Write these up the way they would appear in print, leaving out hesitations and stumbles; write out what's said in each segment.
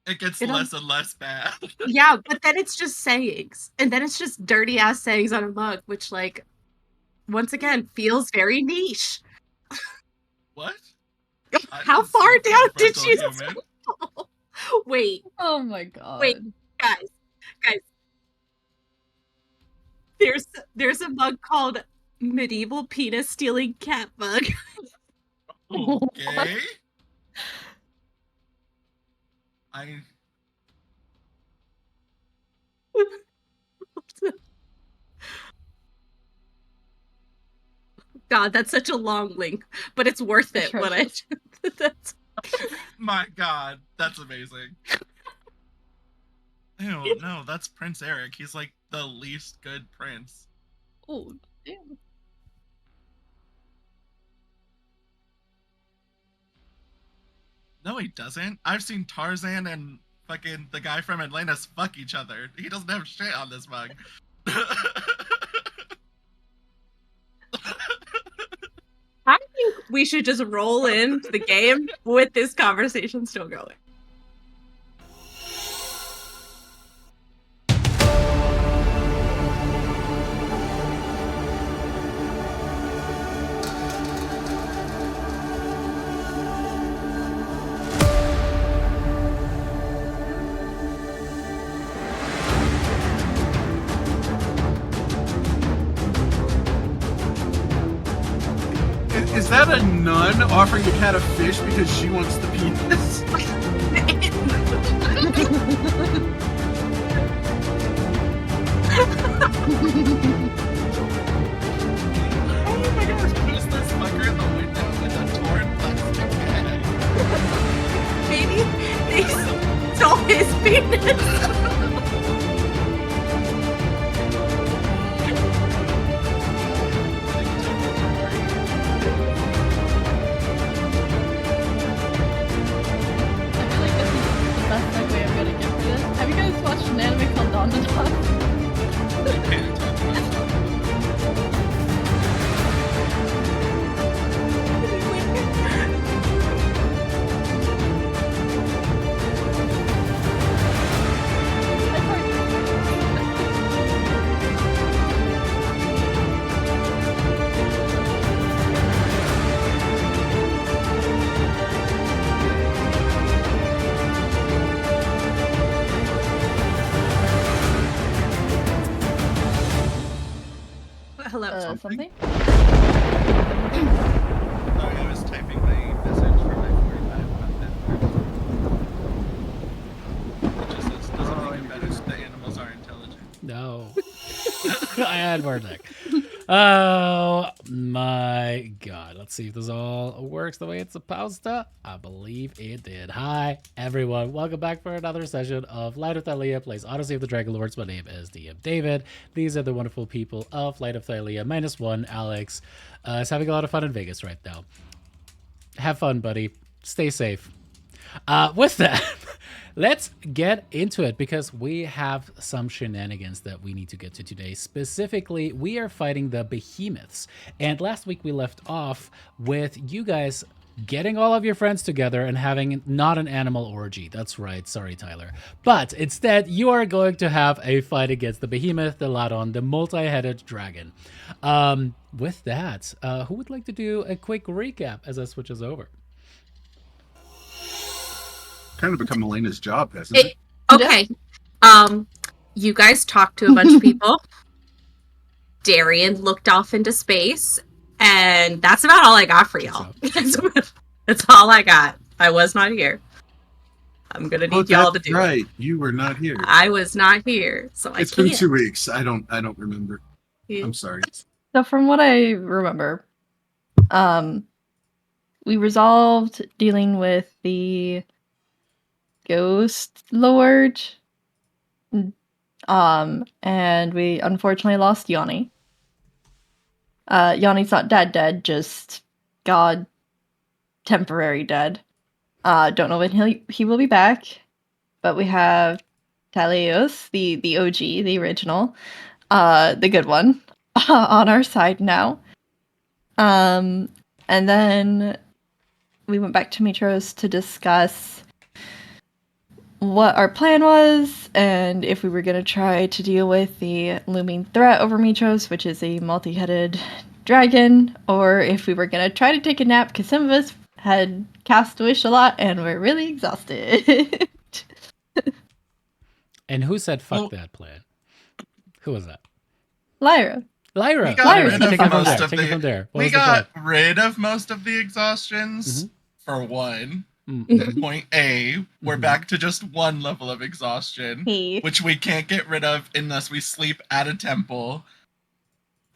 It gets You know? less and less bad. Yeah, but then it's just sayings. And then it's just dirty ass sayings on a mug, which, like, once again, feels very niche. What? I How didn't far see down full did frontal you human. scroll? Wait, Oh my wait, god. guys, there's a mug called Medieval Penis Stealing Cat Mug. Okay. I God, that's such a long link, but it's worth it when I that's my god, that's amazing. Ew, no, that's Prince Eric. He's like the least good prince. Oh, damn. No, he doesn't. I've seen Tarzan and fucking the guy from Atlantis fuck each other. He doesn't have shit on this mug. I think we should just roll into the game with this conversation still going. Is that a nun offering a cat a fish because she wants the penis? Oh my gosh, who's this fucker in the window with a torn plastic bag? Maybe they stole his penis. Have you guys watched an anime called Dawn to Dawn? Hello. Something? Oh, I was typing my message for my 45 It just says, doesn't make it better. The animals are intelligent. No. I had more deck. Oh my god. Let's see if this all works the way it's supposed to. I believe it did. Hi, everyone. Welcome back for another session of Light of Thylea plays Odyssey of the Dragonlords. My name is DM David. These are the wonderful people of Light of Thylea. -1, Alex, is having a lot of fun in Vegas right now. Have fun, buddy. Stay safe. With that, let's get into it because we have some shenanigans that we need to get to today. Specifically, we are fighting the behemoths. And last week we left off with you guys getting all of your friends together and having not an animal orgy. That's right. Sorry, Tyler. But instead, you are going to have a fight against the behemoth, the Ladon, the multi-headed dragon. With that, who would like to do a quick recap as I switch us over? Kind of become Elena's job, hasn't it? Okay. You guys talked to a bunch of people. Darian looked off into space, and that's about all I got for y'all. That's all I got. I was not here. I'm gonna need y'all to do right. it. You were not here. I was not here, so I can't. It's been 2 weeks. I don't remember. Yeah. I'm sorry. So from what I remember, we resolved dealing with the Ghost Lord, and we unfortunately lost Yanni. Yanni's not dead, just God temporary dead. Don't know when he will be back, but we have Thylea, the OG, the original, the good one, on our side now. And then we went back to Mitros to discuss what our plan was, and if we were going to try to deal with the looming threat over Mitros, which is a multi-headed dragon, or if we were going to try to take a nap, because some of us had cast Wish a lot and we're really exhausted. And who said fuck Well- that plan? Who was that? Lyra. Lyra. We got Lyra, rid take of it from most there. of Take it the- from there. What We was the got plan? rid of most of the exhaustions for one. Mm. Point A, we're Mhm. back to just one level of exhaustion, Hey. which we can't get rid of unless we sleep at a temple.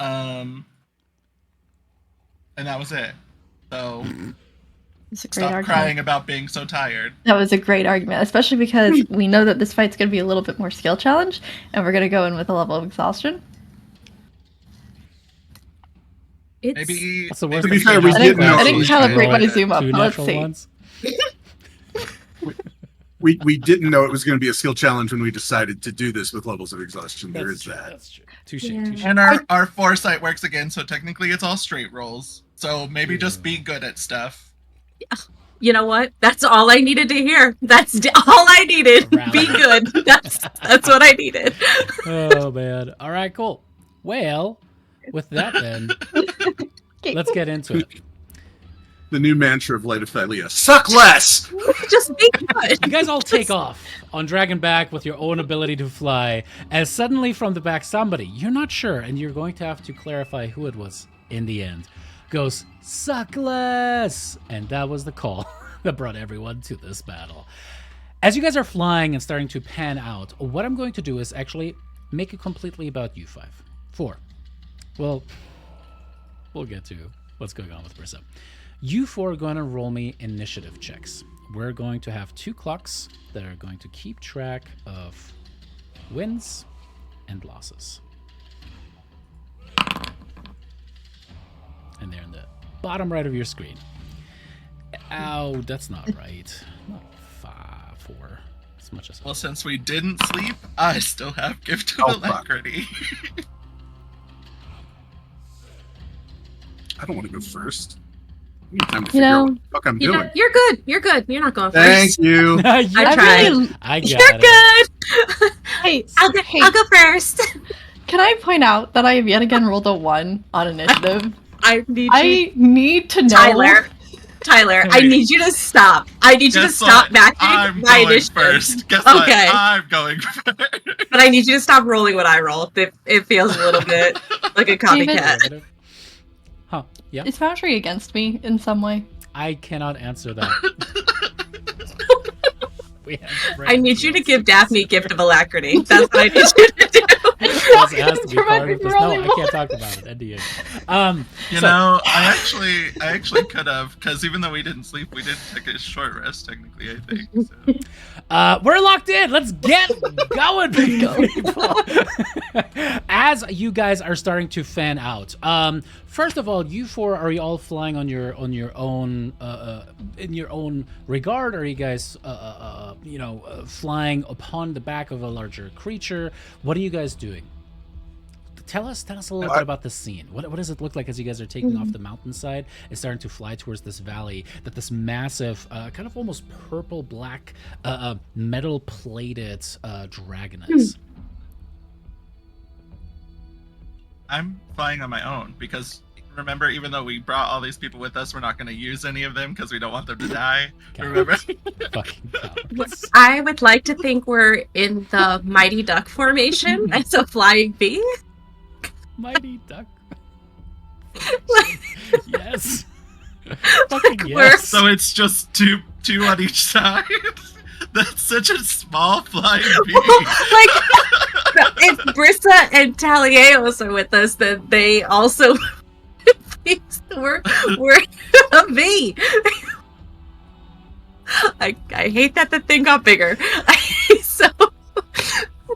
And that was it. So It's a great stop argument. crying about being so tired. That was a great argument, especially because we know that this fight's going to be a little bit more skill challenge, and we're going to go in with a level of exhaustion. It's Maybe What's the worst To be thing fair, that we can didn't happen? know. I didn't Please calibrate roll my it. zoom up, Two but let's natural see. ones? We didn't know it was going to be a skill challenge when we decided to do this with levels of exhaustion. There That's is true. that. That's true. Touche. Yeah. Touche. And our foresight works again, so technically it's all straight rolls. So maybe just be good at stuff. You know what? That's all I needed to hear. All I needed. Rally. Be good. That's what I needed. Oh man. All right. Cool. Well, with that then, Okay. let's get into it. The new mantra of Light of Thylea. Suck less! Just be good. You guys all take off on Dragonback with your own ability to fly, as suddenly from the back somebody, you're not sure, and you're going to have to clarify who it was in the end, goes, "Suck less!" And that was the call that brought everyone to this battle. As you guys are flying and starting to pan out, what I'm going to do is actually make it completely about you five. 4. Well, we'll get to what's going on with Brissa. You 4 are going to roll me initiative checks. We're going to have 2 clocks that are going to keep track of wins and losses. And they're in the bottom right of your screen. Ow, that's not right. Not 4. As much as Well, since we didn't sleep, I still have Gift of Oh, fuck. Alacrity. I don't want to go first. I need time to You figure out know, what the fuck I'm You doing. know, you're good. You're good. You're not going Thank first. you. I I tried. I got You're it. good. Hey, I'll go first. can I point out that I have yet again rolled a 1 on initiative? I need you, I need to know. Tyler, I Wait. need you to stop. I need you to Guess stop what? matching I'm my going initiative. first. Guess Okay. what? I'm going first. But I need you to stop rolling what I roll. It feels a little bit like a David- copycat. Huh. Yeah. Is Foundry against me in some way? I cannot answer that. We have I need you to friends. give Daphne Gift of Alacrity. That's what I need you to do. This has to be Remind part me of to this. roll No, it I more. can't talk about it. NDA. You So- know, I actually could have, because even though we didn't sleep, we did take a short rest, technically, I think. So. We're locked in. Let's get going, people. As you guys are starting to fan out, first of all, you 4, are you all flying on your own in your own regard? Are you guys flying upon the back of a larger creature? What are you guys doing? Tell us a little bit about the scene. What does it look like as you guys are taking off the mountainside and starting to fly towards this valley that this massive, kind of almost purple black, metal plated dragon is? I'm flying on my own because remember, even though we brought all these people with us, we're not going to use any of them because we don't want them to die. Remember? Fucking cowards. I would like to think we're in the Mighty Duck formation as a flying bee. Mighty Duck. Like, Yes. Fucking we're- yes. So it's just two on each side. That's such a small flying bee. like if Brissa and Talieos are with us, then they also we're a bee. I hate that the thing got bigger. So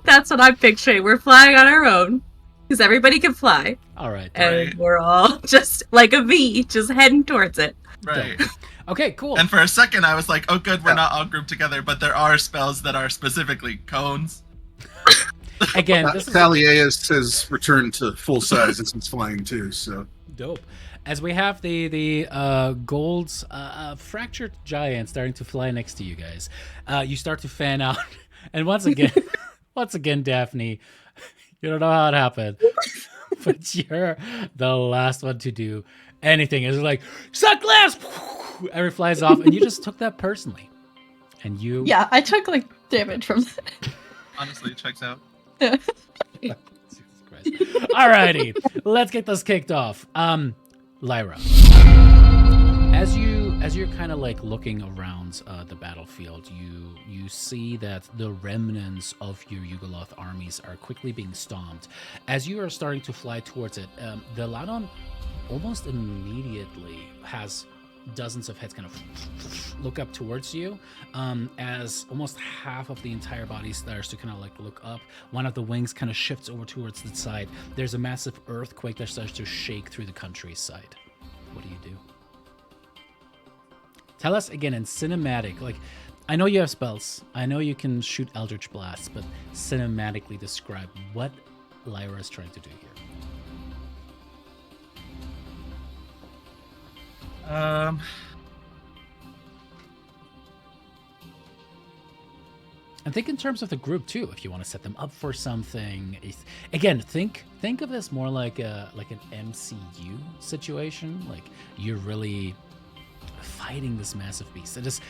that's what I'm picturing. We're flying on our own because everybody can fly, All right. and Right. we're all just like a V, just heading towards it. Right. Okay, cool. And for a second, I was like, oh, good, we're not all grouped together, but there are spells that are specifically cones. Again, this is Thylea has returned to full size and it's flying too, so. dope. as we have the gold fractured giant starting to fly next to you guys, you start to fan out, and once again, Daphne, you don't know how it happened, but you're the last one to do anything. It's like suck glass, every flies off, and you just took that personally, and you Yeah, I took like damage from that. Honestly, it checks out. Jesus Christ. Alrighty, let's get this kicked off. Lyra, as you're kind of like looking around the battlefield, you see that the remnants of your Yugoloth armies are quickly being stomped. As you are starting to fly towards it, the Ladon almost immediately has dozens of heads kind of look up towards you, as almost half of the entire body starts to kind of like look up. One of the wings kind of shifts over towards the side. There's a massive earthquake that starts to shake through the countryside. What do you do? Tell us again in cinematic, like, I know you have spells, I know you can shoot Eldritch Blasts, but cinematically describe what Lyra is trying to do here. And think in terms of the group too, if you want to set them up for something. Again, think of this more like an MCU situation. Like you're really fighting this massive beast. It is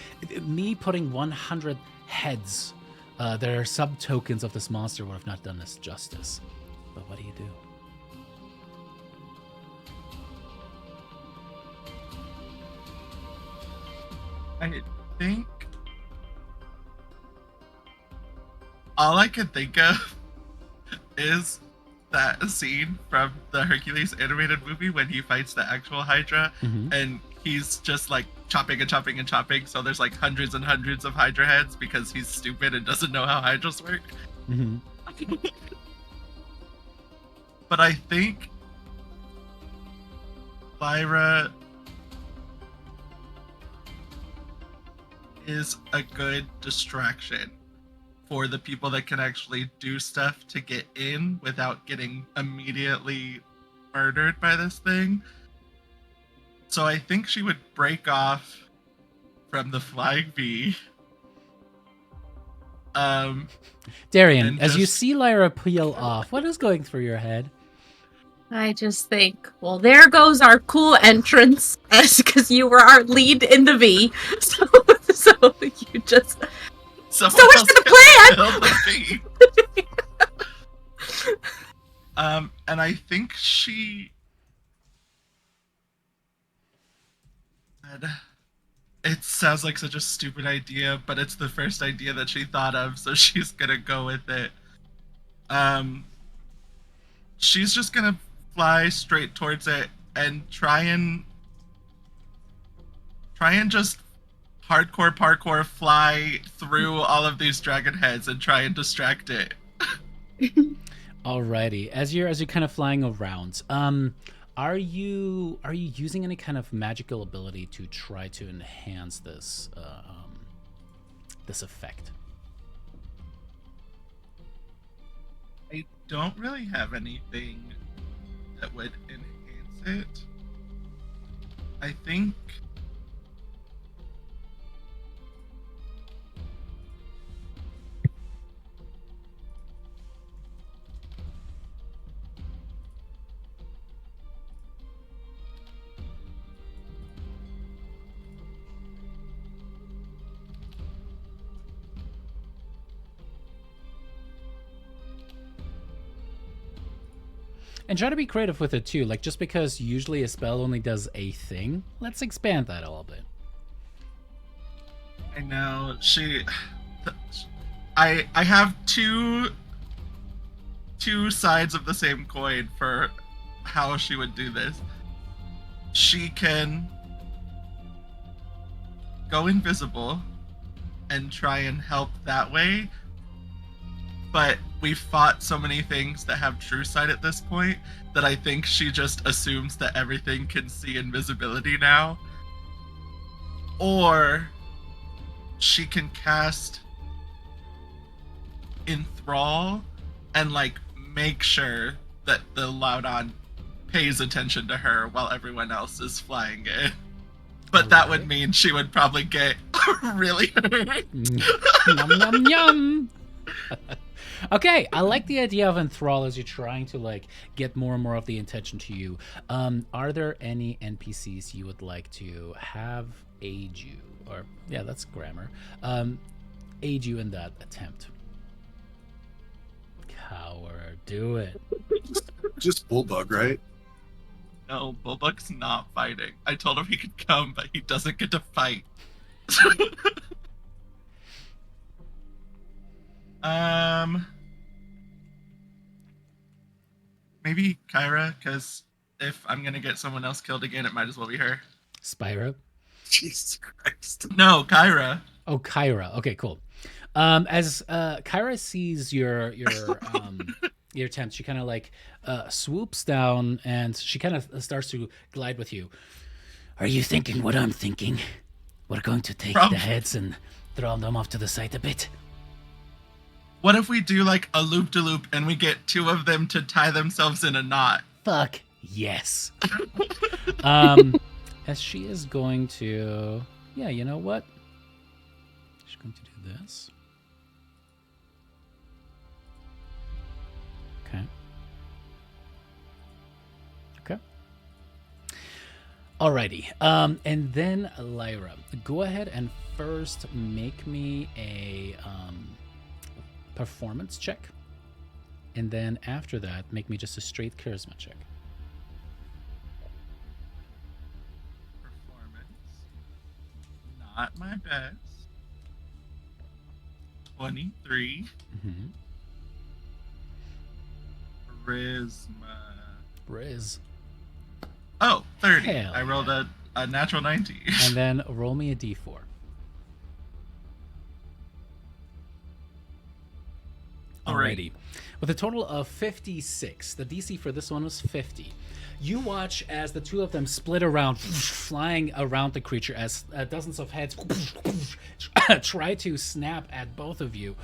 me putting 100 heads that are sub tokens of this monster would have not done this justice. But what do you do? I think all I can think of is that scene from the Hercules animated movie when he fights the actual Hydra, and he's just like chopping and chopping and chopping. So there's like hundreds and hundreds of Hydra heads because he's stupid and doesn't know how Hydras work. But I think Lyra is a good distraction for the people that can actually do stuff to get in without getting immediately murdered by this thing. So I think she would break off from the Flying V. Darian, as you see Lyra peel off, what is going through your head? I just think, well, there goes our cool entrance, because you were our lead in the V. So you just so much for the plan. And I think she. It sounds like such a stupid idea, but it's the first idea that she thought of, so she's gonna go with it. She's just gonna fly straight towards it and try and just hardcore parkour fly through all of these dragon heads and try and distract it. Alrighty, as you're kind of flying around, are you using any kind of magical ability to try to enhance this this effect? I don't really have anything that would enhance it. I think And try to be creative with it too. Like, just because usually a spell only does a thing, let's expand that a little bit. I know I have two sides of the same coin for how she would do this. She can go invisible and try and help that way. But we've fought so many things that have true sight at this point that I think she just assumes that everything can see invisibility now. Or she can cast Enthrall and like make sure that the Laudon pays attention to her while everyone else is flying in. But that would mean she would probably get really hurt. Yum, yum, yum. Okay, I like the idea of enthrall as you're trying to like get more and more of the attention to you. Are there any NPCs you would like to have aid you, or yeah, that's grammar, aid you in that attempt? Coward, do it. Just Bulldog, right? No, Bulldog's not fighting. I told him he could come, but he doesn't get to fight. Maybe Kyra, because if I'm gonna get someone else killed again, it might as well be her. Spyro? Jesus Christ. No, Kyra. Oh, Kyra. Okay, cool. As Kyra sees your attempt, she kind of like swoops down and she kind of starts to glide with you. Are you thinking what I'm thinking? We're going to take the heads and throw them off to the side a bit. What if we do like a loop-de-loop and we get two of them to tie themselves in a knot? Fuck yes. As she is going to, yeah, you know what? She's going to do this. Okay. Okay. Alrighty. And then Lyra, go ahead and first make me a performance check. And then after that, make me just a straight charisma check. Performance. Not my best. 23. Mm-hmm. Charisma. Riz. Oh, 30. Hell I rolled yeah. a natural 90. And then roll me a d4. Alrighty. With a total of 56, the DC for this one was 50. You watch as the two of them split around, flying around the creature as dozens of heads try to snap at both of you,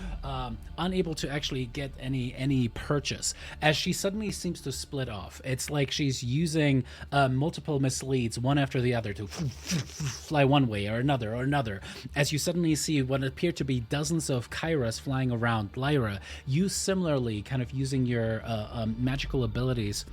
unable to actually get any purchase. As she suddenly seems to split off, it's like she's using multiple misleads, one after the other, to fly one way or another. As you suddenly see what appear to be dozens of Kyras flying around Lyra, you similarly, kind of using your magical abilities,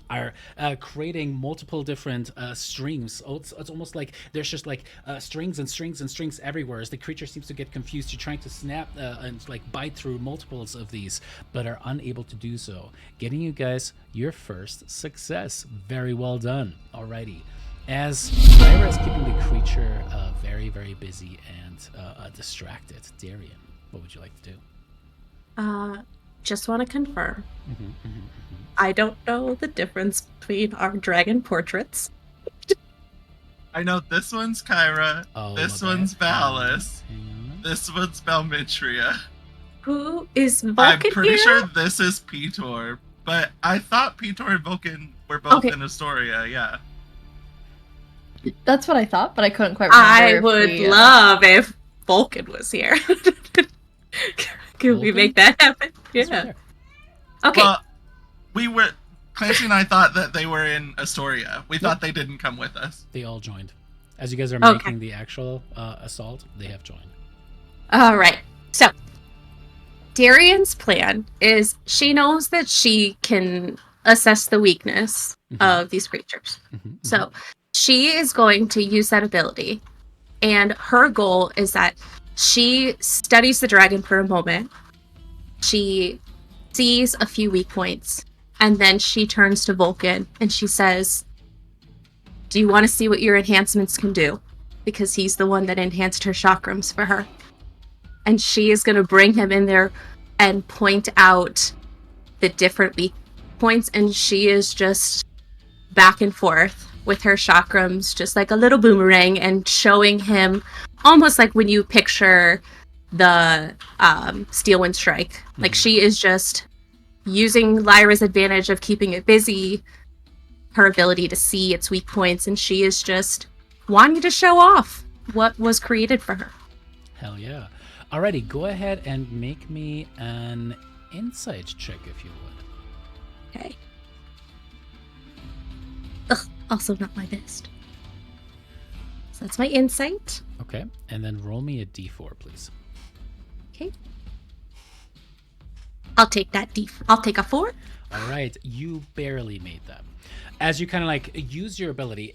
are creating multiple different strings. It's almost like there's just like strings and strings and strings everywhere as the creature seems to get confused. You're trying to snap and like bite through multiples of these, but are unable to do so. Getting you guys your first success. Very well done. Alrighty. As Lyra is keeping the creature very, very busy and distracted, Darian, what would you like to do? Just want to confirm. I don't know the difference between our dragon portraits. I know this one's Kyra, this one's Valis, Hang on. this one's Balmitria. Who is Vulcan I'm pretty here? sure this is Petor, but I thought Petor and Vulcan were both Okay. in Astoria, yeah. That's what I thought, but I couldn't quite remember. I if would we, love if Vulcan was here. Can we Vulcan? make that happen? It's Yeah. right there. Okay. Well, Clancy and I thought that they were in Astoria. We thought they didn't come with us. They all joined. As you guys are Okay. making the actual assault, they have joined. All right. So, Darian's plan is she knows that she can assess the weakness of these creatures. So, she is going to use that ability. And her goal is that she studies the dragon for a moment. She sees a few weak points. And then she turns to Vulcan and she says, do you want to see what your enhancements can do? Because he's the one that enhanced her chakrams for her. And she is going to bring him in there and point out the different weak points. And she is just back and forth with her chakrams, just like a little boomerang, and showing him almost like when you picture the Steel Wind Strike. Like she is just using Lyra's advantage of keeping it busy, her ability to see its weak points, and she is just wanting to show off what was created for her. Hell yeah. Alrighty, go ahead and make me an insight check if you would. Okay. Also not my best. So that's my insight. Okay, and then roll me a d4, please. Okay. I'll take that I'll take a 4. All right, you barely made that. As you kind of like use your ability,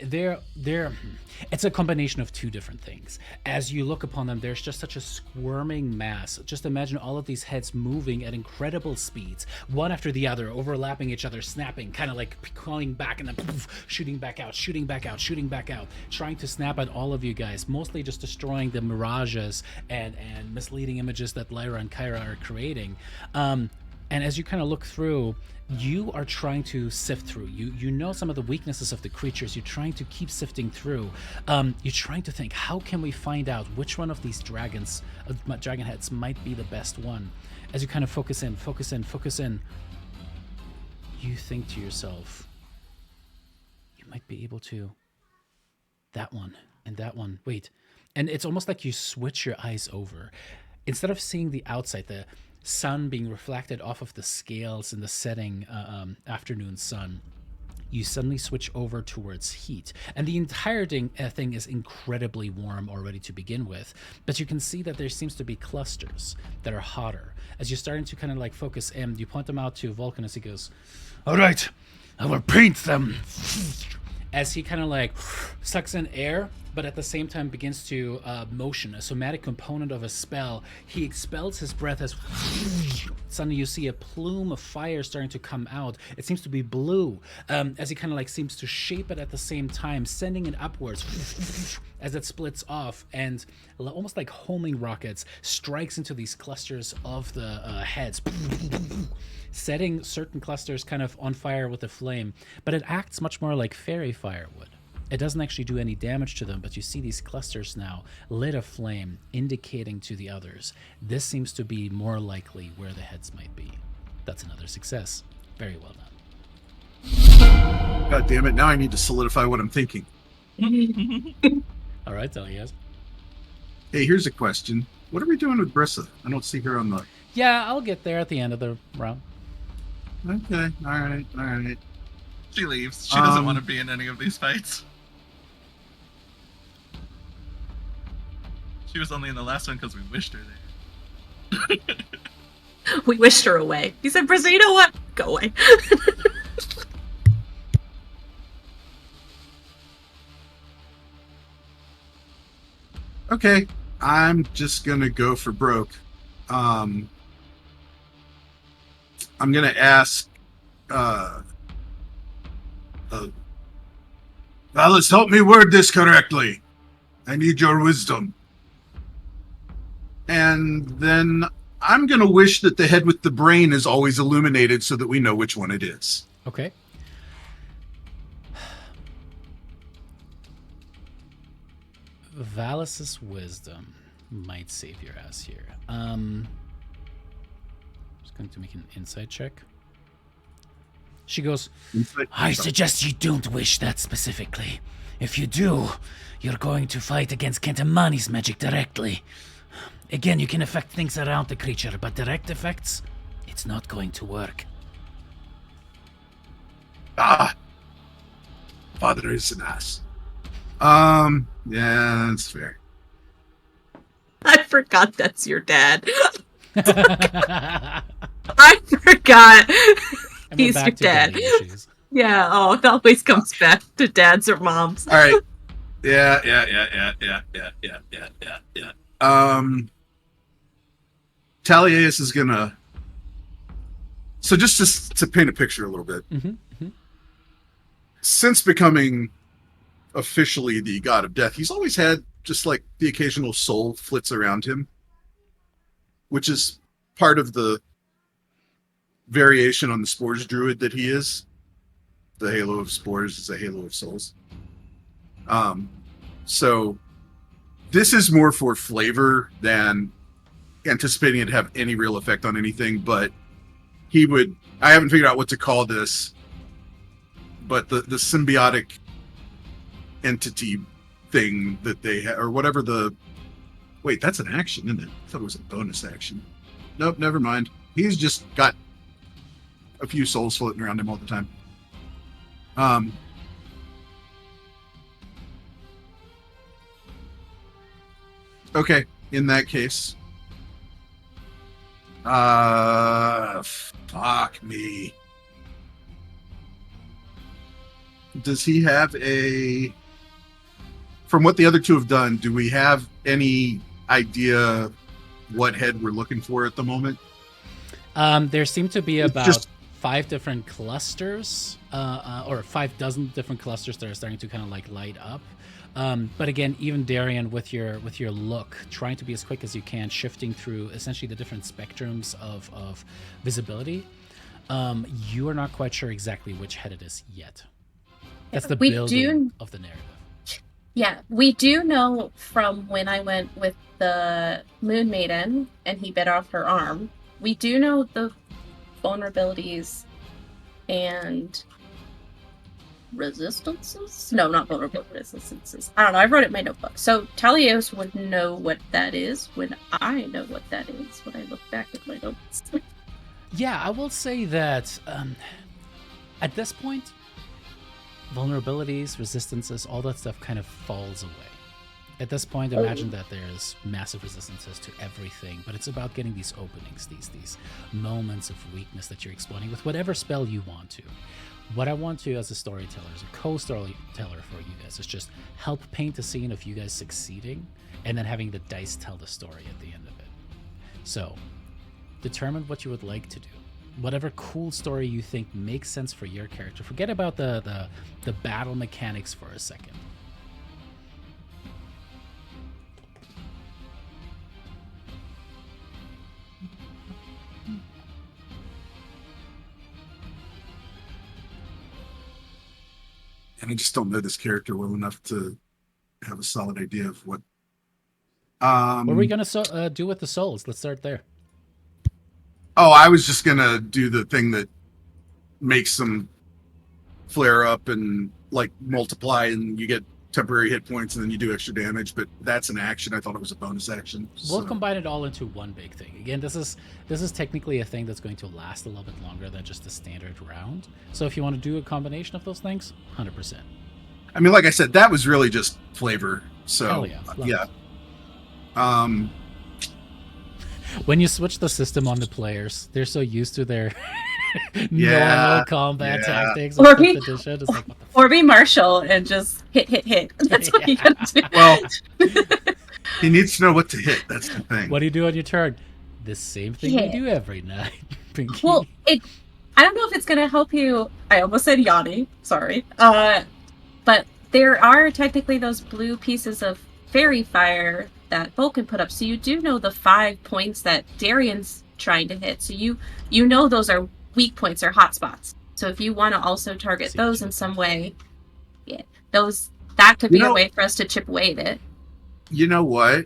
it's a combination of two different things. As you look upon them, there's just such a squirming mass. Just imagine all of these heads moving at incredible speeds, one after the other, overlapping each other, snapping, kind of like calling back and then poof, shooting back out, shooting back out, shooting back out, trying to snap at all of you guys, mostly just destroying the mirages and misleading images that Lyra and Kyra are creating. And as you kind of look through, you are trying to sift through. You know some of the weaknesses of the creatures. You're trying to keep sifting through. You're trying to think, how can we find out which one of these dragon heads might be the best one? As you kind of focus in, you think to yourself, you might be able to. That one and that one. Wait. And it's almost like you switch your eyes over. Instead of seeing the outside, the sun being reflected off of the scales in the setting afternoon sun, you suddenly switch over towards heat, and the entire thing is incredibly warm already to begin with, but you can see that there seems to be clusters that are hotter. As you're starting to kind of like focus in, you point them out to Vulcan as he goes, all right, I will paint them. As he kind of like sucks in air, but at the same time begins to motion, a somatic component of a spell. He expels his breath as suddenly you see a plume of fire starting to come out. It seems to be blue, as he kind of like seems to shape it at the same time, sending it upwards as it splits off, and almost like homing rockets strikes into these clusters of the heads, setting certain clusters kind of on fire with a flame, but it acts much more like fairy fire would. It doesn't actually do any damage to them, but you see these clusters now lit aflame, indicating to the others. This seems to be more likely where the heads might be. That's another success. Very well done. God damn it, now I need to solidify what I'm thinking. All right, Thylea. Hey, here's a question. What are we doing with Brissa? I don't see her on the... Yeah, I'll get there at the end of the round. Okay, alright. She leaves. She doesn't want to be in any of these fights. She was only in the last one because we wished her there. We wished her away. He said, Brissa, you know what? Go away. Okay, I'm just gonna go for broke. I'm gonna ask Valis, help me word this correctly. I need your wisdom. And then I'm gonna wish that the head with the brain is always illuminated so that we know which one it is. Okay. Valis's wisdom might save your ass here. Just going to make an insight check. She goes, I suggest you don't wish that specifically. If you do, you're going to fight against Kentamani's magic directly. Again, you can affect things around the creature, but direct effects, it's not going to work. Ah! Father is an ass. Yeah, that's fair. I forgot that's your dad. I forgot. He's your dad. Yeah, oh, it always comes back to dads or moms. All right. Yeah. Thaliaeus is gonna... So just to paint a picture a little bit. Since becoming officially the god of death, he's always had just like the occasional soul flits around him, which is part of the variation on the spores druid that he is. The halo of spores is a halo of souls. So this is more for flavor than anticipating it to have any real effect on anything, but he would... I haven't figured out what to call this, but the symbiotic entity thing that they or whatever the... Wait, that's an action, isn't it? I thought it was a bonus action. Nope, never mind. He's just got a few souls floating around him all the time. Okay, in that case. Fuck me. Does he have a... From what the other two have done, do we have any idea what head we're looking for at the moment? There seem to be It's about just- 5 different clusters, or 5 dozen different clusters that are starting to kind of like light up. But again, even Darian, with your look, trying to be as quick as you can, shifting through essentially the different spectrums of visibility, you are not quite sure exactly which head it is yet. That's the building of the narrative. Yeah, we do know from when I went with the Moon Maiden and he bit off her arm. We do know the vulnerabilities and resistances? No, not vulnerable resistances. I don't know. I wrote it in my notebook. So Talios would know what that is when I know what that is when I look back at my notes. Yeah, I will say that at this point, vulnerabilities, resistances, all that stuff kind of falls away. At this point, imagine that there's massive resistances to everything, but it's about getting these openings, these moments of weakness that you're exploiting with whatever spell you want to. What I want to, as a storyteller, as a co-storyteller for you guys, is just help paint a scene of you guys succeeding and then having the dice tell the story at the end of it. So, determine what you would like to do. Whatever cool story you think makes sense for your character. Forget about the battle mechanics for a second. And I just don't know this character well enough to have a solid idea of what. What are we gonna do with the souls? Let's start there. Oh, I was just gonna do the thing that makes them flare up and like multiply, and you get temporary hit points, and then you do extra damage. But that's an action. I thought it was a bonus action. We'll so- combine it all into one big thing. Again, this is technically a thing that's going to last a little bit longer than just a standard round. So if you want to do a combination of those things, 100%. I mean, like I said, that was really just flavor. So Hell yeah, love yeah. it. When you switch the system on the players, they're so used to their normal combat tactics. Or Or be- edition. It's like, what the Or be Marshall and just hit. That's what you gotta do. Well, he needs to know what to hit. That's the thing. What do you do on your turn? The same thing we Yeah. do every night. Pinky. Well, I don't know if it's gonna help you. I almost said Yanni. Sorry. But there are technically those blue pieces of fairy fire that Vulcan put up. So you do know the 5 points that Darian's trying to hit. So you know those are weak points or hot spots. So if you want to also target See those what in you some way, yeah, that could be You a know- way for us to chip away at it. You know what?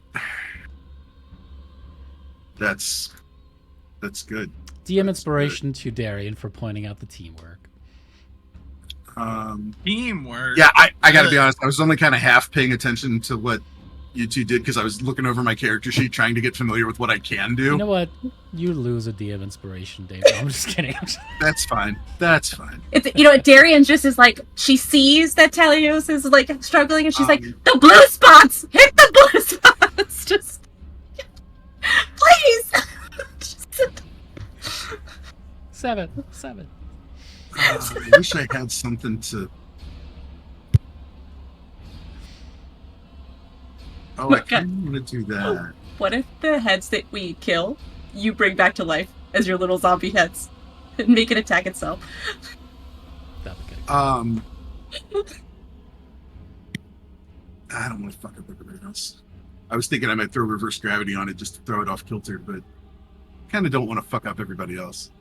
That's good. DM inspiration to Darian for pointing out the teamwork. Teamwork. Yeah, I got to be honest. I was only kind of half paying attention to what you two did because I was looking over my character sheet trying to get familiar with what I can do. You know what? You lose a DM inspiration, Dave. I'm just kidding. That's fine. That's fine. It's Darian just is like, she sees that Telios is like struggling and she's like, Um, the blue spots! Hit the blue spots! Just please. Seven. I wish I had something to. Oh, I Okay. kind of want to do that. What if the heads that we kill, you bring back to life as your little zombie heads and make it attack itself? That'd be good. I don't want to fuck up everybody else. I was thinking I might throw reverse gravity on it just to throw it off kilter, but kind of don't want to fuck up everybody else.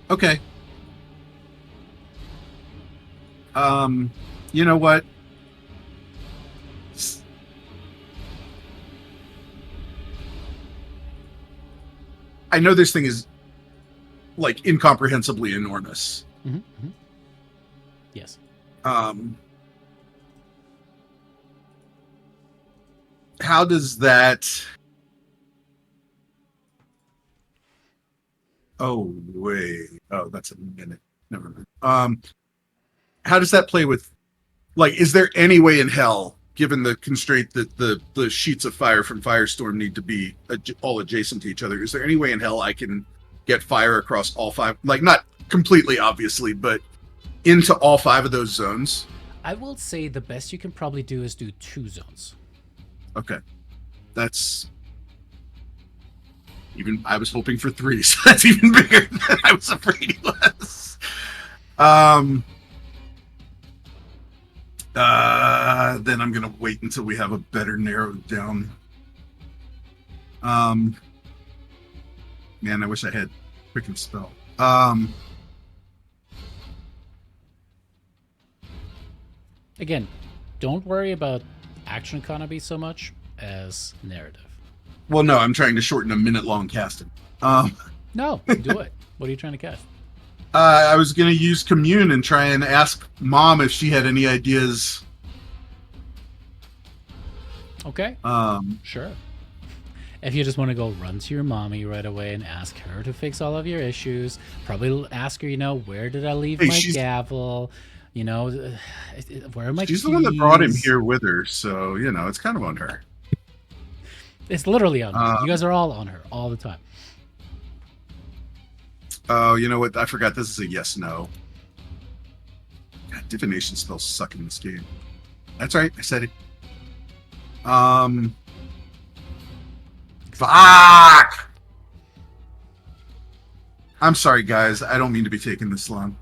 Okay. You know what? I know this thing is like incomprehensibly enormous. Mm-hmm. Yes. How does that Oh wait. Oh, that's a minute. Never mind. How does that play with? Like, is there any way in hell, given the constraint that the sheets of fire from Firestorm need to be all adjacent to each other, is there any way in hell I can get fire across all 5? Like, not completely, obviously, but into all 5 of those zones? I will say the best you can probably do is do 2 zones. Okay. That's... Even I was hoping for 3, so that's even bigger than I was afraid he was. Then I'm gonna wait until we have a better narrowed down. Man, I wish I had quicken spell. Again, don't worry about action economy so much as narrative. Well, no, I'm trying to shorten a minute-long casting. No, do it. What are you trying to cast? I was gonna use Commune and try and ask Mom if she had any ideas. Okay. Sure. If you just want to go run to your mommy right away and ask her to fix all of your issues, probably ask her, where did I leave my gavel? Where are my keys? She's the one that brought him here with her, so, it's kind of on her. It's literally on her. You guys are all on her all the time. Oh, you know what? I forgot this is a yes-no. God, divination spells suck in this game. That's right. I said it. Fuck! I'm sorry, guys. I don't mean to be taking this long.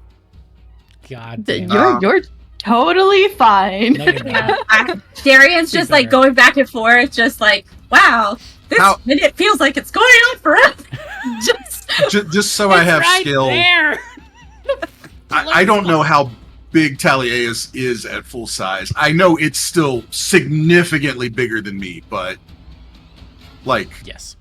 God damn. You're totally fine. No, you're not. Darian's just like going back and forth, just like, wow, this minute feels like it's going on forever. just so I have right skill. There. I don't know how big Thylea is at full size. I know it's still significantly bigger than me, but yes.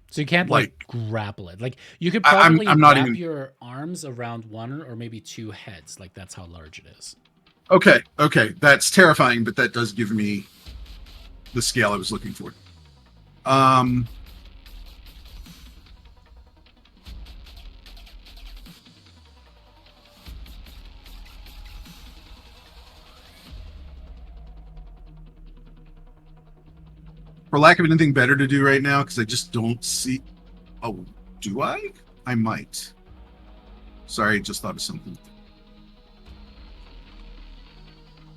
So you can't grapple it. Like you could probably wrap your arms around 1 or maybe 2 heads. Like that's how large it is. Okay. That's terrifying, but that does give me the scale I was looking for. For lack of anything better to do right now, because I just don't see... Oh, do I? I might. Sorry, I just thought of something.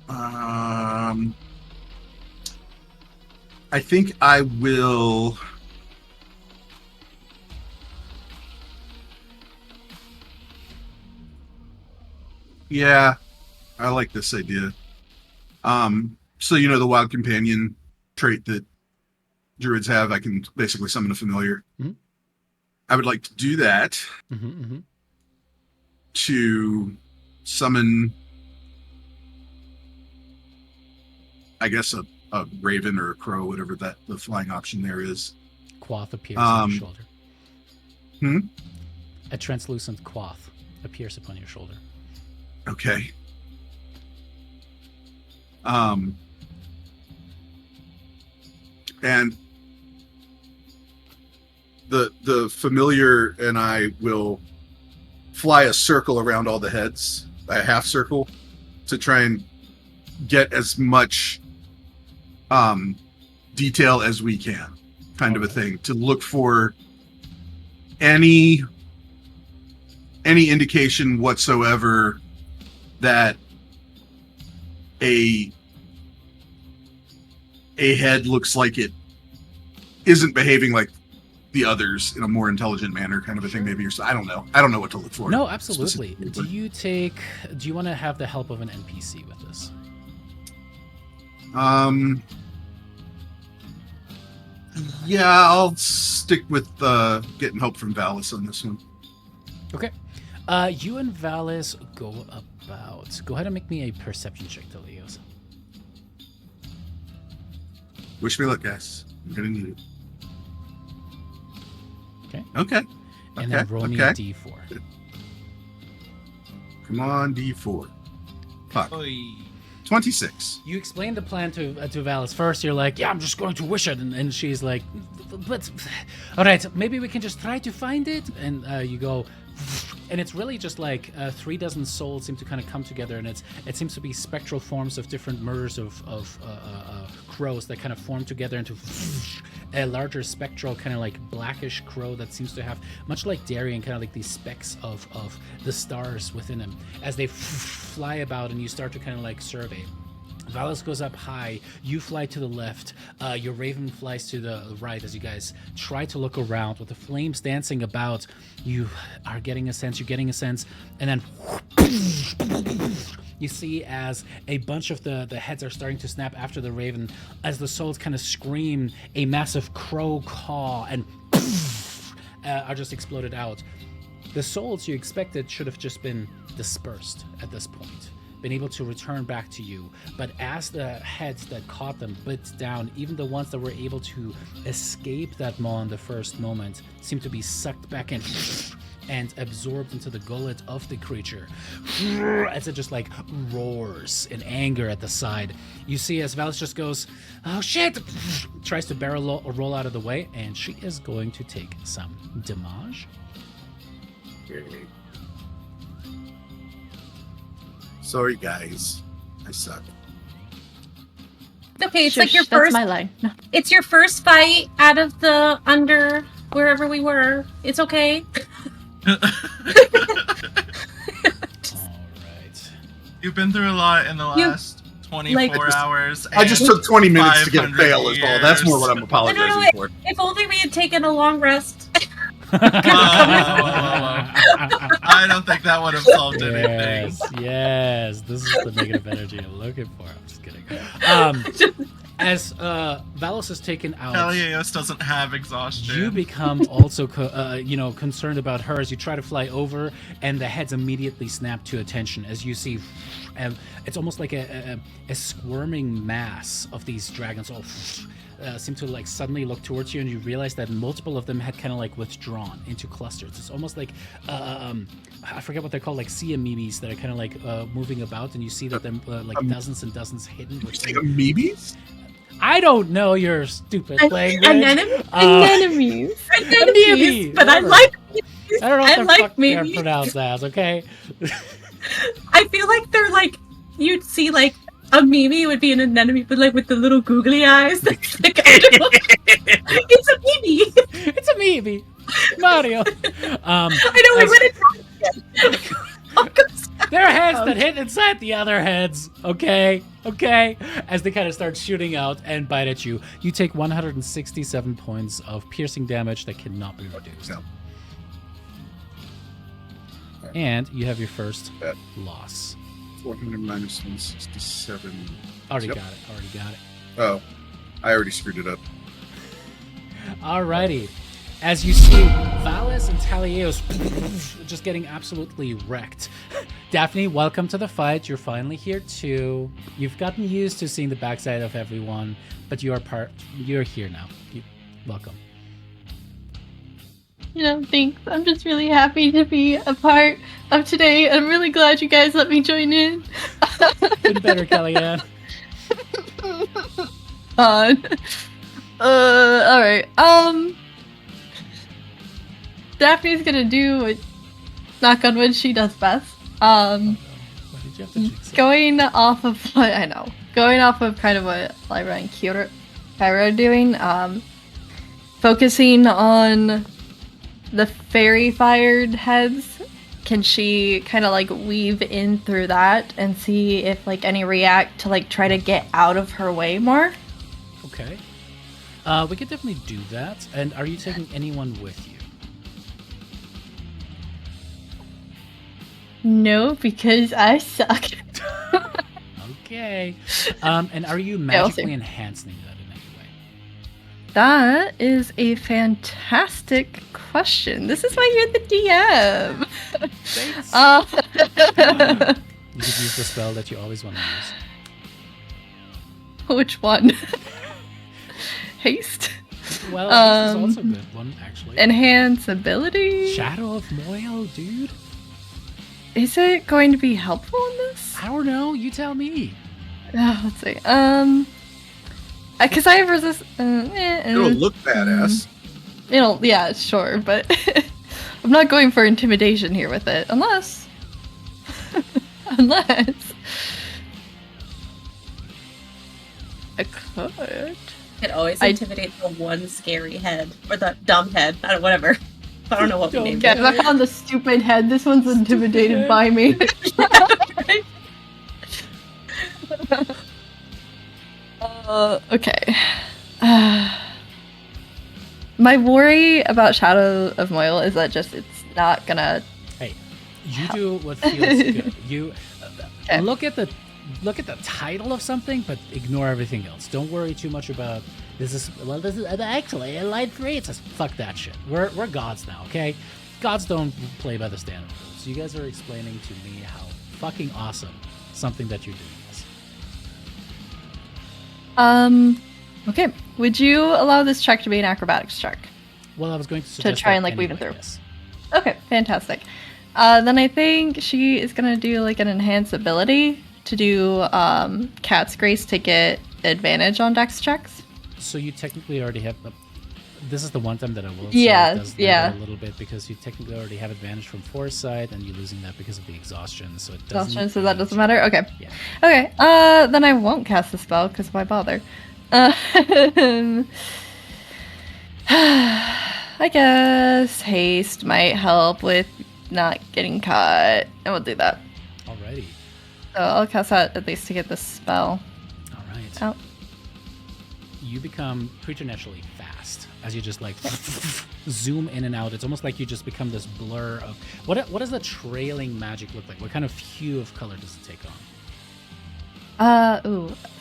I think I will... Yeah, I like this idea. So the Wild Companion trait that Druids have, I can basically summon a familiar. Mm-hmm. I would like to do that to summon, I guess, a raven or a crow, whatever the flying option there is. Quoth appears on your shoulder. Hmm? A translucent quoth appears upon your shoulder. Okay. And the familiar and I will fly a circle around all the heads, a half circle, to try and get as much detail as we can, kind of a thing, to look for any indication whatsoever that a head looks like it isn't behaving like the others in a more intelligent manner, kind of a thing. Maybe I don't know what to look for. No, absolutely. Do you want to have the help of an NPC with this? Yeah, I'll stick with getting help from Valis on this one. Okay. You and Valis go about. Go ahead and make me a perception check, Thylea. Wish me luck, guys. I'm gonna need it. Okay. And then roll me a D4. Come on, D4. Fuck. Oy. 26. You explain the plan to Valis. First, you're like, yeah, I'm just going to wish it. And she's like, but, all right, maybe we can just try to find it. And you go, and it's really just like 3 dozen souls seem to kind of come together. And it seems to be spectral forms of different murders of crows that kind of form together into a larger spectral kind of like blackish crow that seems to have, much like Darien, kind of like these specks of the stars within him as they fly about, and you start to kind of like survey. Valis goes up high, you fly to the left, your raven flies to the right as you guys try to look around with the flames dancing about. You're getting a sense, and then you see as a bunch of the heads are starting to snap after the raven, as the souls kind of scream, a massive crow caw and are just exploded out. The souls you expected should have just been dispersed at this point, been able to return back to you, but as the heads that caught them bit down, even the ones that were able to escape that maw in the first moment seem to be sucked back in and absorbed into the gullet of the creature as it just like roars in anger at the side. You see as Valis just goes, oh shit, tries to roll out of the way, and she is going to take some damage. Sorry, guys. I suck. Okay, it's Shush, like your that's first. my line. No. It's your first fight out of the under wherever we were. It's okay. All right. You've been through a lot in the last 24 hours. I just took 20 minutes to get a 500 fail as well. That's more what I'm apologizing No, for. If only we had taken a long rest. Whoa. I don't think that would have solved anything. Yes, this is the negative energy I'm looking for. I'm just kidding. As Valis is taken out, Thylea doesn't have exhaustion. you become also concerned about her as you try to fly over, and the heads immediately snap to attention as you see, it's almost like a squirming mass of these dragons all seem to like suddenly look towards you, and you realize that multiple of them had kind of like withdrawn into clusters. It's almost like I forget what they're called, like sea amoebas that are kind of like moving about, and you see that them like dozens and dozens hidden. You say amoebas? I don't know your stupid language. Anemones. Amoebas, But I whatever. like. I don't know what the like fuck they're maybe. pronounced as, okay? I feel like they're like you'd see like a Mimi would be an anemone, but like with the little googly eyes. That's like, it's a Mimi. It's a Mimi. Mario. I know we went and There are heads that hit inside the other heads, okay? As they kind of start shooting out and bite at you, you take 167 points of piercing damage that cannot be reduced. No. And you have your first loss. 400 minus 167. Already Yep. got it. Oh, I already screwed it up. Alrighty. As you see Valis and Thylea just getting absolutely wrecked. Daphne, welcome to the fight. You're finally here too. You've gotten used to seeing the backside of everyone, but you're here now. Welcome. Thanks. I'm just really happy to be a part of today. I'm really glad you guys let me join in. Been better, Kellyanne. Alright. Daphne's gonna do what, knock on wood, she does best. What did you have to jinx it? Going off of what I know. Going off of kind of what Lyra and Kyra are doing, focusing on the fairy fired heads, can she kind of like weave in through that and see if like any react to like try to get out of her way more? Okay. We could definitely do that. And are you taking anyone with you? No, because I suck. Okay. And are you we'll magically see. enhancing that in any way? That is a fantastic question. This is why you're the DM. Thanks. You could use the spell that you always want to use. Which one? Haste? Well, this is also a good one, actually. Enhance ability? Shadow of Moyle, dude. Is it going to be helpful in this? I don't know. You tell me. Let's see. Because I have resist. It'll look badass. Yeah, sure, but I'm not going for intimidation here with it, unless I could. It always intimidates the one scary head or the dumb head. Whatever. I don't know what we named Yeah, it. because I found the stupid head. This one's intimidated by me. Okay. My worry about Shadow of Moyle is that just it's not gonna. Hey, you do what feels good. You look at the title of something, but ignore everything else. Don't worry too much about this. Is actually a light 3. It says fuck that shit. We're gods now, okay? Gods don't play by the standard rules. You guys are explaining to me how fucking awesome something that you're doing is. Okay. Would you allow this check to be an acrobatics check? Well, I was going to suggest try and that weave it anyway, through. yes. Okay, fantastic. Then I think she is gonna do like an enhanced ability to do Cat's Grace to get advantage on Dex checks. So you technically already have. This is the one time that I will Yeah, say it does yeah. a little bit because you technically already have advantage from foresight, and you're losing that because of the exhaustion. So it doesn't. Exhaustion, so that doesn't matter. Okay. Yeah. Okay. Then I won't cast the spell because why bother? I guess haste might help with not getting caught, and we'll do that. Alrighty. So I'll cast that at least to get the spell All right. out. You become preternaturally fast as you just like zoom in and out. It's almost like you just become this blur of what does the trailing magic look like? What kind of hue of color does it take on?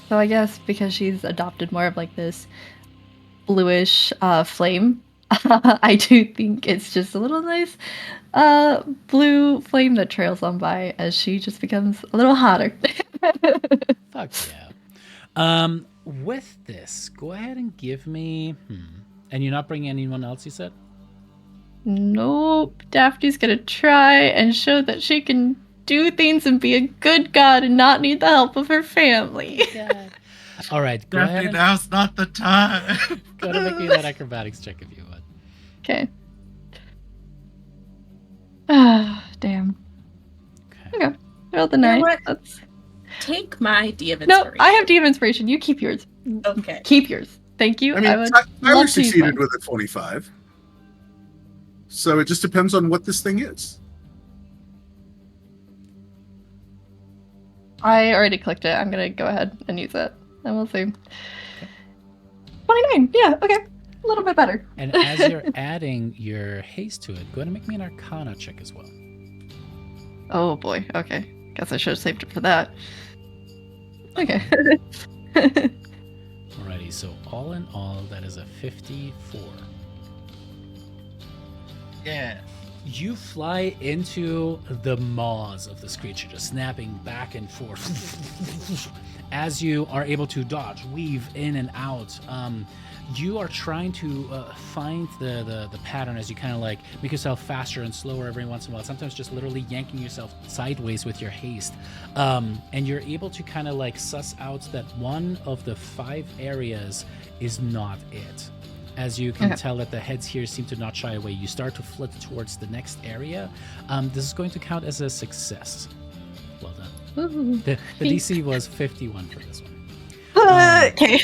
So I guess because she's adopted more of like this bluish flame, I do think it's just a little nice blue flame that trails on by as she just becomes a little hotter. Fuck yeah. With this, go ahead and give me. And you're not bringing anyone else, you said? Nope. Daphne's gonna try and show that she can do things and be a good god and not need the help of her family. All right, go ahead. Definitely now's not the time. Go ahead and make me that acrobatics check if you would. Okay. Ah, damn. Okay. Roll the You know 9. what? That's... Take my D of No, Inspiration. I have D of Inspiration. You keep yours. Okay. Keep yours. Thank you. I mean, would Tyler love to use succeeded mine. with a 25. So it just depends on what this thing is. I already clicked it. I'm gonna go ahead and use it, and we'll see. 29. Yeah. Okay. A little bit better. And as you're adding your haste to it, go ahead and make me an Arcana check as well. Oh boy. Okay. Guess I should have saved it for that. Okay. Alrighty, so all in all, that is a 54. Yeah. You fly into the maws of this creature, just snapping back and forth as you are able to dodge, weave in and out. You are trying to find the pattern as you kind of like make yourself faster and slower every once in a while, sometimes just literally yanking yourself sideways with your haste. And you're able to kind of like suss out that one of the 5 areas is not it. As you can tell that the heads here seem to not shy away, you start to flit towards the next area. This is going to count as a success. Well done. Ooh, The DC was 51 for this one. okay.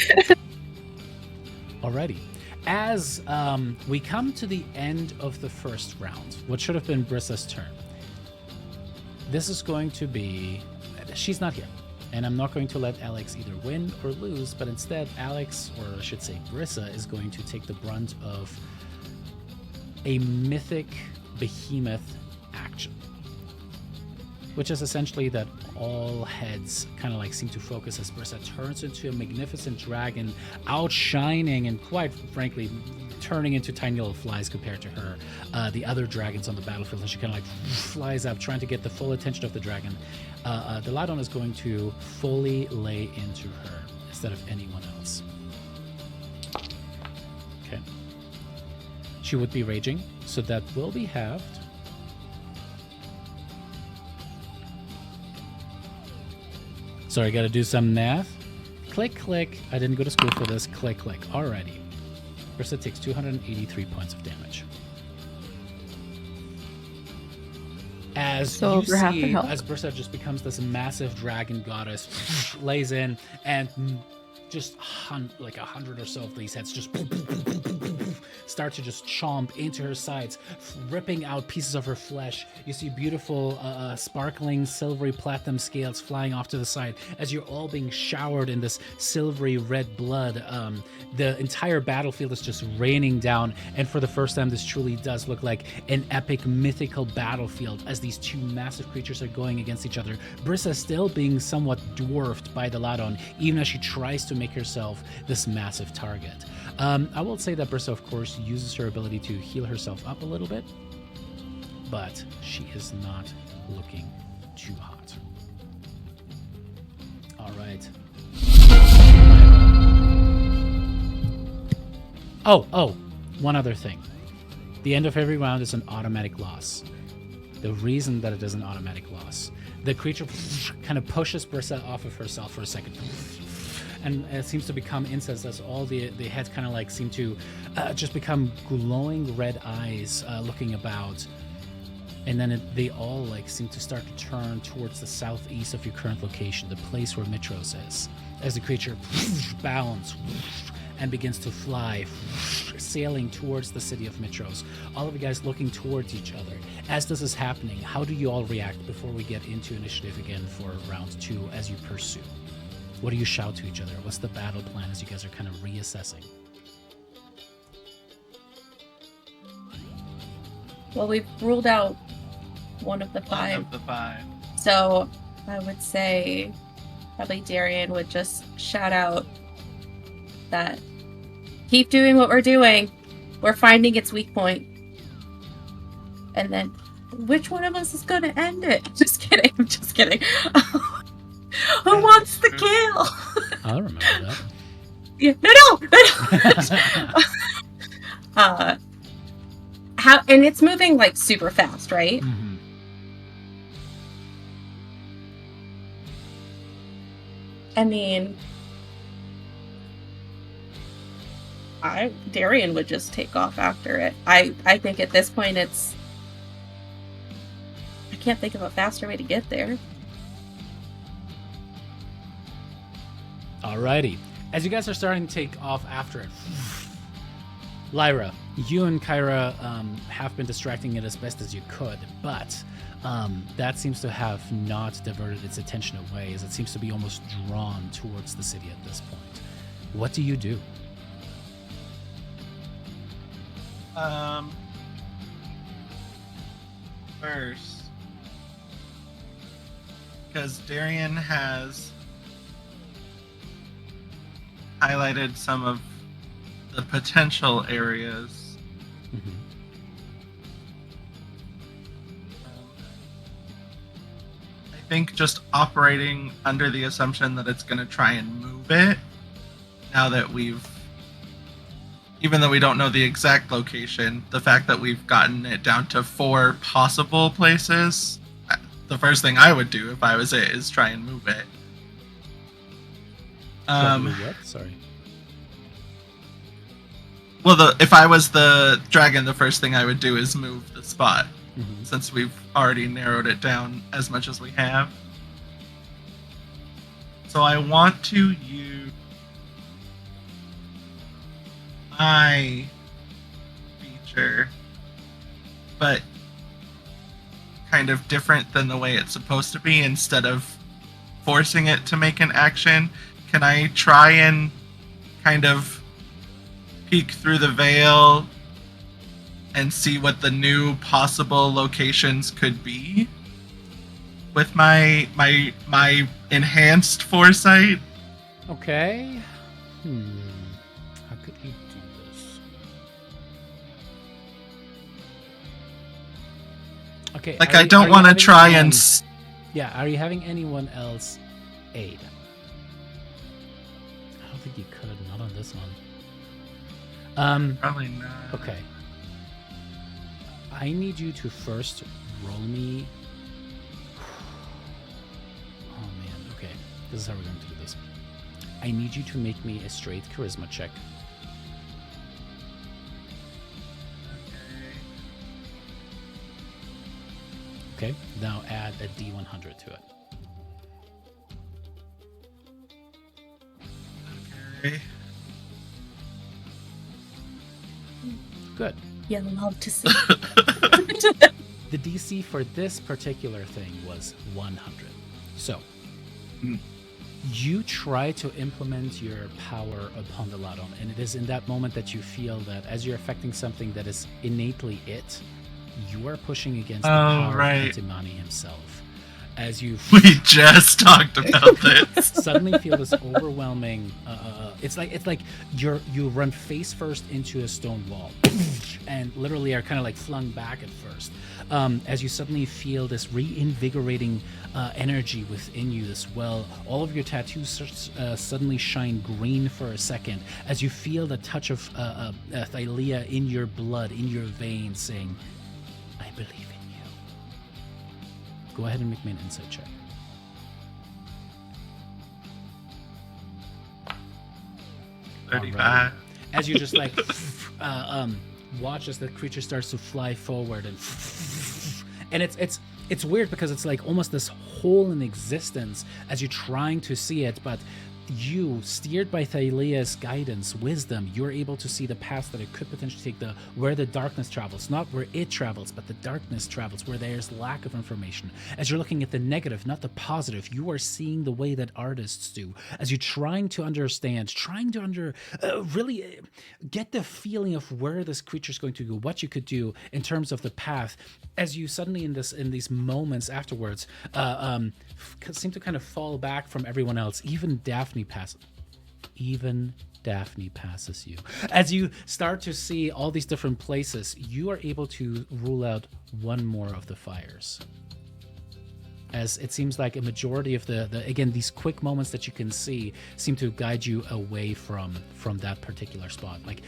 Alrighty. As we come to the end of the first round, what should have been Brissa's turn, this is going to be... She's not here. And I'm not going to let Alex either win or lose, but instead Alex, or I should say Brissa, is going to take the brunt of a mythic behemoth action. Which is essentially that all heads kind of like seem to focus as Brissa turns into a magnificent dragon, outshining and quite frankly turning into tiny little flies compared to her. The other dragons on the battlefield, and she kind of like flies up trying to get the full attention of the dragon. The Ladon is going to fully lay into her instead of anyone else. Okay. She would be raging, so that will be halved. So Sorry, gotta do some math. Click, click. I didn't go to school for this. Click, click. Alrighty. Brissa takes 283 points of damage. As So you over half the see, health. as Brissa just becomes this massive dragon goddess, lays in, and just like 100 or so of these heads just start to just chomp into her sides, ripping out pieces of her flesh. You see beautiful, sparkling, silvery platinum scales flying off to the side as you're all being showered in this silvery red blood. The entire battlefield is just raining down, and for the first time, this truly does look like an epic, mythical battlefield as these two massive creatures are going against each other. Brissa still being somewhat dwarfed by the Ladon, even as she tries to make herself this massive target. I will say that Brissa, of course, uses her ability to heal herself up a little bit, but she is not looking too hot. All right. Oh, one other thing. The end of every round is an automatic loss. The reason that it is an automatic loss, the creature kind of pushes Brissa off of herself for a second, and it seems to become incensed as all the heads kind of like seem to just become glowing red eyes looking about, and then they all like seem to start to turn towards the southeast of your current location, the place where Mitros is, as the creature bounds and begins to fly, sailing towards the city of Mitros. All of you guys looking towards each other. As this is happening, how do you all react before we get into initiative again for round 2 as you pursue? What do you shout to each other? What's the battle plan as you guys are kind of reassessing? Well, we've ruled out one of the 5. One of the 5. So I would say probably Darian would just shout out that keep doing what we're doing. We're finding its weak point. And then which one of us is going to end it? Just kidding. I'm just kidding. Who wants the kill? I'll remember that. Yeah, no. How, and it's moving like super fast, right? Mm-hmm. I mean, Darian would just take off after it. I think at this point I can't think of a faster way to get there. Alrighty. As you guys are starting to take off after it, Lyra, you and Kyra have been distracting it as best as you could, but that seems to have not diverted its attention away, as it seems to be almost drawn towards the city at this point. What do you do? First, because Darian has highlighted some of the potential areas. Mm-hmm. I think just operating under the assumption that it's going to try and move it, now that even though we don't know the exact location, the fact that we've gotten it down to 4 possible places, the first thing I would do if I was it is try and move it. What? Sorry. Well, if I was the dragon, the first thing I would do is move the spot, since we've already narrowed it down as much as we have. So I want to use my feature, but kind of different than the way it's supposed to be. Instead of forcing it to make an action, can I try and kind of peek through the veil and see what the new possible locations could be with my enhanced foresight? Okay. How could you do this? Okay. Like, I don't want to try and... Yeah, are you having anyone else aid? I don't think you could, not on this one. Probably not. Okay. I need you to first roll me... Oh, man, okay. This is how we're going to do this. I need you to make me a straight charisma check. Okay, now add a D100 to it. Okay. Good. You love to see. The DC for this particular thing was 100. So, you try to implement your power upon the Ladon, and it is in that moment that you feel that as you're affecting something that is innately it, you are pushing against the power of Antimani himself. As you We just talked about this. suddenly feel this overwhelming it's like you run face first into a stone wall and literally are kind of like flung back at first as you suddenly feel this reinvigorating energy within you as well. All of your tattoos suddenly shine green for a second as you feel the touch of Thylea in your blood, in your veins, saying, I believe in you. Go ahead and make me an insight check. 35. As you just like watch as the creature starts to fly forward, and it's weird because it's like almost this hole in existence as you're trying to see it, but you, steered by Thylea's guidance, wisdom, you're able to see the path that it could potentially take, where the darkness travels, not where it travels, but the darkness travels, where there's lack of information. As you're looking at the negative, not the positive, you are seeing the way that artists do. As you're trying to understand, really get the feeling of where this creature is going to go, what you could do in terms of the path. As you suddenly in these moments afterwards seem to kind of fall back from everyone else. Even Daphne passes you. As you start to see all these different places, you are able to rule out one more of the fires. As it seems like a majority of the again, these quick moments that you can see seem to guide you away from that particular spot. Like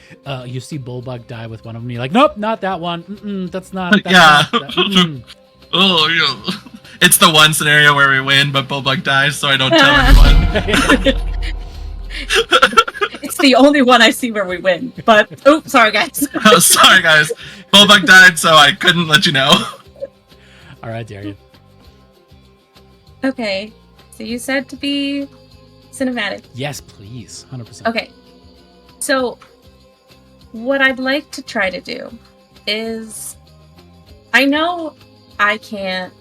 you see Bullbug die with one of them, you're like, nope, not that one. That's not. Oh, yeah. It's the one scenario where we win, but Bullbug dies, so I don't tell anyone. It's the only one I see where we win. But sorry guys. Oh, sorry guys. Bullbug died, so I couldn't let you know. All right, Darian. Okay, so you said to be cinematic. Yes, please, 100%. Okay, so what I'd like to try to do is, I know I can't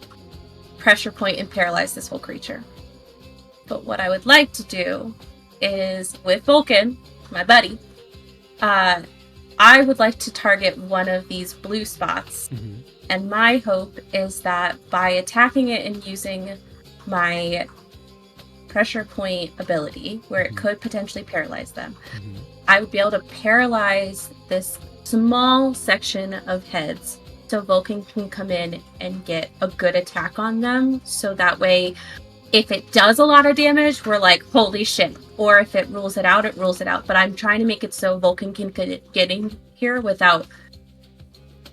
pressure point and paralyze this whole creature, but what I would like to do is, with Vulcan, my buddy, I would like to target one of these blue spots, and my hope is that by attacking it and using my pressure point ability, where it could potentially paralyze them, I would be able to paralyze this small section of heads so Vulcan can come in and get a good attack on them, so that way if it does a lot of damage, we're like, holy shit. Or if it rules it out, it rules it out. But I'm trying to make it so Vulcan can get in here without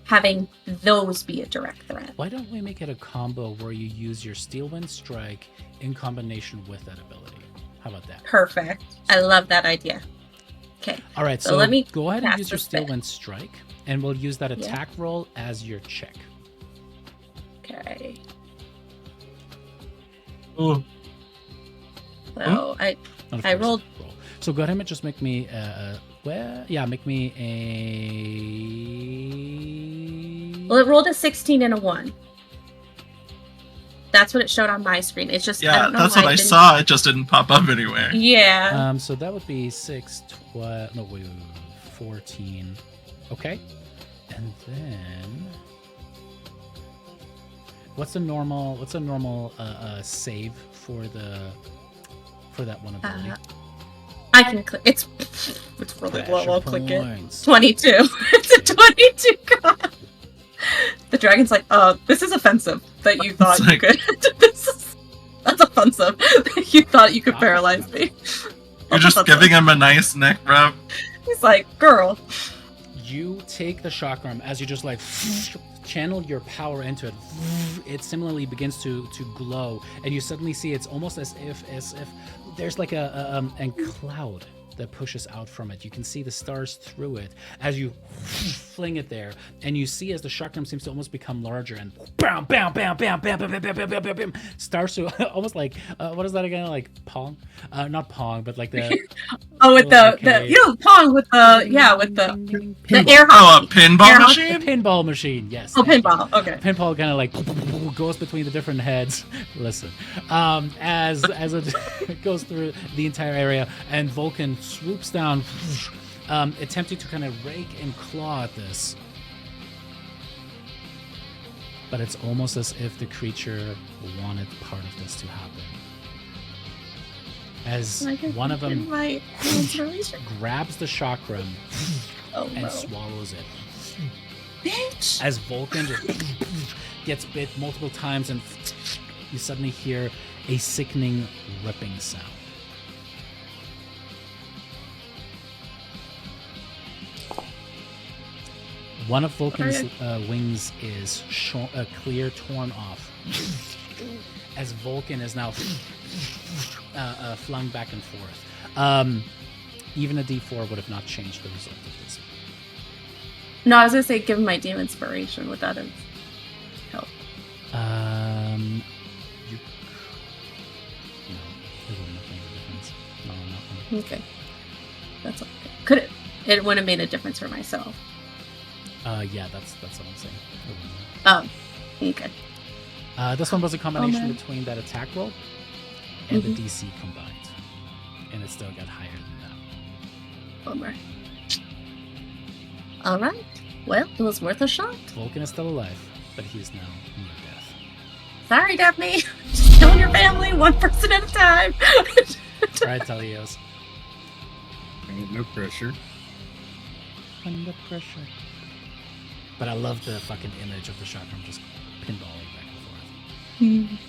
having those be a direct threat. Why don't we make it a combo where you use your Steel Wind Strike in combination with that ability? How about that? Perfect. I love that idea. Okay. All right, so let me go ahead and cast use your this Steel bit. Wind Strike, and we'll use that attack roll as your check. Okay. Ooh. So I rolled. Roll. So go ahead and just make me make me a. Well, it rolled a 16 and a 1. That's what it showed on my screen. It's just, I Yeah, don't know that's why what I it didn't- saw. It just didn't pop up anywhere. Yeah. So that would be 6, 12, no, wait, 14. Okay. And then what's a normal save for that one ability? I can click. It's really low. Pressure I'll click it. points. 22. It's a 22. God. The dragon's like, this is offensive that you thought you could. That's offensive. You thought you could paralyze me. You're just giving him a nice neck rub. He's like, girl. You take the chakram as you just like channel your power into it, it similarly begins to glow, and you suddenly see it's almost as if there's like a cloud that pushes out from it. You can see the stars through it as you fling it there, and you see as the chakram seems to almost become larger, and bam, bam, bam, bam, bam, bam, bam, bam, bam, bam, bam, bam, starts to almost like what is that again? Like Pong? Not Pong, but like the with the Pong with the air Oh, a hockey. pinball Air machine? a pinball machine. Yes. Oh, thank you. pinball. Okay. Pinball kind of like goes between the different heads. Listen, as it goes through the entire area, and Vulcan swoops down, attempting to kind of rake and claw at this. But it's almost as if the creature wanted part of this to happen. As one of them grabs the chakram and swallows it. Bitch. As Vulcan just gets bit multiple times, and you suddenly hear a sickening ripping sound. One of Vulcan's wings is clear torn off, as Vulcan is now flung back and forth. Even a D4 would have not changed the result of this. No, I was gonna say, give him my demon inspiration. Would that have helped? You. No, it wouldn't have made a difference. No, nothing. Okay, that's okay. Could it? It wouldn't have made a difference for myself. Yeah, that's what I'm saying. Oh, okay. This one was a combination between that attack roll and the DC combined, and it still got higher than that. Bummer. All right. Well, it was worth a shot. Vulcan is still alive, but he's now near death. Sorry, Daphne. Just killing your family one person at a time. All right, Thalios. No pressure. Under pressure. But I love the fucking image of the chakram just pinballing back and forth.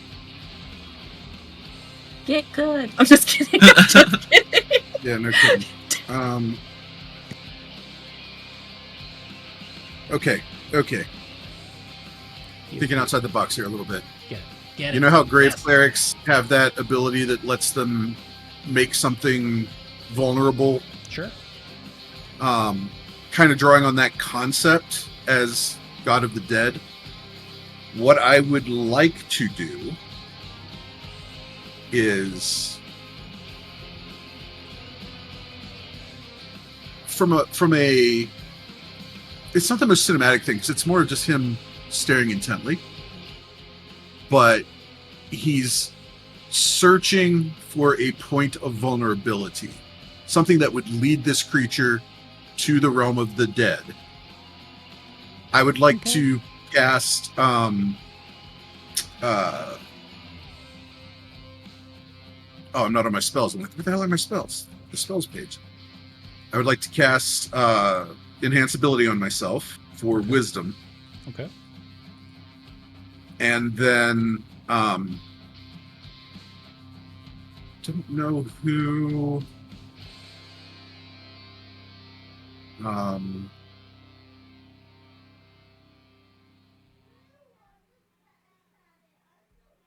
Get good. I'm just kidding. I'm just kidding. Yeah, no kidding. Okay. Thinking outside the box here a little bit. Get it. You know how grave Yes. clerics have that ability that lets them make something vulnerable? Sure. Kind of drawing on that concept as God of the Dead. What I would like to do is from a it's not the most cinematic thing, because it's more just him staring intently, but he's searching for a point of vulnerability, something that would lead this creature to the realm of the dead. I would like to cast oh, I'm not on my spells. I'm like, where the hell are my spells? The spells page. I would like to cast enhance ability on myself for wisdom. Okay. And then don't know who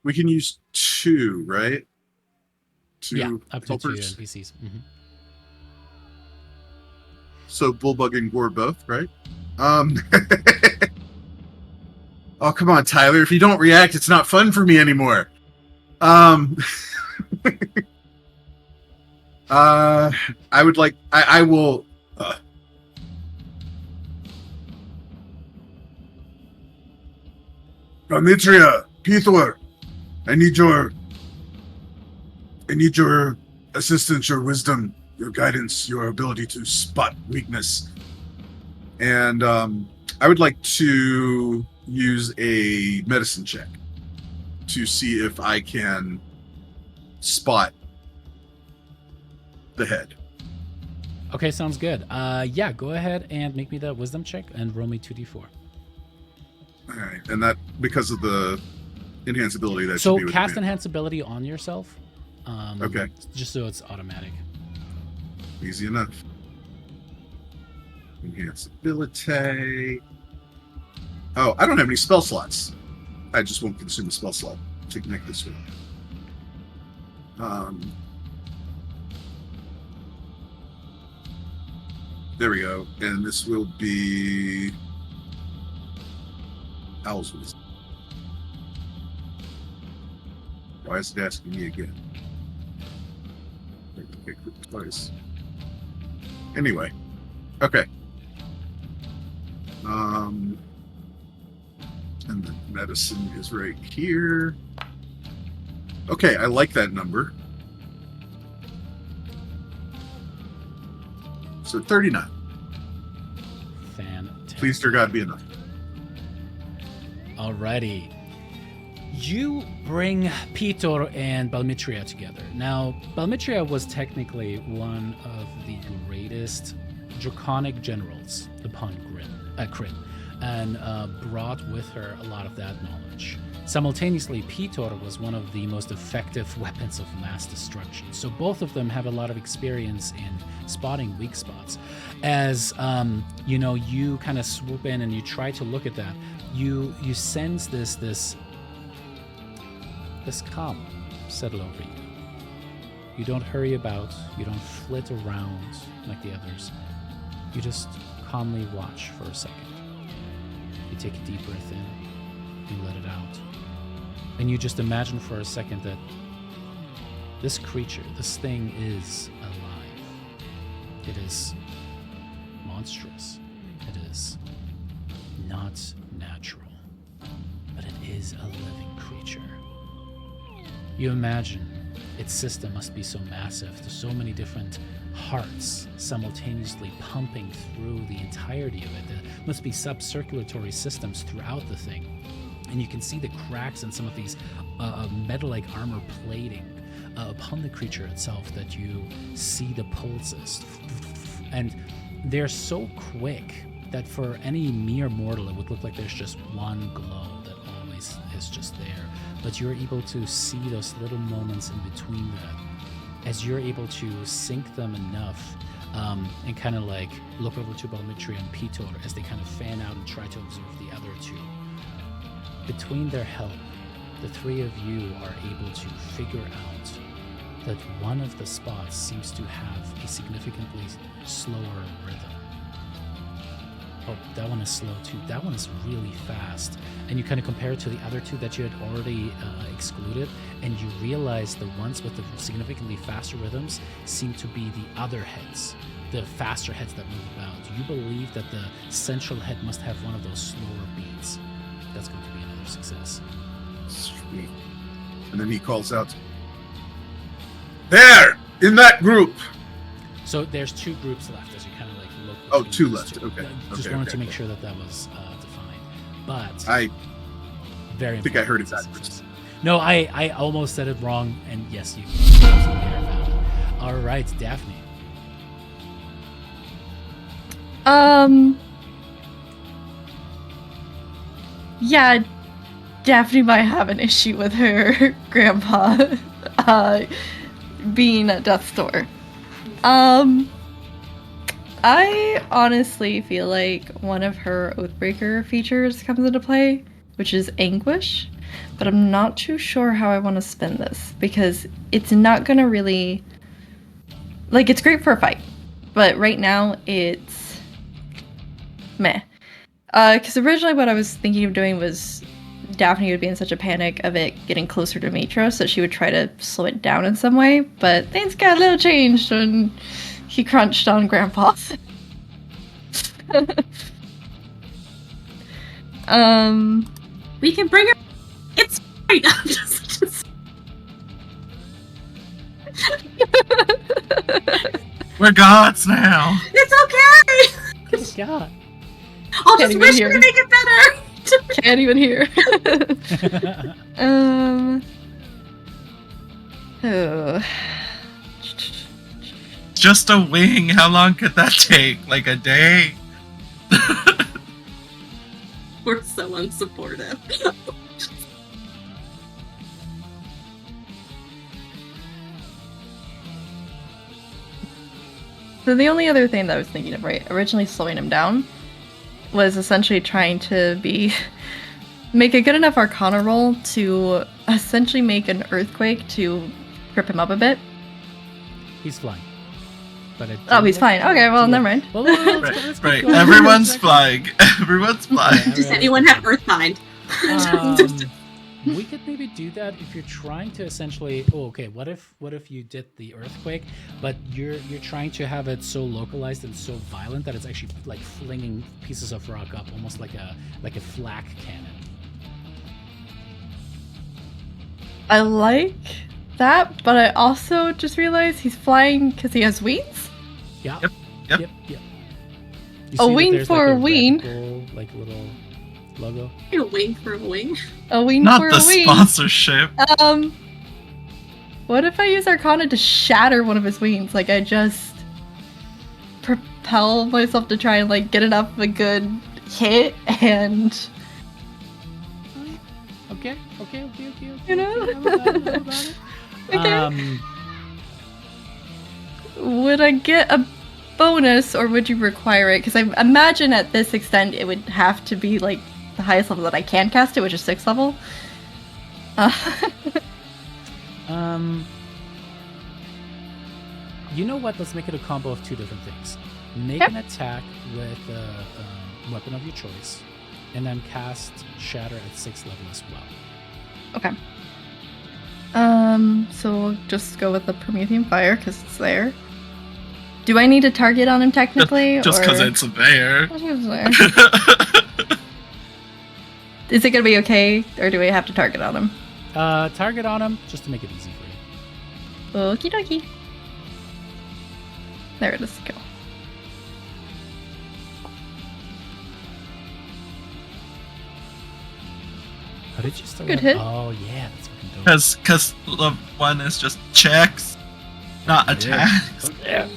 we can use 2, right? 2 Yeah, up to 2 helpers. NPCs. Mm-hmm. So Bullbug and Gore both, right? Oh, come on, Tyler. If you don't react, it's not fun for me anymore. I would like... I will... Demetria, Pithor, I need your assistance, your wisdom, your guidance, your ability to spot weakness. And I would like to use a medicine check to see if I can spot the head. Okay, sounds good. Yeah, go ahead and make me that wisdom check and roll me 2d4. All right, and that because of the enhance ability that So should be with cast me. enhance ability on yourself. Okay. Just so it's automatic. Easy enough. Enhance ability. Oh, I don't have any spell slots. I just won't consume a spell slot to connect this with. There we go. And this will be Owl's Wisdom. Why is it asking me again? Okay, twice. Anyway. Okay. And the medicine is right here. Okay, I like that number. So 39. Fantastic. Please, dear God, be enough. Alrighty. You bring Pitor and Balmitria together. Now, Balmitria was technically one of the greatest draconic generals upon Kryn, and brought with her a lot of that knowledge. Simultaneously, Pitor was one of the most effective weapons of mass destruction. So both of them have a lot of experience in spotting weak spots. As you kind of swoop in and you try to look at that, you sense this calm settle over you. You don't hurry about, you don't flit around like the others. You just calmly watch for a second. You take a deep breath in, you let it out. And you just imagine for a second that this creature, this thing is alive. It is monstrous. It is not natural. But it is a living creature. You imagine its system must be so massive. There's so many different hearts simultaneously pumping through the entirety of it. There must be sub-circulatory systems throughout the thing. And you can see the cracks in some of these metal-like armor plating upon the creature itself, that you see the pulses. And they're so quick that for any mere mortal, it would look like there's just one glow that always is just there. But you're able to see those little moments in between that, as you're able to sync them enough and kind of like look over to Balmitria and Pitor as they kind of fan out and try to observe the other two. Between their help, the three of you are able to figure out that one of the spots seems to have a significantly slower rhythm. Oh, that one is slow too. That one is really fast. And you kind of compare it to the other two that you had already excluded, and you realize the ones with the significantly faster rhythms seem to be the other heads, the faster heads that move about. You believe that the central head must have one of those slower beats. That's going to be another success. Sweet. And then he calls out, "There! In that group!" So there's two groups left as you kind of like look. Oh, two those left. two. Okay. Just Okay, wanted okay, to make okay. sure that was defined. But I very think I heard it important backwards. success. No, I almost said it wrong, and yes, you absolutely are valid. All right, Daphne. Yeah, Daphne might have an issue with her grandpa being at death's door. I honestly feel like one of her Oathbreaker features comes into play, which is Anguish, but I'm not too sure how I want to spin this, because it's not gonna really... Like, it's great for a fight, but right now it's... meh. Because originally what I was thinking of doing was Daphne would be in such a panic of it getting closer to Mitros that she would try to slow it down in some way, but things got a little changed when he crunched on Grandpa. We can bring her. It's fine. Just... We're gods now. It's okay. Good God. I'll Can't just even wish hear. to make it better. Can't even hear. Oh. Just a wing. How long could that take? Like a day? We're so unsupportive. So the only other thing that I was thinking of, right, originally slowing him down, was essentially trying to make a good enough Arcana roll to essentially make an earthquake to trip him up a bit. He's flying. But he's fine. Okay, well, never mind. Well, let's keep Right. going. Everyone's flying. Everyone's flying. Does anyone have Earthbind? We could maybe do that if you're trying to essentially. Oh, okay. What if you did the earthquake, but you're trying to have it so localized and so violent that it's actually like flinging pieces of rock up, almost like a flak cannon. I like that, but I also just realized he's flying because he has wings. Yeah. Yep. You A see that wing there's, for like, a wing. reticle, like little logo. A wing for a wing. A wing Not for the a wing. sponsorship. What if I use Arcana to shatter one of his wings? Like, I just propel myself to try and, like, get enough of a good hit and... Okay. You know? I love that. Okay. Would I get a bonus, or would you require it? Because I imagine at this extent it would have to be, like, the highest level that I can cast it, which is 6th level. You know what? Let's make it a combo of two different things. Make an attack with a weapon of your choice, and then cast Shatter at 6th level as well. Okay. So we'll just go with the Promethean Fire, because it's there. Do I need to target on him technically? Just because it's there. Is it going to be okay, or do we have to target on him? Target on him, just to make it easy for you. Okie dokie. There it is. Go. How did you still Good have... hit. Oh, yeah, that's fucking dope. Because the one is just checks, not attacks. Yeah.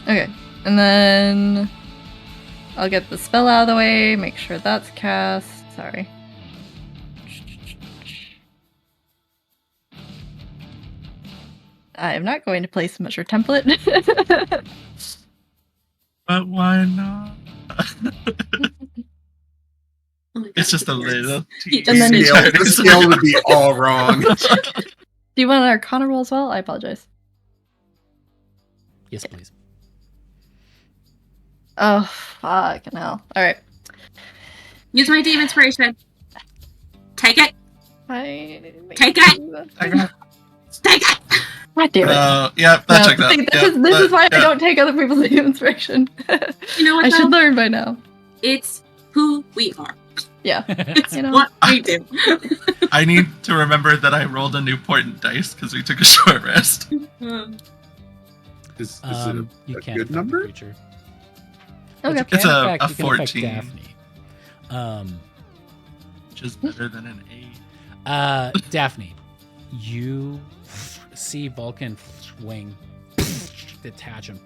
Okay. And then I'll get the spell out of the way, make sure that's cast. Sorry. I am not going to place a measure template. But why not? Oh my It's God, just a little. And then teeny it's- The scale would be all wrong. Do you want an Arcana roll as well? I apologize. Yes, please. Oh, fucking hell. Alright. Use my deep inspiration. Take it. Take it. I got. Take it. God damn it. Yeah, that No, checked out. see, this is why I don't take other people's inspiration. You know what? I though? should learn by now. It's who we are. Yeah. It's You know. what we do. I need to remember that I rolled a new portent dice because we took a short rest. Is it You a can't good affect the number? creature. But Okay. you can It's a affect- you can affect 14. Daphne. Which is better than an 8. Daphne, you see Vulcan wing detach and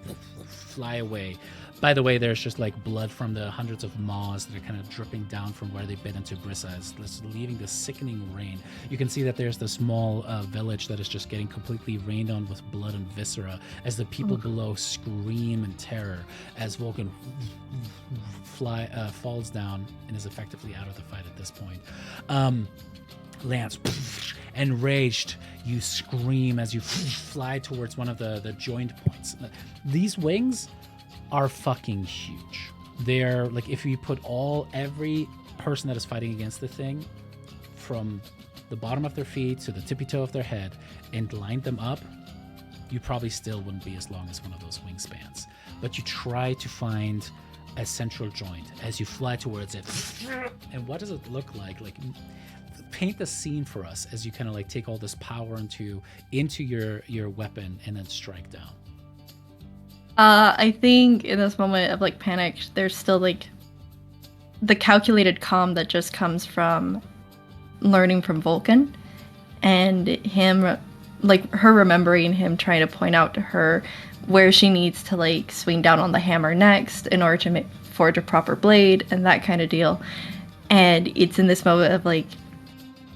fly away. By the way, there's just like blood from the hundreds of maws that are kind of dripping down from where they bit into Brissa, as leaving this sickening rain. You can see that there's the small village that is just getting completely rained on with blood and viscera as the people below scream in terror as Vulcan falls down and is effectively out of the fight at this point. Lance, enraged, you scream as you fly towards one of the joined points. These wings are fucking huge. They're like, if you put every person that is fighting against the thing from the bottom of their feet to the tippy toe of their head and lined them up, you probably still wouldn't be as long as one of those wingspans. But you try to find a central joint as you fly towards it. And what does it look like? Like, paint the scene for us as you kind of like take all this power into your weapon and then strike down. I think in this moment of like panic, there's still like the calculated calm that just comes from learning from Vulcan and him, like her remembering him trying to point out to her where she needs to like swing down on the hammer next in order to forge a proper blade and that kind of deal. And it's in this moment of like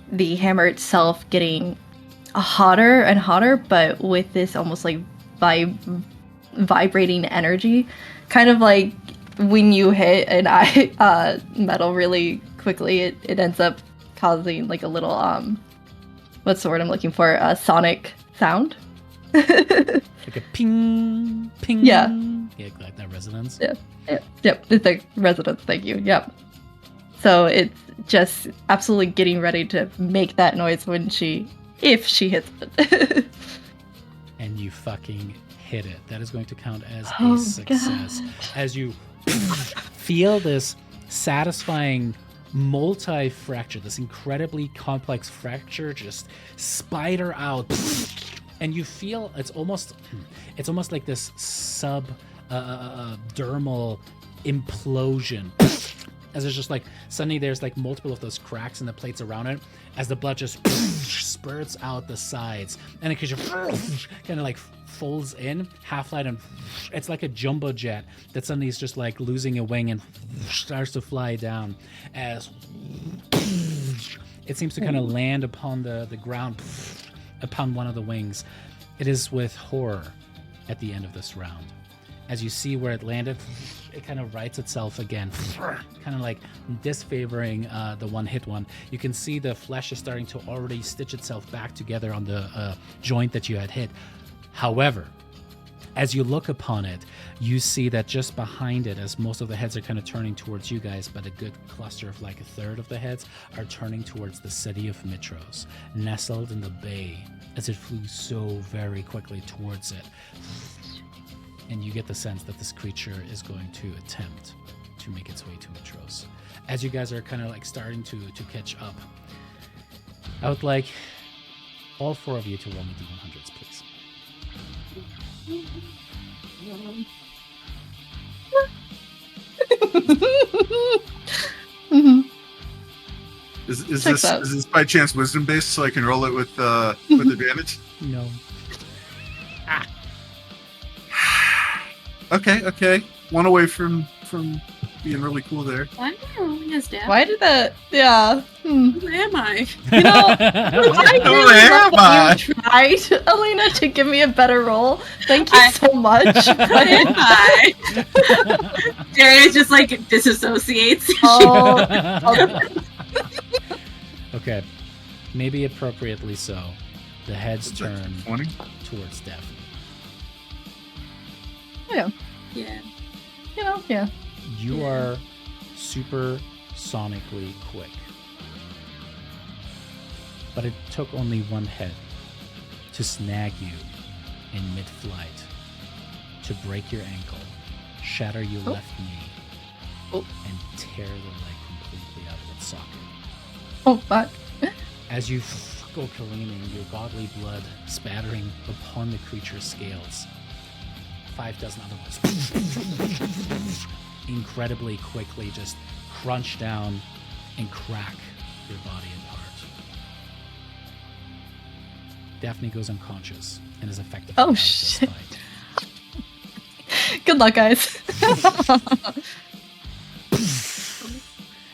the hammer itself getting hotter and hotter, but with this almost like vibrating energy kind of like when you hit an metal really quickly, it ends up causing like a little what's the word I'm looking for? A sonic sound. Like a ping, ping. Yeah. Yeah, like that resonance. Yeah. Yep. It's like resonance. Thank you. Yep. So it's just absolutely getting ready to make that noise if she hits it. And you fucking hit it. That is going to count as Oh, a success. God. As you feel this satisfying multi-fracture, this incredibly complex fracture just spider out. And you feel it's almost like this dermal implosion. As it's just like suddenly there's like multiple of those cracks in the plates around it as the blood just spurts out the sides, and it kind of like folds in half light, and it's like a jumbo jet that suddenly is just like losing a wing and starts to fly down as it seems to kind of land upon the ground upon one of the wings. It is with horror at the end of this round. As you see where it landed, it kind of rights itself again, kind of like disfavoring the one-hit one. You can see the flesh is starting to already stitch itself back together on the joint that you had hit. However, as you look upon it, you see that just behind it, as most of the heads are kind of turning towards you guys, but a good cluster of like a third of the heads are turning towards the city of Mitros, nestled in the bay as it flew so very quickly towards it. And you get the sense that this creature is going to attempt to make its way to Mitros. As you guys are kind of like starting to catch up, I would like all four of you to roll me D100s, please. Mm-hmm. Is this by chance wisdom based, so I can roll it with advantage? No. Okay. One away from being really cool there. Why am I rolling as dad? Why did that? Yeah. Who am I? You know, I Who really am love I? that you tried, Alina, to give me a better roll. Thank you so much. Who am I? Darius just like disassociates. Oh. Okay. Maybe appropriately so. The heads turn 20? towards Daphne. Yeah. Yeah. You know, yeah. You are super sonically quick. But it took only one head to snag you in mid-flight, to break your ankle, shatter your left knee, and tear the leg completely out of its socket. Oh, fuck. As you go careening, your godly blood spattering upon the creature's scales, 5 dozen other ones incredibly quickly just crunch down and crack your body apart. Daphne goes unconscious and is effectively out of this shit. fight. Good luck, guys.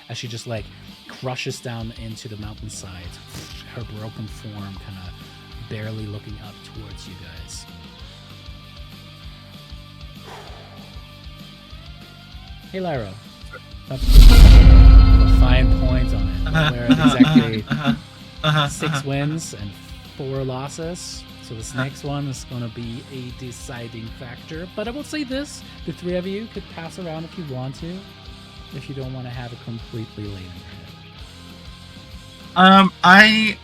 As she just like crushes down into the mountainside, her broken form kind of barely looking up towards you guys. Hey, Lyra. A fine point on it. We're at exactly 6 wins and 4 losses. So this next one is going to be a deciding factor. But I will say this. The 3 of you could pass around if you want to. If you don't want to have it completely laid in your head. I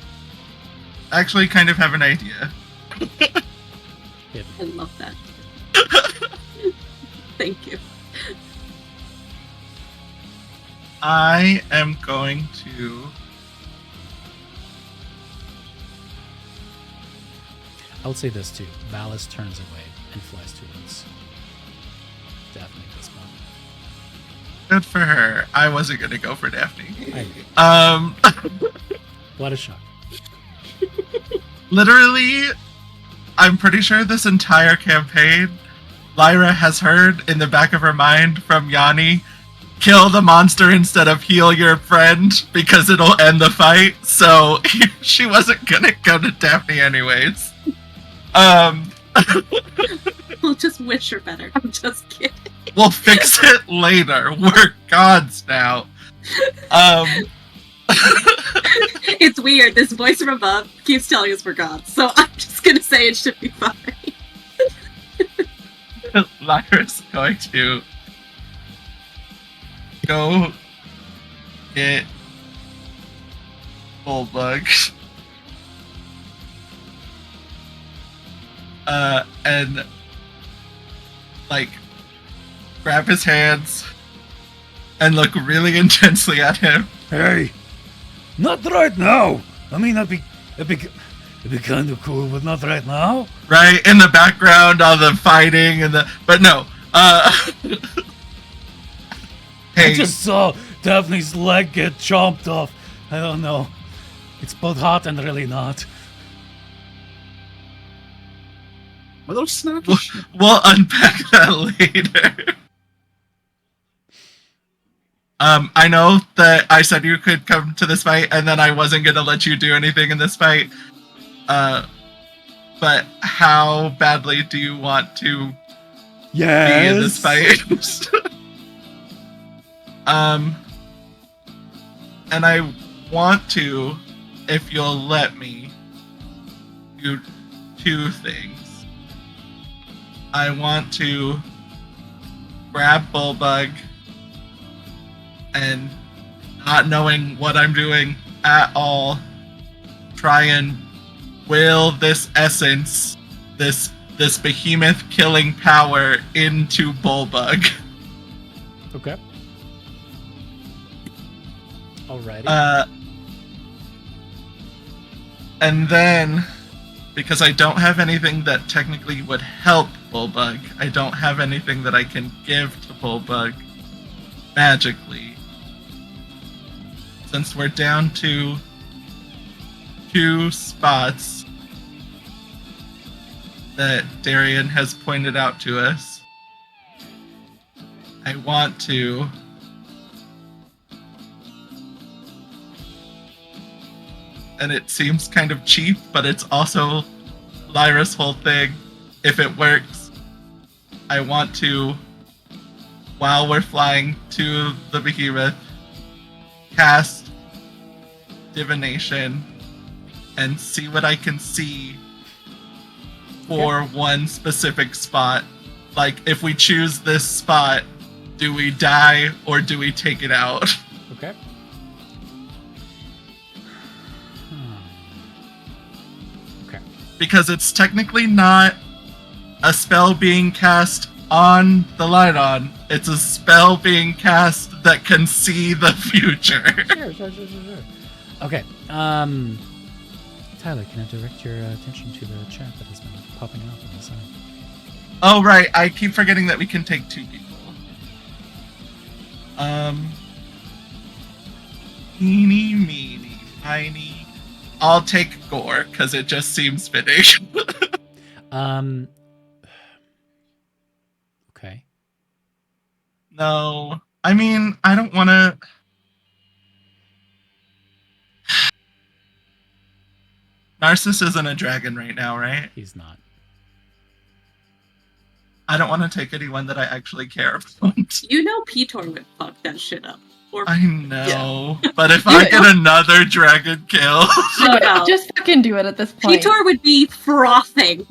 actually kind of have an idea. I love that. Thank you. I am going to... I would say this too. Valis turns away and flies towards Daphne at this moment. Good for her. I wasn't going to go for Daphne. What a shock. Literally, I'm pretty sure this entire campaign, Lyra has heard in the back of her mind from Yanni, kill the monster instead of heal your friend because it'll end the fight. So she wasn't gonna go to Daphne anyways. We'll just wish her better. I'm just kidding. We'll fix it later. We're gods now. It's weird. This voice from above keeps telling us we're gods, so I'm just gonna say it should be fine. Lyra's going to go get Bullbug. And like grab his hands and look really intensely at him. Hey, not right now. I mean, it'd be kind of cool, but not right now. Right in the background, all the fighting and but no. Hey, I just saw Daphne's leg get chomped off. I don't know. It's both hot and really not. Are those snaps? we'll unpack that later. I know that I said you could come to this fight, and then I wasn't gonna let you do anything in this fight. But how badly do you want to be in this fight? And I want to, if you'll let me, do two things. I want to grab Bullbug and, not knowing what I'm doing at all, try and will this essence, this behemoth killing power into Bullbug. Okay. Alrighty. And then, because I don't have anything that technically would help Bullbug, I don't have anything that I can give to Bullbug magically. Since we're down to 2 spots that Darian has pointed out to us, I want to and it seems kind of cheap, but it's also Lyra's whole thing. If it works, I want to, while we're flying to the behemoth, cast divination and see what I can see for one specific spot. Like, if we choose this spot, do we die or do we take it out? Okay. Okay. Because it's technically not a spell being cast on the Lydon. It's a spell being cast that can see the future. Sure. Okay. Tyler, can I direct your attention to the chat that has been popping up on the side? Oh, right. I keep forgetting that we can take 2 people. Eeny, meeny, miny. I'll take Gore, because it just seems fitting. Okay. No. I mean, I don't want to... Narcissus isn't a dragon right now, right? He's not. I don't want to take anyone that I actually care about. You know Petor would fuck that shit up. Or I know, but if I get another dragon kill... Just fucking do it at this point. Petor would be frothing,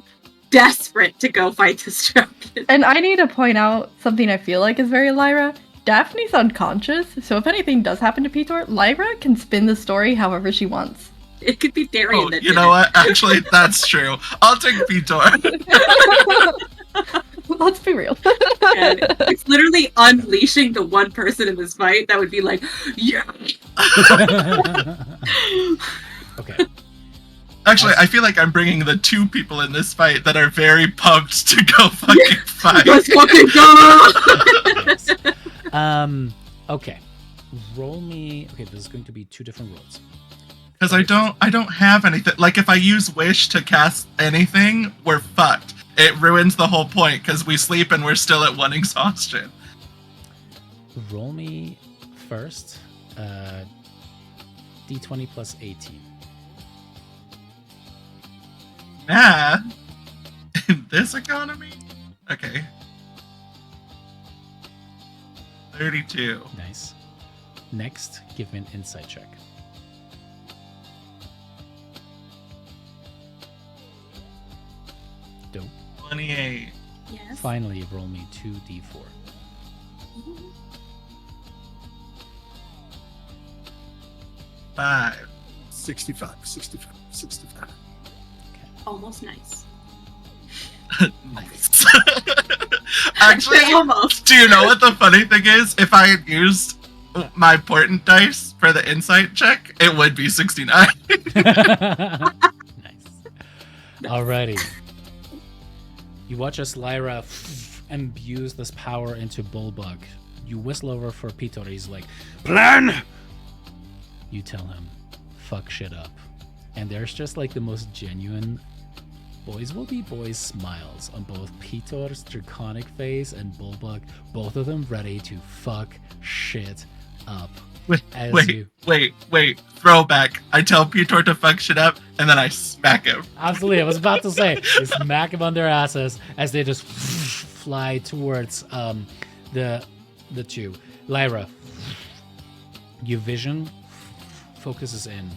desperate to go fight this dragon. And I need to point out something I feel like is very Lyra. Daphne's unconscious, so if anything does happen to Petor, Lyra can spin the story however she wants. It could be Darian that you did know it. what? Actually, that's true. I'll take Petor. Let's be real. And it's literally unleashing the one person in this fight that would be like, yeah. Okay. Actually, I feel like I'm bringing the 2 people in this fight that are very pumped to go fucking fight. Let's fucking go! Okay. Roll me... Okay, this is going to be 2 different rolls. Because I don't have anything. Like, if I use Wish to cast anything, we're fucked. It ruins the whole point, because we sleep and we're still at 1 exhaustion. Roll me first. D20 plus 18. Math? In this economy? Okay. 32. Nice. Next, give me an insight check. 28. Yes. Finally, roll me 2d4. 5. 65. Almost nice. Nice. Actually, Almost. do you know what the funny thing is? If I had used my portent dice for the insight check, it would be 69. Nice. Alrighty. You watch as Lyra imbues this power into Bullbug. You whistle over for Pitor. He's like, Plan! you tell him, fuck shit up. And there's just like the most genuine boys will be boys smiles on both Pitor's draconic face and Bullbug, both of them ready to fuck shit up. Wait. Throwback. I tell Pitor to fuck shit up, and then I smack him. Absolutely, I was about to say, you smack them on their asses as they just fly towards the two. Lyra, your vision focuses in.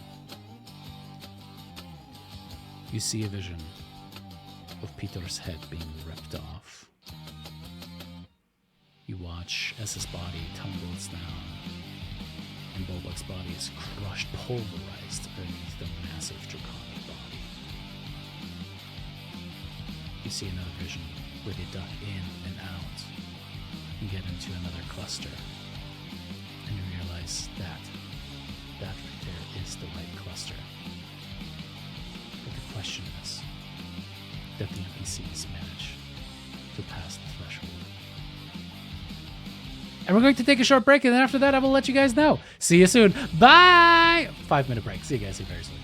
You see a vision of Peter's head being ripped off. You watch as his body tumbles down, and Bulbug's body is crushed, pulverized beneath the massive draconic body. You see another vision where they duck in and out and get into another cluster. And you realize that right there is the right cluster. But the question is that the NPCs manage to pass the threshold. And we're going to take a short break, and then after that, I will let you guys know. See you soon. Bye! 5-minute break. See you guys very soon.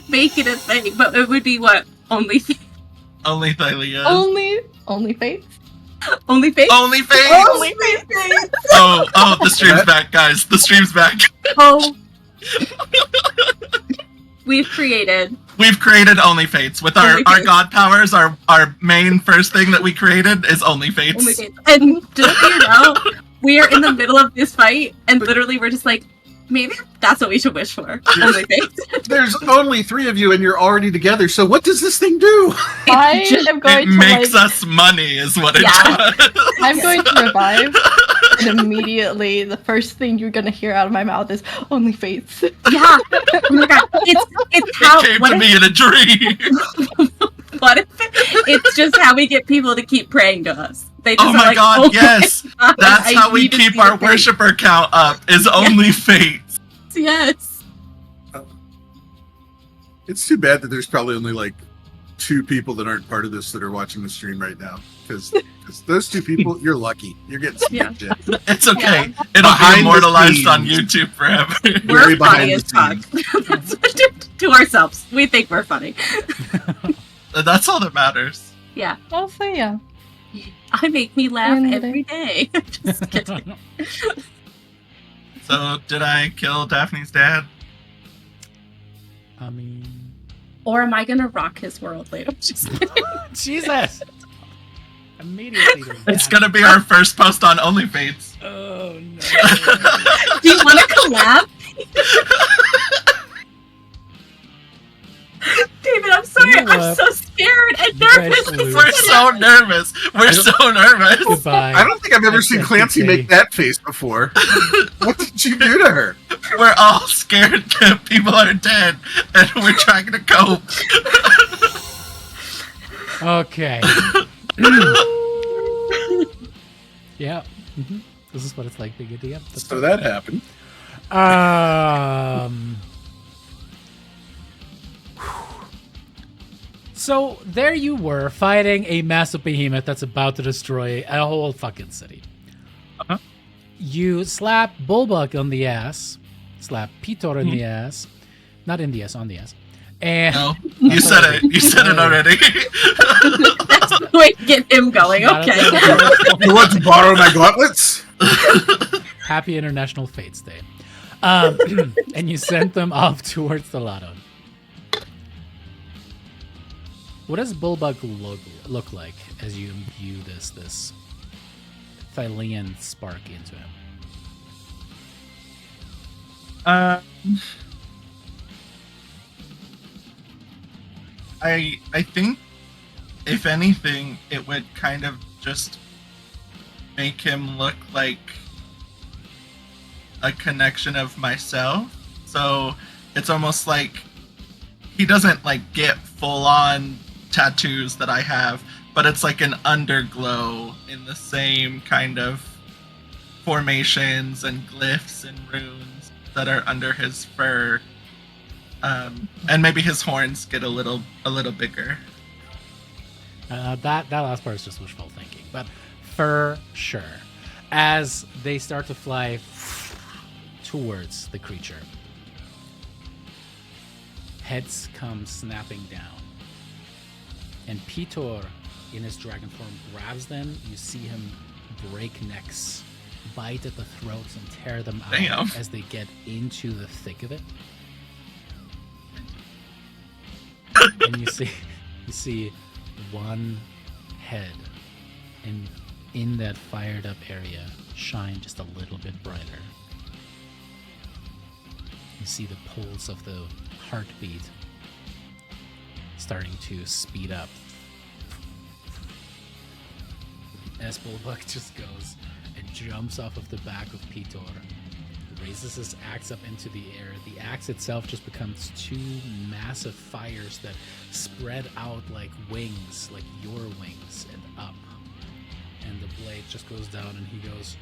make it a thing, but it would be what? Only Thylea. Only Fates? Only face? Only face. Only face. Oh, the stream's back, guys. The stream's back. Oh. We've created Only Fates. With our god powers, our main first thing that we created is Only Fates. Only Fates. And just so you know, we are in the middle of this fight, and literally we're just like, maybe that's what we should wish for. Only Fates. There's only 3 of you, and you're already together. So what does this thing do? I am going It to makes us money, is what it does. I'm going to revive, and immediately the first thing you're going to hear out of my mouth is Only Fates. Yeah. Oh my god. It's how It came to me in a dream. What if it's just how we get people to keep praying to us? They just Oh are my like, god, oh yes! my god, That's I how we need to keep see our the face. worshiper count up, is Only Fates. Yes. It's too bad that there's probably only like 2 people that aren't part of this that are watching the stream right now. Because those 2 people, you're lucky. You're getting some Yeah. shit. It's okay. Yeah. It'll Behind be the immortalized on scenes. YouTube forever. Very We're funny behind as the fuck. That's what to ourselves. We think we're funny. That's all that matters. Yeah. I'll say yeah. I make me laugh And every day. Just kidding. So, did I kill Daphne's dad? I mean, Or am I gonna rock his world later? Just kidding. Jesus! Immediately. It's gonna be our first post on Only Fates. Oh no. Do you want to collab? David, I'm sorry. You know I'm what? so scared and You guys nervous. lose. We're so nervous. We're so nervous. Goodbye. I don't think I've ever seen That's Clancy okay. make that face before. What did you do to her? We're all scared that people are dead, and we're trying to cope. Okay. Yeah. This is what it's like being a DM. That's So that happened. So there you were, fighting a massive behemoth that's about to destroy a whole fucking city. Uh-huh. You slap Bulbug on the ass, slap Pitor in the ass, not in the ass, on the ass, and No, you said it. You said it already. That's the way to get him going. Okay. You want to borrow my gauntlets? Happy International Fates Day. And you sent them off towards the lotto. What does Bulbug look like as you imbue this Thylean spark into him? I think, if anything, it would kind of just make him look like a connection of myself. So it's almost like he doesn't like get full on tattoos that I have, but it's like an underglow in the same kind of formations and glyphs and runes that are under his fur. And maybe his horns get a little bigger. That last part is just wishful thinking, but for sure, as they start to fly towards the creature, heads come snapping down, and Pitor, in his dragon form, grabs them. You see him break necks, bite at the throats, and tear them out Damn. as they get into the thick of it. And you see one head in that fired up area shine just a little bit brighter. You see the pulse of the heartbeat starting to speed up as Bulbug just goes and jumps off of the back of Pitor, raises his axe up into the air. The axe itself just becomes 2 massive fires that spread out like wings, like your wings, and up. And the blade just goes down, and he goes,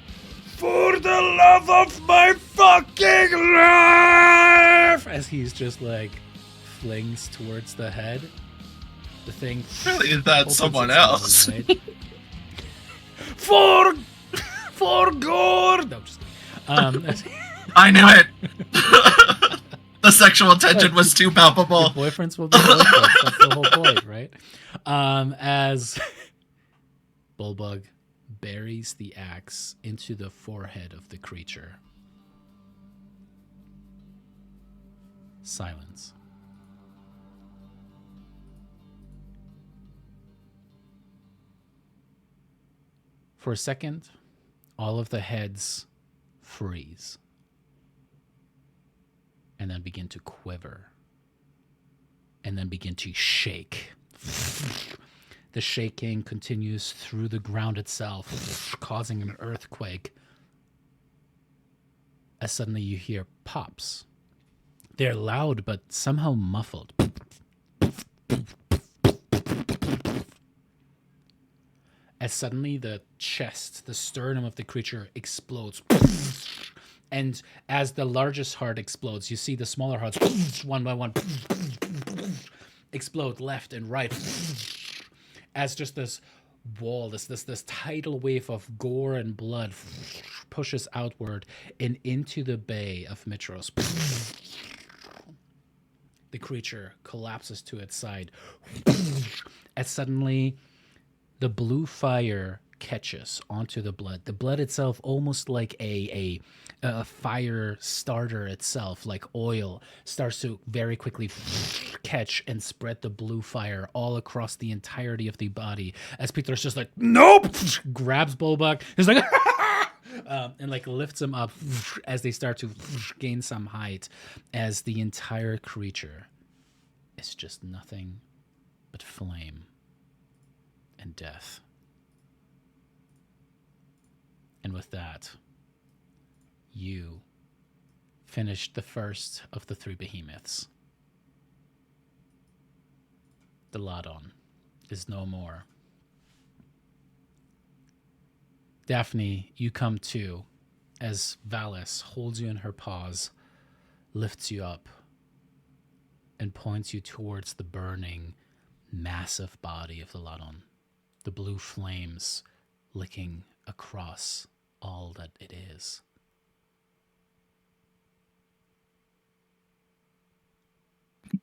"For the love of my fucking life!" As he's just like flings towards the head. The thing. Really, that's opens someone its mouth else. wide. For God! No, just kidding. I knew it. The sexual tension was too palpable. Your boyfriends will be boyfriends. That's the whole point, right? As Bulbug buries the axe into the forehead of the creature. Silence. For a second, all of the heads freeze and then begin to quiver and then begin to shake. The shaking continues through the ground itself, causing an earthquake. As suddenly you hear pops. They're loud, but somehow muffled. As suddenly the chest, the sternum of the creature explodes. And as the largest heart explodes, you see the smaller hearts, one by one, explode left and right. As just this wall, this tidal wave of gore and blood pushes outward and into the bay of Mitros. The creature collapses to its side. As suddenly the blue fire catches onto the blood. The blood itself, almost like a fire starter itself, like oil, starts to very quickly catch and spread the blue fire all across the entirety of the body. As Peter's just like, nope, grabs Bulbug, he's like, and like lifts him up as they start to gain some height, as the entire creature is just nothing but flame and death. And with that, you finished the first of the 3 behemoths. The Ladon is no more. Daphne, you come to as Valis holds you in her paws, lifts you up, and points you towards the burning, massive body of the Ladon. The blue flames licking across all that it is.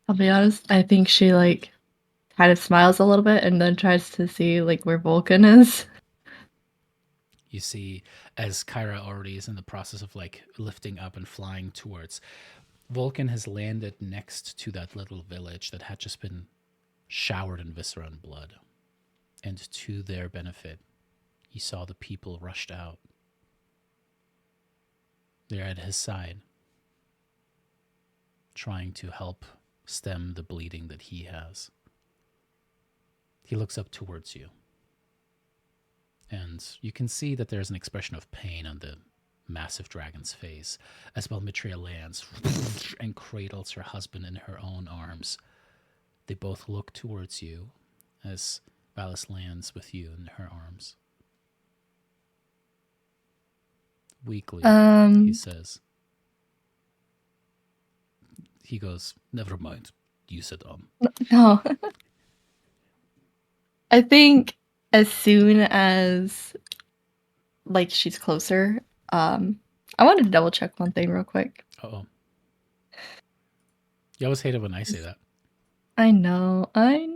I'll be honest, I think she like kind of smiles a little bit and then tries to see like where Vulcan is. You see, as Kyra already is in the process of like lifting up and flying towards, Vulcan has landed next to that little village that had just been showered in viscera and blood. And to their benefit, you saw the people rushed out. They're at his side, trying to help stem the bleeding that he has. He looks up towards you, and you can see that there's an expression of pain on the massive dragon's face, as Balmitria lands and cradles her husband in her own arms. They both look towards you as Valis lands with you in her arms. Weakly, he says. He goes, never mind. You said No. I think as soon as like she's closer, I wanted to double check one thing real quick. Uh-oh. You always hate it when I say that. I know. I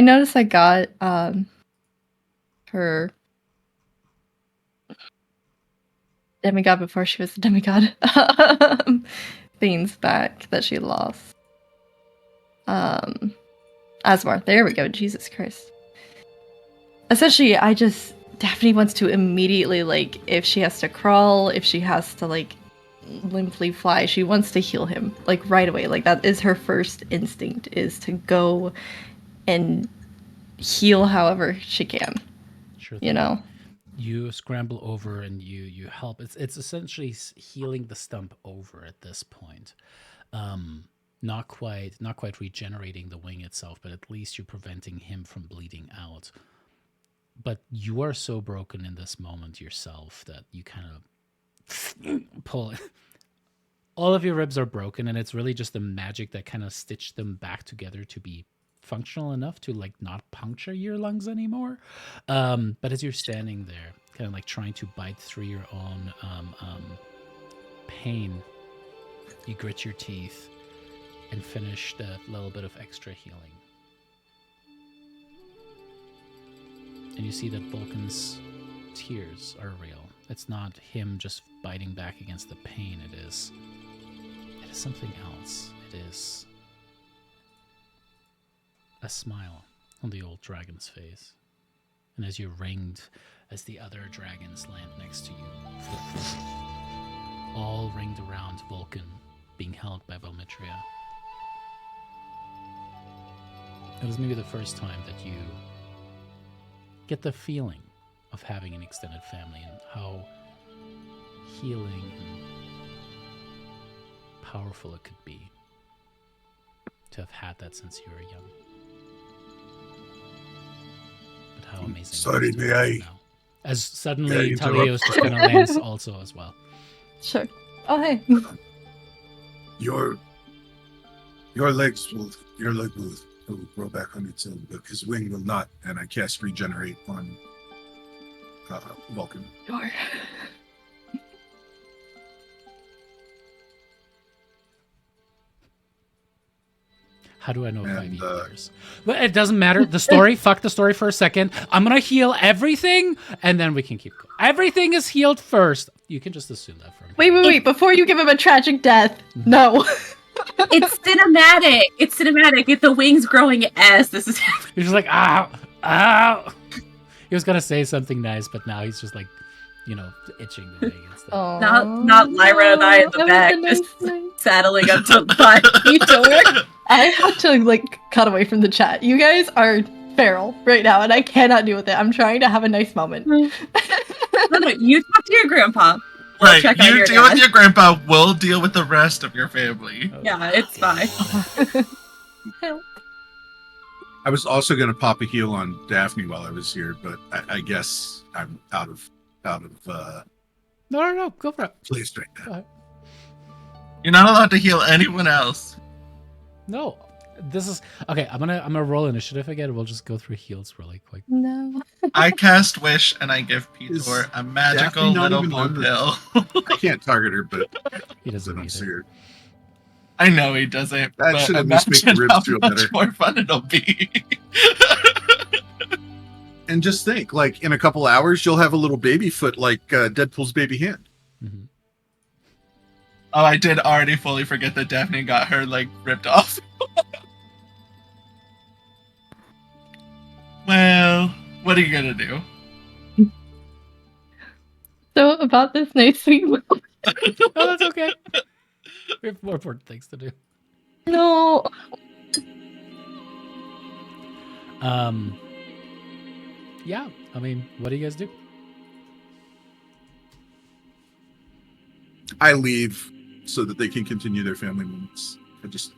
noticed I got her demigod before she was a demigod things back that she lost. Asmar, there we go. Jesus Christ. Essentially, Daphne wants to immediately, like, if she has to crawl, if she has to, like, limply fly, she wants to heal him, like, right away. Like, that is her first instinct, is to go and heal however she can. Sure thing. You know? You scramble over and you help. It's essentially healing the stump over at this point. Not quite regenerating the wing itself, but at least you're preventing him from bleeding out. But you are so broken in this moment yourself that you kind of pull. All of your ribs are broken, and it's really just the magic that kind of stitched them back together to be functional enough to like not puncture your lungs anymore. But as you're standing there, kind of like trying to bite through your own pain, You grit your teeth and finish the little bit of extra healing. And you see that Vulcan's tears are real. It's not him just biting back against the pain. It is something else. It is a smile on the old dragon's face. And as you're ringed, as the other dragons land next to you, all ringed around Vulcan, being held by Velmitria. It was maybe the first time that you get the feeling of having an extended family and how healing and powerful it could be to have had that since you were young. But how amazing. Sorry, it is to may have I- it now. As suddenly interrupt? Thylea just kind of lands also as well. Sure. Oh, hey. Your leg will grow back on its own, but his wing will not, and I cast regenerate on Vulcan. Sure. How do I know And, 5e players? But it doesn't matter. The story, fuck the story for a second. I'm going to heal everything, and then we can keep going. Everything is healed first. You can just assume that for me. Wait. Before you give him a tragic death. No. It's cinematic. It's cinematic. If the wings growing as this is happening. He's just like, ow, ow. He was going to say something nice, but now he's just like, itching the way against that. Aw, Not Lyra and I in the that back, was a just nice thing. saddling up to the door. I had to cut away from the chat. You guys are feral right now, and I cannot deal with it. I'm trying to have a nice moment. No, you talk to your grandpa. We'll Right, check on you your deal with dad. your grandpa, we'll deal with the rest of your family. Yeah, it's fine. Help. I was also going to pop a heal on Daphne while I was here, but I guess I'm out of No, go for it. place right Go now. ahead. You're not allowed to heal anyone else. No, this is okay. I'm gonna roll initiative again. We'll just go through heals really quick. No. I cast Wish and I give Is Peter a magical Daphne not little even blue on the- pill. I can't target her, but He I doesn't don't need see it. her. I know he doesn't, That but should at least make the imagine ribs how feel much better. more fun it'll be. And just think, like, in a couple hours, you'll have a little baby foot like Deadpool's baby hand. Mhm. Oh, I did already fully forget that Daphne got her leg ripped off. Well, what are you gonna do? So about this nice sweet will. Oh, that's okay. We have more important things to do. No. Yeah. I mean, what do you guys do? I leave so that they can continue their family moments. I just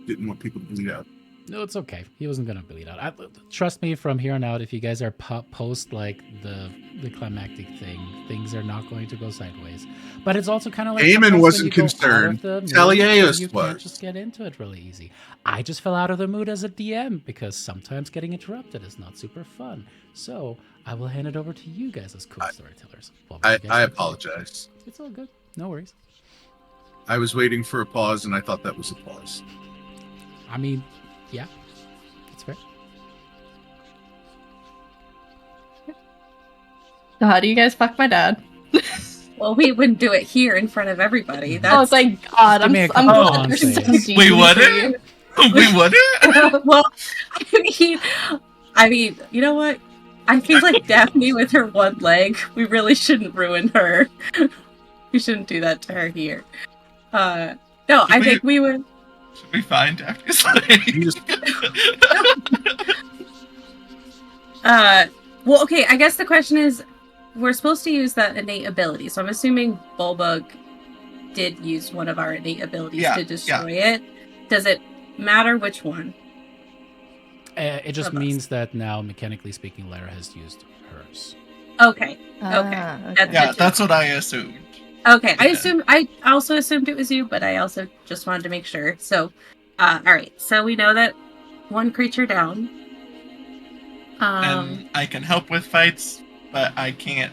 didn't want people to bleed out. No, it's okay. He wasn't gonna bleed out. Trust me, from here on out, if you guys are post like the climactic thing, things are not going to go sideways. But it's also kind of like Eamon sometimes when wasn't you go out concerned. of the mood, Thaliaeus you can't was. just get into it really easy. I just fell out of the mood as a DM because sometimes getting interrupted is not super fun. So I will hand it over to you guys as cool storytellers. What would you guys I like to do? apologize. It's all good. No worries. I was waiting for a pause, and I thought that was a pause. I mean, yeah, that's fair. So how do you guys fuck my dad? Well, we wouldn't do it here in front of everybody. Oh, That's thank God. Give me a I'm couple glad months, there's yes. some decency We for wouldn't? you. We wouldn't? well, I mean, you know what? I feel like Daphne with her one leg, we really shouldn't ruin her. We shouldn't do that to her here. No, I think we would. Should we find Daphne's leg? You just- Well, okay, I guess the question is, we're supposed to use that innate ability, so I'm assuming Bulbug did use one of our innate abilities to destroy it. Does it matter which one? It just Of us. means that now, mechanically speaking, Lara has used hers. Okay. Ah, That's Yeah, it. that's what I assumed. Okay, Yeah. I also assumed it was you, but I also just wanted to make sure. So, alright, so we know that one creature down. And I can help with fights, but I can't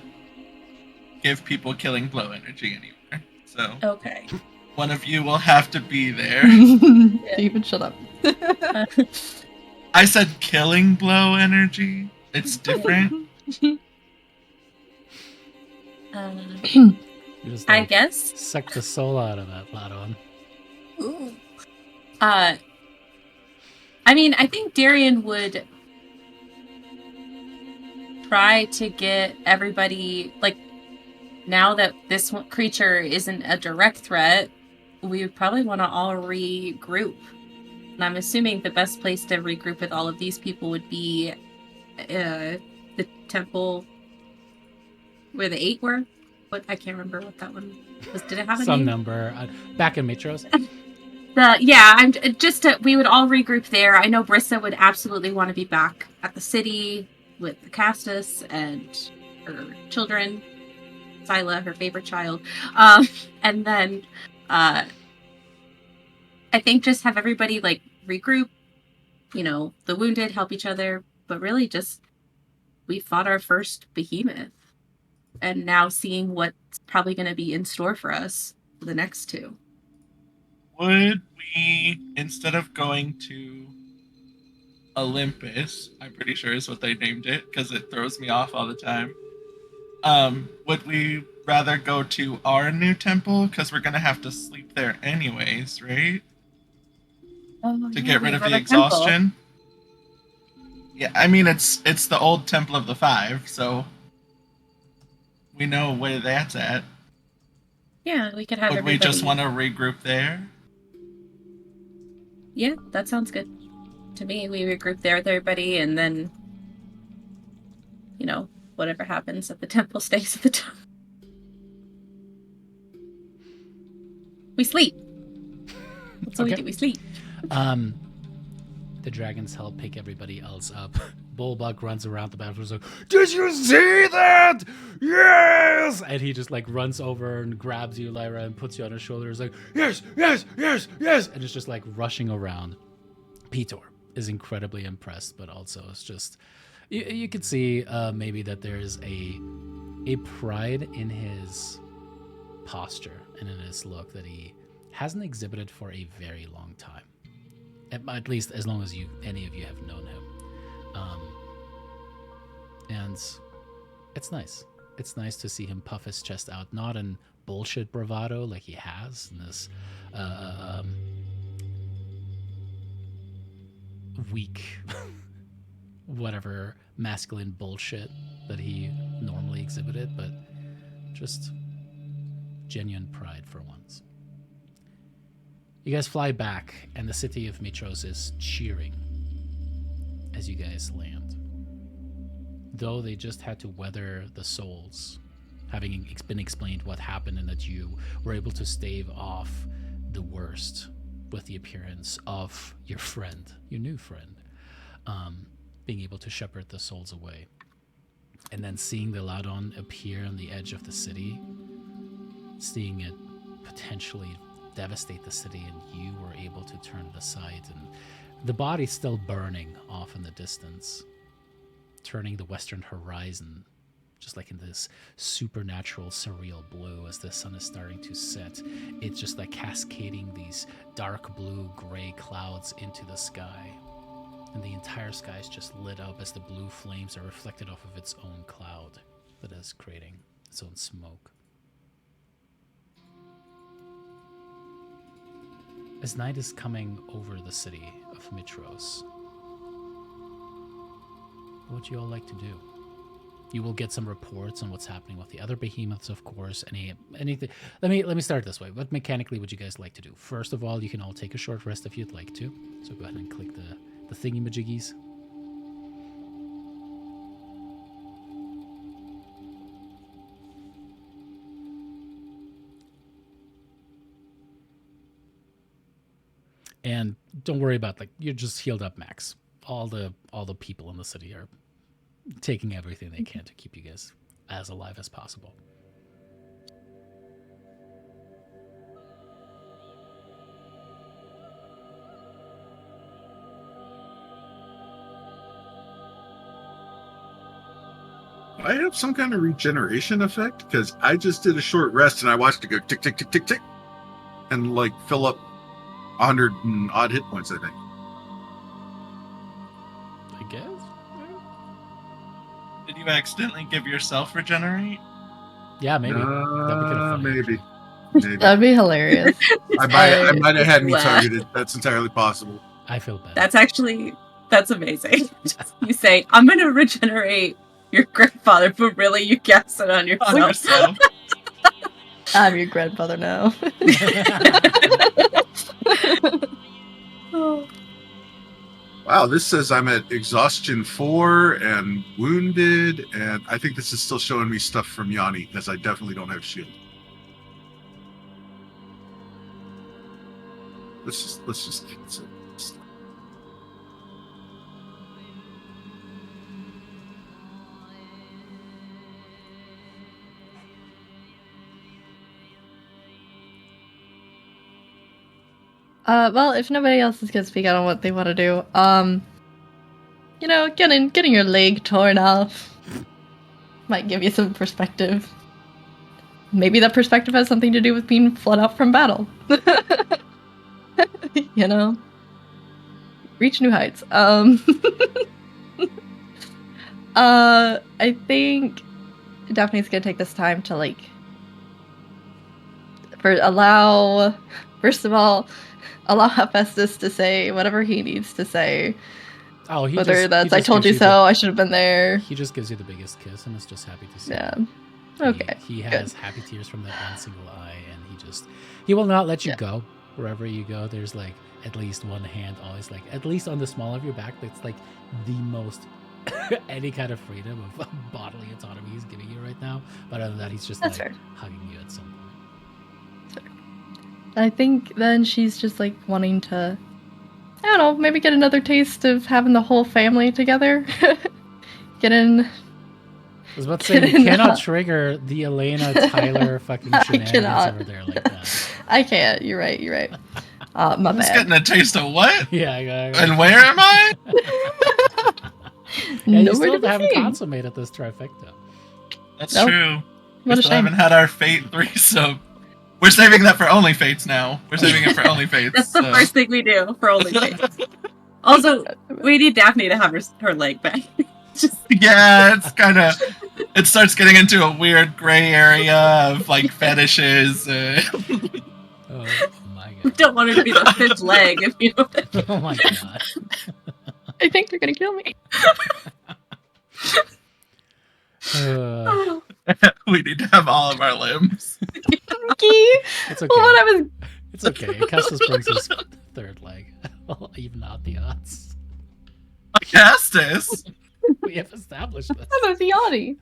give people killing blow energy anymore. So Okay. One of you will have to be there. David, shut up. I said killing blow energy. It's different. You just, I like, guess. suck the soul out of that Ladon. Ooh. I mean, I think Darian would try to get everybody, like, now that this creature isn't a direct threat, we would probably want to all regroup. And I'm assuming the best place to regroup with all of these people would be the temple where the 8 were. But I can't remember what that one was. Did it have a Some name? number. Back in Mitros. We would all regroup there. I know Brissa would absolutely want to be back at the city with Castus and her children, Thylea, her favorite child, and then I think just have everybody like regroup. You know, the wounded help each other, but really just we fought our first behemoth, and now seeing what's probably going to be in store for us for the next 2. Would we, instead of going to Olympus, I'm pretty sure is what they named it, because it throws me off all the time, would we rather go to our new temple? Because we're going to have to sleep there anyways, right? To get rid of the exhaustion? Yeah, I mean, it's the old Temple of the 5, so we know where that's at. Yeah, we could have Would we just want to regroup there? Yeah, that sounds good to me. We regroup there with everybody, and then, you know, whatever happens at the temple stays at the temple. We sleep. That's what we do. We sleep. The dragons help pick everybody else up. Bulbug runs around the battlefield like, "Did you see that? Yes!" And he just like runs over and grabs you, Lyra, and puts you on his shoulder. He's like, "Yes, yes, yes, yes!" And it's just like rushing around. Pitor is incredibly impressed, but also it's just you could see maybe that there's a pride in his posture and in his look that he hasn't exhibited for a very long time. At least as long as any of you have known him. And it's nice. It's nice to see him puff his chest out, not in bullshit bravado like he has in this weak, whatever masculine bullshit that he normally exhibited, but just genuine pride for once. You guys fly back, and the city of Mitros is cheering as you guys land. Though they just had to weather the souls, having been explained what happened and that you were able to stave off the worst with the appearance of your friend, your new friend, being able to shepherd the souls away. And then seeing the Ladon appear on the edge of the city, seeing it potentially devastate the city, and you were able to turn it aside, and the body's still burning off in the distance, turning the western horizon just like in this supernatural surreal blue as the sun is starting to set. It's just like cascading these dark blue gray clouds into the sky, and the entire sky is just lit up as the blue flames are reflected off of its own cloud that is creating its own smoke. As night is coming over the city of Mitros, what would you all like to do? You will get some reports on what's happening with the other behemoths, of course. Anything. Let me start this way. What mechanically would you guys like to do? First of all, you can all take a short rest if you'd like to. So go ahead and click the thingy-majiggies. And don't worry about, like, you're just healed up max. All the people in the city are taking everything they can to keep you guys as alive as possible. I have some kind of regeneration effect because I just did a short rest and I watched it go tick, tick, tick, tick, tick. and like fill up 100 and odd hit points, I think. I guess. Did you accidentally give yourself regenerate? Yeah, maybe. That'd be kind of funny. Maybe. That'd be hilarious. I might have had me targeted. That's entirely possible. I feel bad. That's amazing. You say, I'm going to regenerate your grandfather, but really you cast it on yourself. I'm your grandfather now. Wow, this says I'm at exhaustion 4 and wounded, and I think this is still showing me stuff from Yanni because I definitely don't have shield. Let's just cancel this. Well, if nobody else is gonna speak out on what they want to do, you know, getting your leg torn off might give you some perspective. Maybe that perspective has something to do with being fled out from battle. You know, reach new heights. I think Daphne's gonna take this time to first of all, allow Hephaestus to say whatever he needs to say. Oh, whether that's I told you so, I should have been there. He just gives you the biggest kiss and is just happy to see Yeah. you. Okay. He has happy tears from that one single eye, and he will not let you go wherever you go. There's like at least one hand always like at least on the small of your back. That's like the most any kind of freedom of bodily autonomy he's giving you right now. But other than that, he's just That's like fair. hugging you at some point. I think then she's just like wanting to, I don't know, maybe get another taste of having the whole family together. Get in. I was about to say, you cannot trigger the Elena Tyler fucking shenanigans over there like that. I can't. You're right. My Who's bad. getting a taste of what? Yeah. And where am I? Yeah, you Nowhere still to be haven't seen. consummated this trifecta. That's Nope. true. What We a still shame. haven't had our Fate threesome. We're saving that for Only Fates now. We're saving it for Only Fates. That's the first thing we do for OnlyFans. Also, we need Daphne to have her leg back. Yeah, it's kind of. It starts getting into a weird gray area of like fetishes. Oh my We god. don't want her to be the fifth leg, if you know what I mean. Oh my god. I think they're gonna kill me. We need to have all of our limbs. It's okay. Well, what I was It's okay. Custis brings his third leg. I'll even out the odds. Acastus. We have established this. That was Yanni.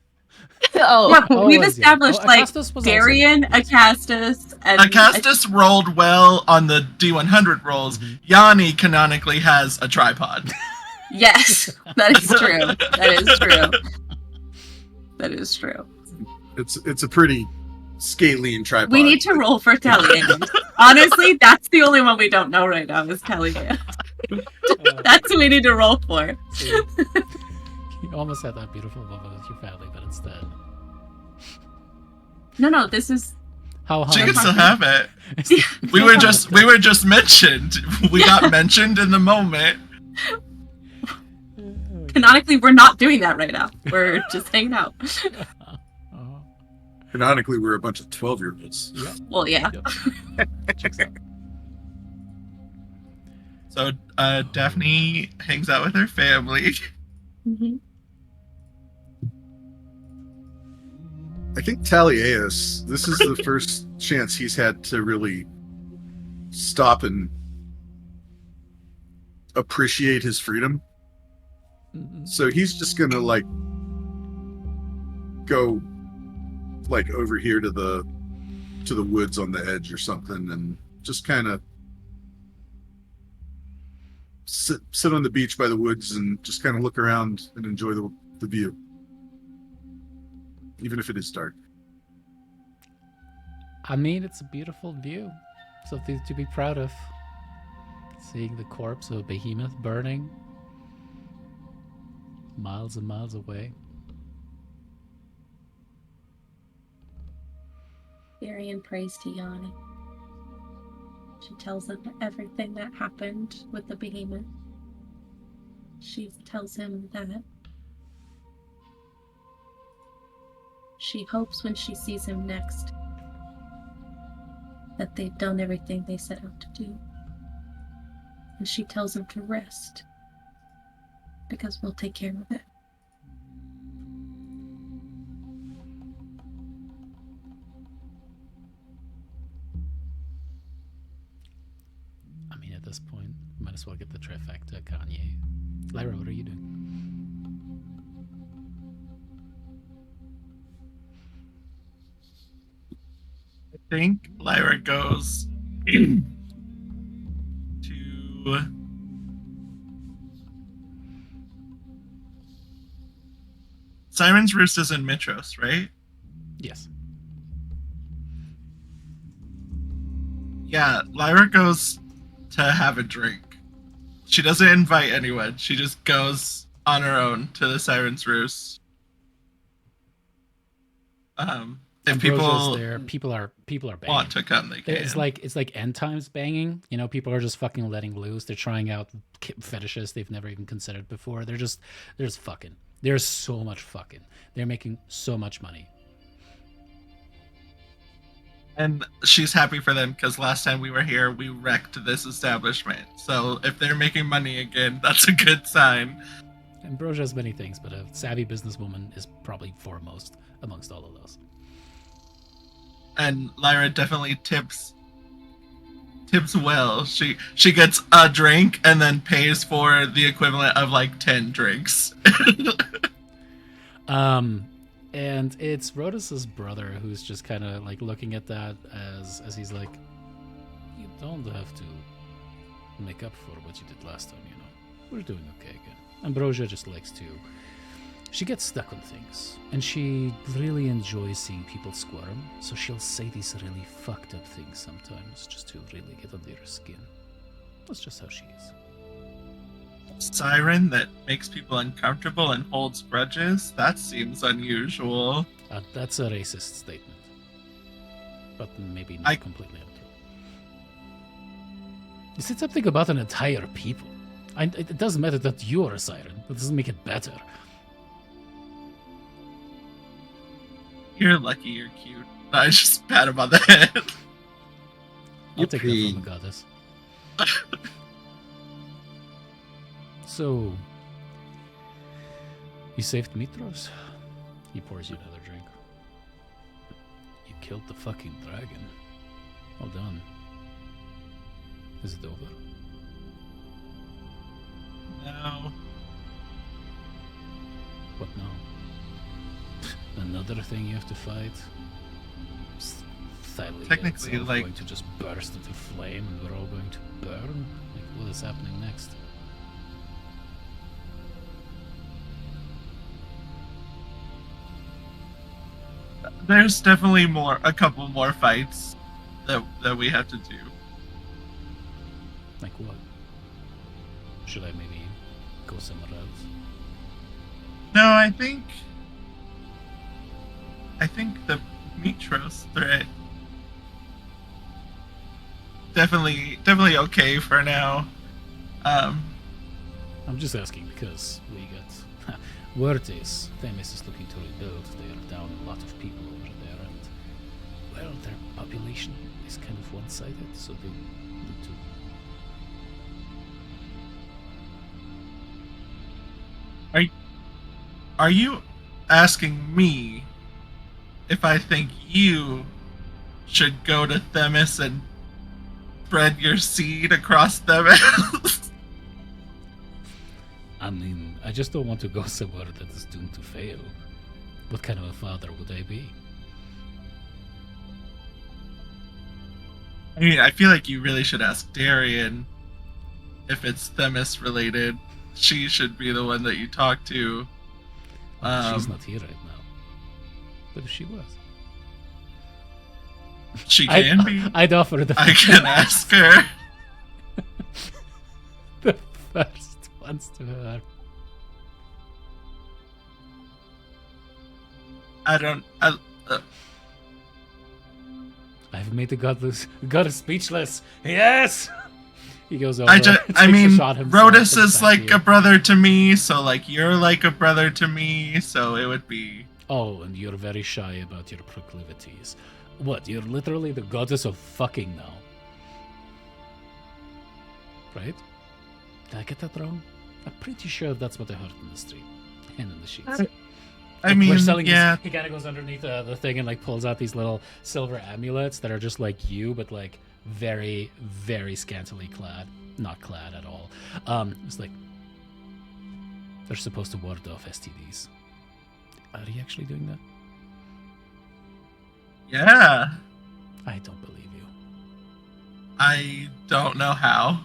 Oh, Yeah, Oh, we've it was, established yeah. Oh, like Acastus was Darian, also- Acastus, and Acastus rolled well on the D100 rolls. Mhm. Yanni canonically has a tripod. Yes, that is true. That is true. That is true. It's a pretty scalene tripod. We need to roll for Thylea. Honestly, that's the only one we don't know right now is Thylea. That's what we need to roll for. See, you almost had that beautiful moment with your family, but instead, No, this is how She can hard? still have it. We were just mentioned. We got mentioned in the moment. canonically we're not doing that right now. We're just hanging out. Canonically, we're a bunch of 12-year-olds. Yeah. Well, yeah. Yep. Checks out. So Daphne hangs out with her family. Mm-hmm. I think Talieus, this is the first chance he's had to really stop and appreciate his freedom. So he's just gonna like go like over here to the woods on the edge or something and just kind of sit on the beach by the woods and just kind of look around and enjoy the view, even if it is dark. I mean, it's a beautiful view. Something to be proud of. Seeing the corpse of a behemoth burning miles and miles away. Darian prays to Yanni. She tells him everything that happened with the behemoth. She tells him that she hopes when she sees him next that they've done everything they set out to do. And she tells him to rest because we'll take care of it. I mean, at this point, might as well get the trifecta, Kanye. Lyra, what are you doing? I think Lyra goes to Siren's Roost is in Mitros, right? Yes. Yeah, Lyra goes to have a drink. She doesn't invite anyone. She just goes on her own to the Siren's Roost. If people there, people are banging. want to come, they can. It's like end times banging. You know, people are just fucking letting loose. They're trying out fetishes they've never even considered before. There's fucking. There's so much fucking. They're making so much money. And she's happy for them because last time we were here, we wrecked this establishment. So if they're making money again, that's a good sign. Ambrosia has many things, but a savvy businesswoman is probably foremost amongst all of those. And Lyra definitely tips well. She gets a drink and then pays for the equivalent of like 10 drinks. And it's Rhodus's brother who's just kind of like looking at that as he's like, you don't have to make up for what you did last time, you know. We're doing okay again. Ambrosia just likes to. She gets stuck on things, and she really enjoys seeing people squirm, so she'll say these really fucked up things sometimes just to really get under your skin. That's just how she is. Siren that makes people uncomfortable and holds grudges? That seems unusual. That's a racist statement. But maybe not completely untrue. You said something about an entire people. It doesn't matter that you're a siren. That doesn't make it better. You're lucky you're cute. I just pat him on the head. I'll take that from a goddess. So, you saved Mitros? He pours you another drink. You killed the fucking dragon. Well done. Is it over? No. What now? Another thing you have to fight? Thylea Technically, itself like, going to just burst into flame and we're all going to burn? Like, what is happening next? There's definitely a couple more fights that we have to do. Like what? Should I maybe go somewhere else? No, I think the Mitros threat definitely okay for now. I'm just asking because we got word is Themis is looking to rebuild. They are down a lot of people over there, and well, their population is kind of one-sided, so they need to. Are you asking me if I think you should go to Themis and spread your seed across Themis? I mean, I just don't want to go somewhere that is doomed to fail. What kind of a father would I be? I mean, I feel like you really should ask Darian if it's Themis related. She should be the one that you talk to. She's not here right now. But if she was, she can be. I'd offer the. I can ask her. The first ones to her. I've made the goddess speechless. Yes! He goes over. I takes a mean, shot himself Rodus and is back like to a you. brother to me, so like you're like a brother to me, so it would be. Oh, and you're very shy about your proclivities. What, you're literally the goddess of fucking now. Right? Did I get that wrong? I'm pretty sure that's what I heard in the street. And in the sheets. I Look, mean, we're selling yeah. this. He kind of goes underneath the thing and like pulls out these little silver amulets that are just like you, but like very, very scantily clad. Not clad at all. It's like they're supposed to ward off STDs. Are you actually doing that? Yeah. I don't believe you. I don't know how.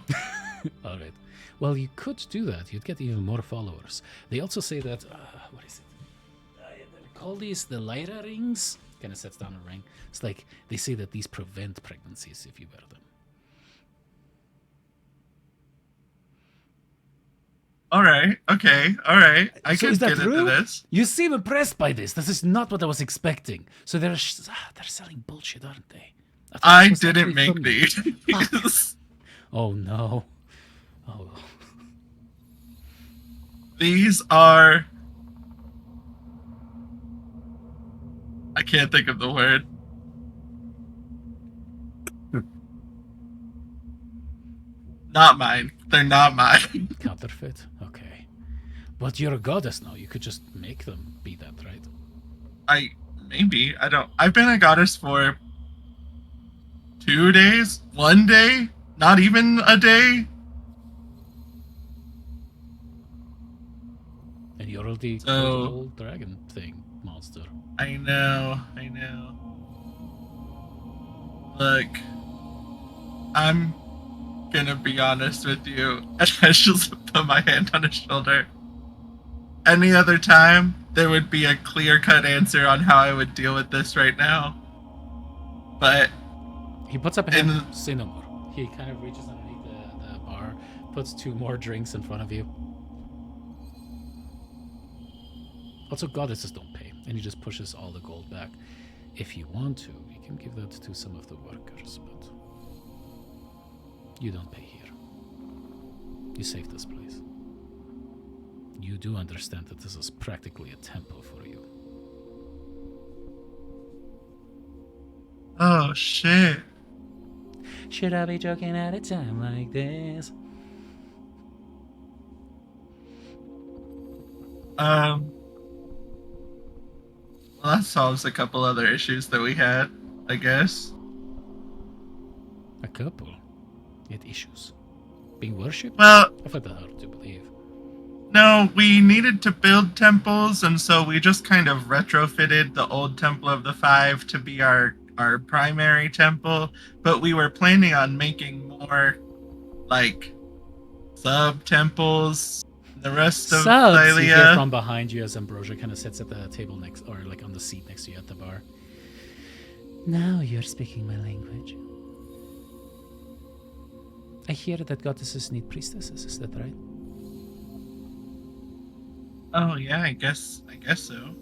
All right. Well, you could do that. You'd get even more followers. They also say that what is it? They call these the Lyra rings. Kind of sets down a ring. It's like they say that these prevent pregnancies if you wear them. All right. Okay. All right. I So can is that get into true? this. You seem impressed by this. This is not what I was expecting. So they're selling bullshit, aren't they? thought I this was didn't actually make from you. these. Oh no. Oh. These are. I can't think of the word. Not mine. They're not mine. Counterfeit? Okay. But you're a goddess now. You could just make them be that, right? Maybe. I don't. I've been a goddess for 2 days? 1 day? Not even a day? And you're the So- old dragon thing monster. I know. Look, I'm gonna be honest with you. And I just put my hand on his shoulder. Any other time, there would be a clear-cut answer on how I would deal with this right now. But He puts up a hand. And- Say no more. He kind of reaches underneath the bar, puts 2 more drinks in front of you. Also, goddesses don't pay, and he just pushes all the gold back. If you want to, you can give that to some of the workers, but you don't pay here. You saved this place. You do understand that this is practically a temple for you. oh shit. Should I be joking at a time like this? Well, that solves a couple other issues that we had, I guess. A couple? Yet issues. Being worshipped? Well, I find that hard to believe. no, we needed to build temples, and so we just kind of retrofitted the old Temple of the Five to be our primary temple, but we were planning on making more, like, sub-temples, the rest of Subs, you hear Thylea. from behind you as Ambrosia kind of sits at the table next, or like on the seat next to you at the bar. Now you're speaking my language. I hear that goddesses need priestesses, is that right? Oh yeah, I guess so.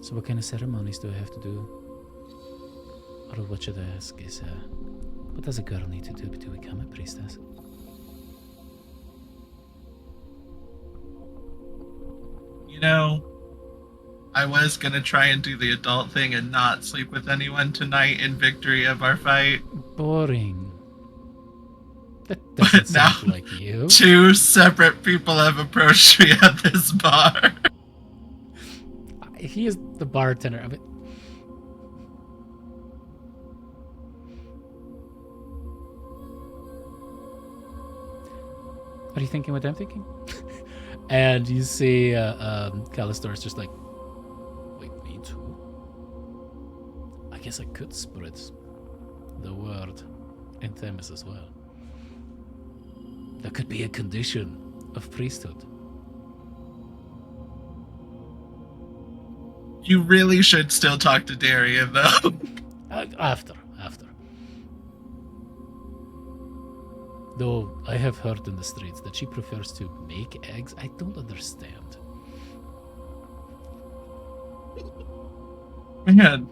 So what kind of ceremonies do I have to do? Or what should I ask is, what does a girl need to do to become a priestess? You know, I was gonna try and do the adult thing and not sleep with anyone tonight in victory of our fight. Boring. That doesn't now- sound like you. 2 separate people have approached me at this bar. He is the bartender of it. Are you thinking what I'm thinking? And you see Callistor's just like, wait, me too? I guess I could spread the word in Themis as well. That could be a condition of priesthood. You really should still talk to Darian, though. After. Though I have heard in the streets that she prefers to make eggs. I don't understand. Man,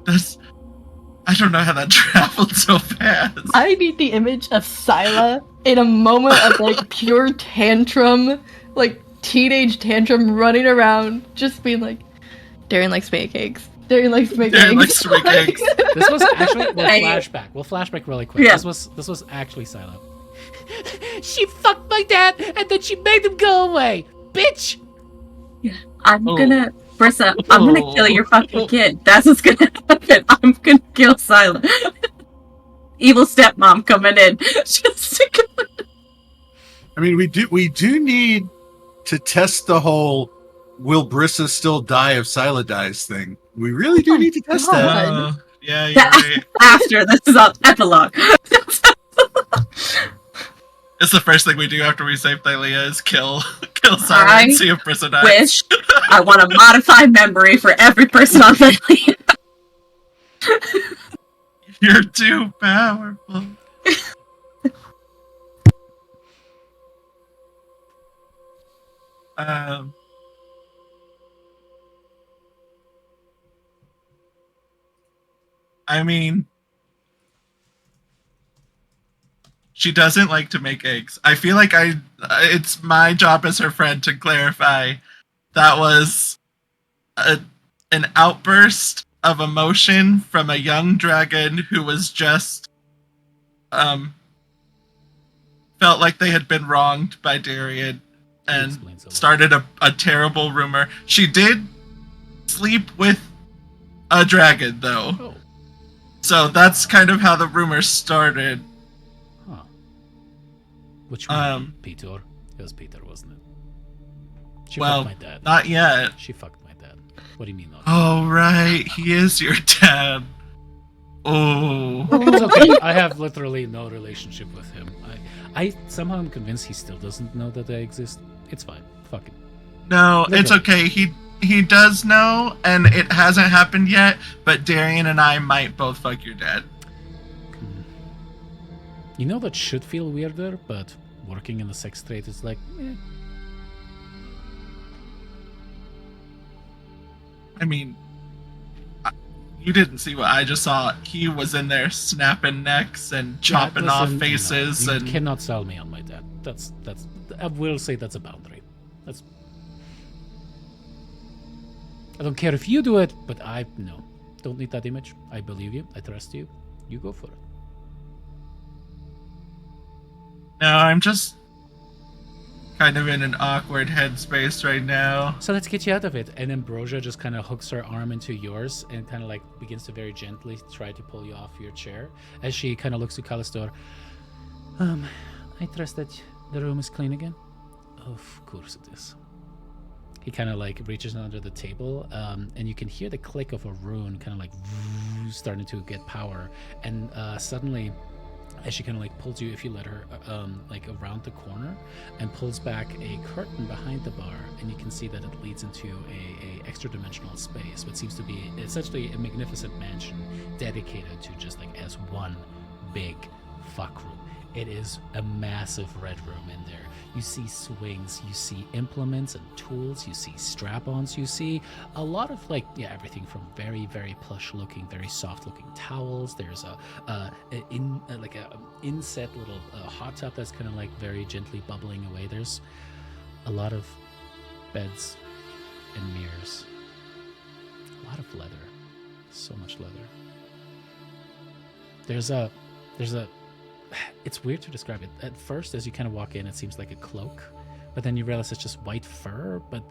I don't know how that traveled so fast. I need the image of Scylla in a moment of like pure tantrum, like teenage tantrum, running around, just being like, Darren likes pancakes. Darren likes pancakes. Darren likes to make eggs. This was actually We'll flashback really quick. Yeah. This was actually Scylla. She fucked my dad and then she made him go away. Bitch! I'm gonna kill your fucking kid. That's what's gonna happen. I'm gonna kill Silent. Evil stepmom coming in. I mean, we do need to test the whole "Will Brissa still die if Scylla dies" thing. We really do need to test that. Yeah, you're right. After this is all epilogue. It's the first thing we do after we save Thylea is kill Silent and see if Brissa dies. Wish I want a modified memory for every person on Thylea. You're too powerful. I mean, she doesn't like to make eggs. I feel like it's my job as her friend to clarify that was an outburst of emotion from a young dragon who was just felt like they had been wronged by Darian and started a terrible rumor. She did sleep with a dragon, though. Oh. So that's kind of how the rumor started. Huh. Which one? Peter? It was Peter, wasn't it? She fucked my dad. Not yet. She fucked my dad. What do you mean not? Oh, right. He is your dad. Oh. It's okay. I have literally no relationship with him. I somehow am convinced he still doesn't know that I exist. It's fine. Fuck it. No, it's okay. He does know, and it hasn't happened yet, but Darian and I might both fuck your dad. You know that should feel weirder, but working in the sex trade is like, eh. I mean, you didn't see what I just saw. He was in there snapping necks and chopping off faces. No, you and cannot sell me on my dad. That's. I will say that's a boundary. I don't care if you do it, but no. Don't need that image. I believe you. I trust you. You go for it. No, I'm just kind of in an awkward headspace right now. So let's get you out of it. And Ambrosia just kind of hooks her arm into yours and kind of like begins to very gently try to pull you off your chair as she kind of looks to Callistor. I trust that the room is clean again? Of course it is. He kind of like reaches under the table, and you can hear the click of a rune kind of like starting to get power. And suddenly, as she kind of like pulls you, if you let her, like around the corner, and pulls back a curtain behind the bar, and you can see that it leads into a extra dimensional space, what seems to be essentially a magnificent mansion dedicated to just like as one big fuck room. It is a massive red room in there. You see swings, you see implements and tools, you see strap-ons, you see a lot of like, everything from very, very plush-looking, very soft-looking towels. There's a inset little hot tub that's kind of like very gently bubbling away. There's a lot of beds and mirrors. A lot of leather. So much leather. There's a it's weird to describe it. At first, as you kind of walk in, it seems like a cloak, but then you realize it's just white fur, but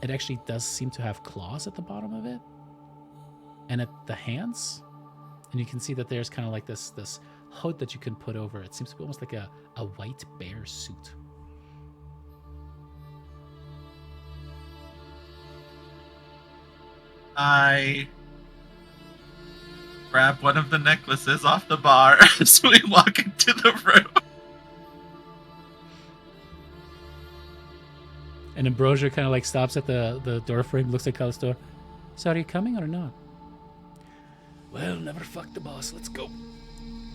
it actually does seem to have claws at the bottom of it and at the hands. And you can see that there's kind of like this hood that you can put over. It seems to be almost like a white bear suit. I grab one of the necklaces off the bar as we walk into the room. And Ambrosia kind of like stops at the door frame, looks at Callistor. So are you coming or not? Well, never fuck the boss. Let's go.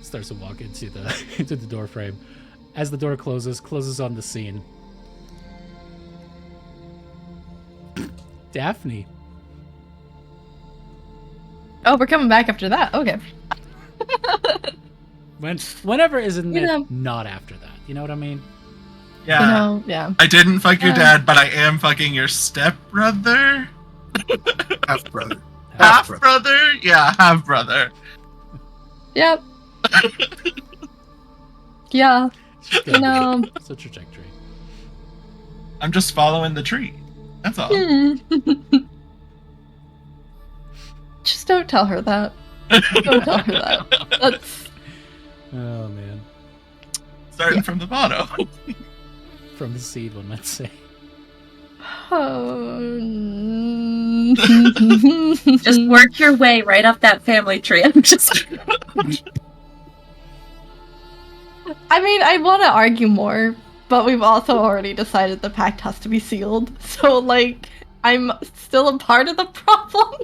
Starts to walk into the door frame. As the door closes on the scene. Daphne. Oh, we're coming back after that. Okay. Whenever isn't You know. it not after that? You know what I mean? Yeah. You know, yeah. I didn't fuck your dad, but I am fucking your stepbrother. Half brother. Half brother? Yeah, half brother. Yep. Yeah. It's You know. it's a trajectory. I'm just following the tree. That's all. Just don't tell her that. Don't tell her that. That's Oh man, Starting from the bottom. from the seed, one might say. Just work your way right up that family tree. I'm just. I mean, I want to argue more, but we've also already decided the pact has to be sealed. So, like, I'm still a part of the problem.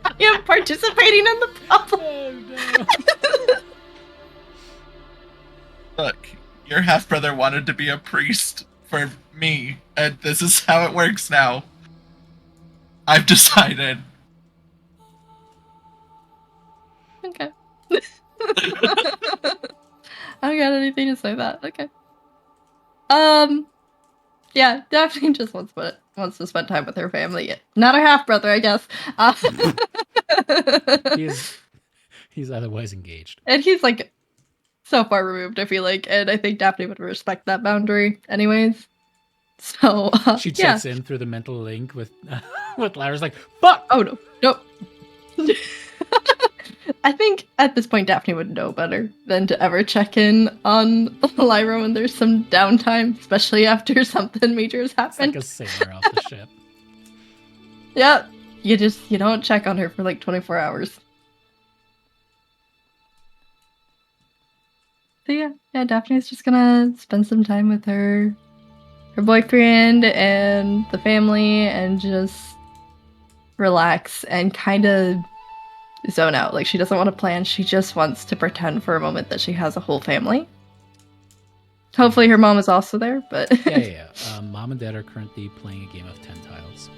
I am participating in the problem. Oh no. Look, your half brother wanted to be a priest for me, and this is how it works now. I've decided. Okay. I don't got anything to say that. Okay. Yeah, Daphne just wants to spend time with her family. Not her half brother, I guess. He's otherwise engaged. And he's like so far removed, I feel like, and I think Daphne would respect that boundary, anyways. So She yeah. checks in through the mental link with with Lyra's like, fuck! Oh no, nope. I think at this point Daphne would know better than to ever check in on Lyra when there's some downtime, especially after something major has It's like happened. a sailor off the ship. Yeah, you don't check on her for like 24 hours. So yeah, Daphne's just gonna spend some time with her boyfriend and the family and just relax and kind of zone out. Like, she doesn't want to plan, she just wants to pretend for a moment that she has a whole family. Hopefully her mom is also there, but Yeah. Mom and dad are currently playing a game of 10 tiles.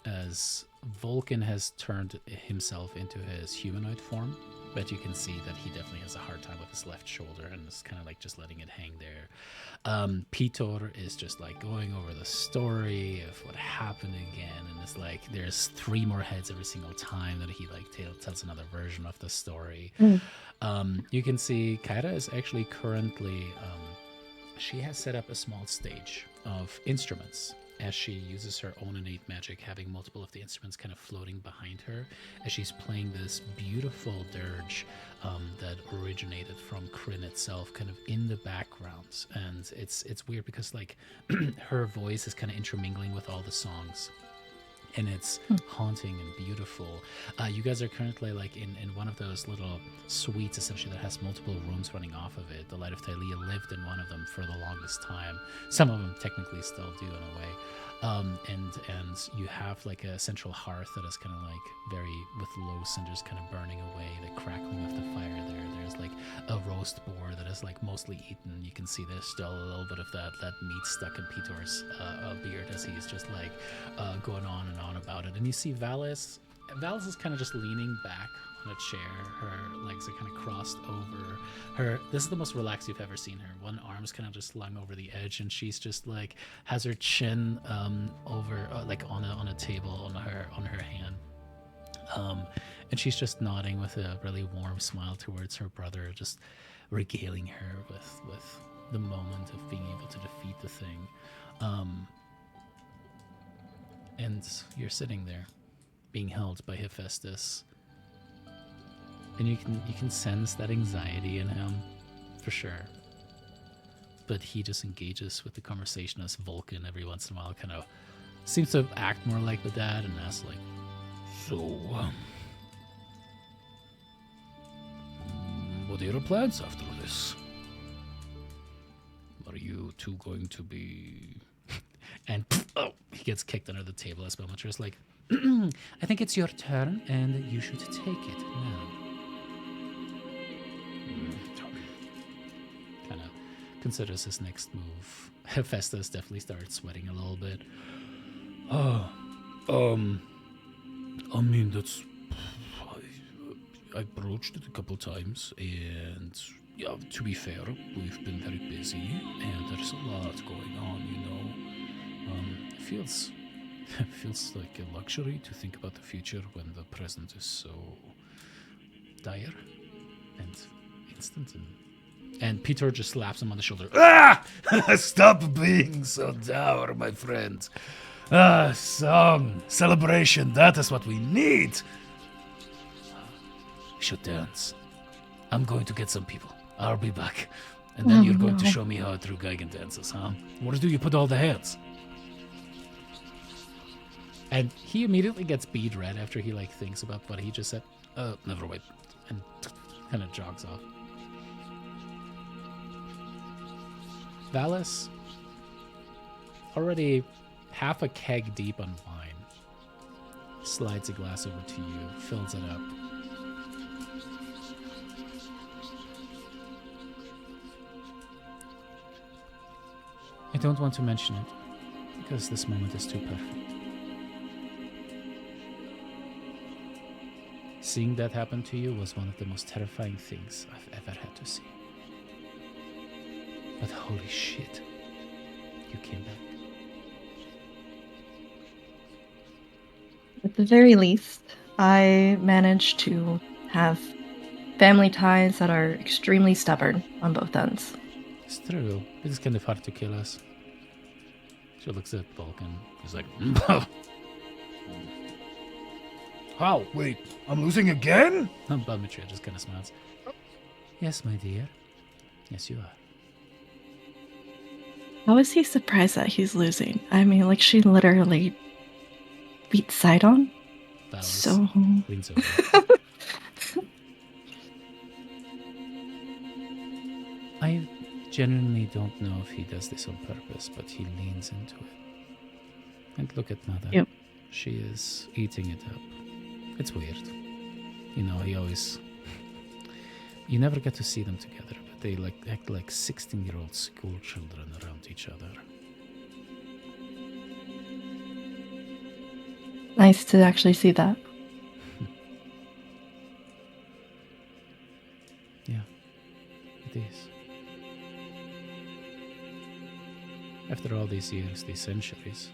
As Vulcan has turned himself into his humanoid form, but you can see that he definitely has a hard time with his left shoulder and is kind of like just letting it hang there. Pitor is just like going over the story of what happened again, and it's like there's 3 more heads every single time that he like tells another version of the story. You can see Kaira is actually currently she has set up a small stage of instruments as she uses her own innate magic, having multiple of the instruments kind of floating behind her as she's playing this beautiful dirge that originated from Kryn itself, kind of in the background. And it's weird because like her voice is kind of intermingling with all the songs, and it's haunting and beautiful. You guys are currently like in one of those little suites essentially that has multiple rooms running off of it. The Light of Thylea lived in one of them for the longest time. Some of them technically still do in a way. And you have like a central hearth that is kind of like very with low cinders kind of burning away, the crackling of the fire there. There's like a roast boar that is like mostly eaten. You can see there's still a little bit of that meat stuck in Pitor's beard as he's just like going on and on about it. And you see Valis is kind of just leaning back on a chair. Her legs are kind of crossed over her. This is the most relaxed you've ever seen her. One arm's kind of just slung over the edge, and she's just like has her chin over like on a table on her hand. And she's just nodding with a really warm smile towards her brother, just regaling her with the moment of being able to defeat the thing. And you're sitting there, being held by Hephaestus, and you can sense that anxiety in him, for sure. But he just engages with the conversation as Vulcan every once in a while, kind of seems to act more like the dad and asks like, So, what are your plans after this? Are you two going to be... and he gets kicked under the table as Belmont's is like, I think it's your turn, and you should take it now. Kind of considers his next move. Hephaestus definitely starts sweating a little bit. I mean, that's... I broached it a couple times, and yeah, to be fair, we've been very busy, and there's a lot going on, it feels like a luxury to think about the future when the present is so dire and instant. And Peter just slaps him on the shoulder. Ah! Stop being so dour, my friend. Song, celebration, that is what we need. We should dance. I'm going to get some people. I'll be back. And then you're going to show me how a true Geigen dances, huh? Where do you put all the heads? And he immediately gets bead red after he thinks about what he just said. Never mind. And kind of jogs off. Valis, already half a keg deep on wine, slides a glass over to you, fills it up. I don't want to mention it, because this moment is too perfect. Seeing that happen to you was one of the most terrifying things I've ever had to see. But holy shit, you came back. At the very least, I managed to have family ties that are extremely stubborn on both ends. It's true. It's kind of hard to kill us. She looks at Vulcan. He's like, How? Wait, I'm losing again? Balmitria just kind of smiles. Yes, my dear. Yes, you are. How is he surprised that he's losing? I mean, she literally beat Sidon. Valis So leans over. I genuinely don't know if he does this on purpose, but he leans into it. And look at Mother. Yep. She is eating it up. It's weird. He always... You never get to see them together, but they act like 16-year-old school children around each other. nice to actually see that. Yeah, it is. After all these years, these centuries,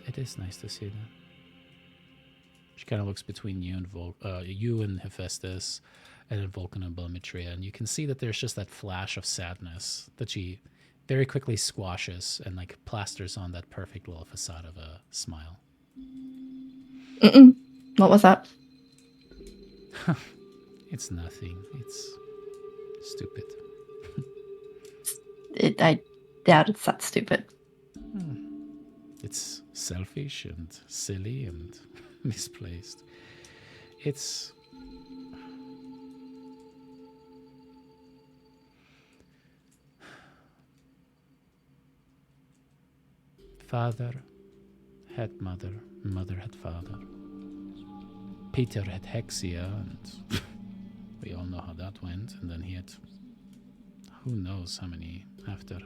it is nice to see that. She kind of looks between you and Hephaestus, and then Vulcan and Balmitria, and you can see that there's just that flash of sadness that she very quickly squashes and plasters on that perfect little facade of a smile. What was that? It's nothing. It's stupid. I doubt it's that stupid. It's selfish and silly and misplaced. It's... Father had mother, mother had father. Peter had Hexia, and we all know how that went, and then he had who knows how many after.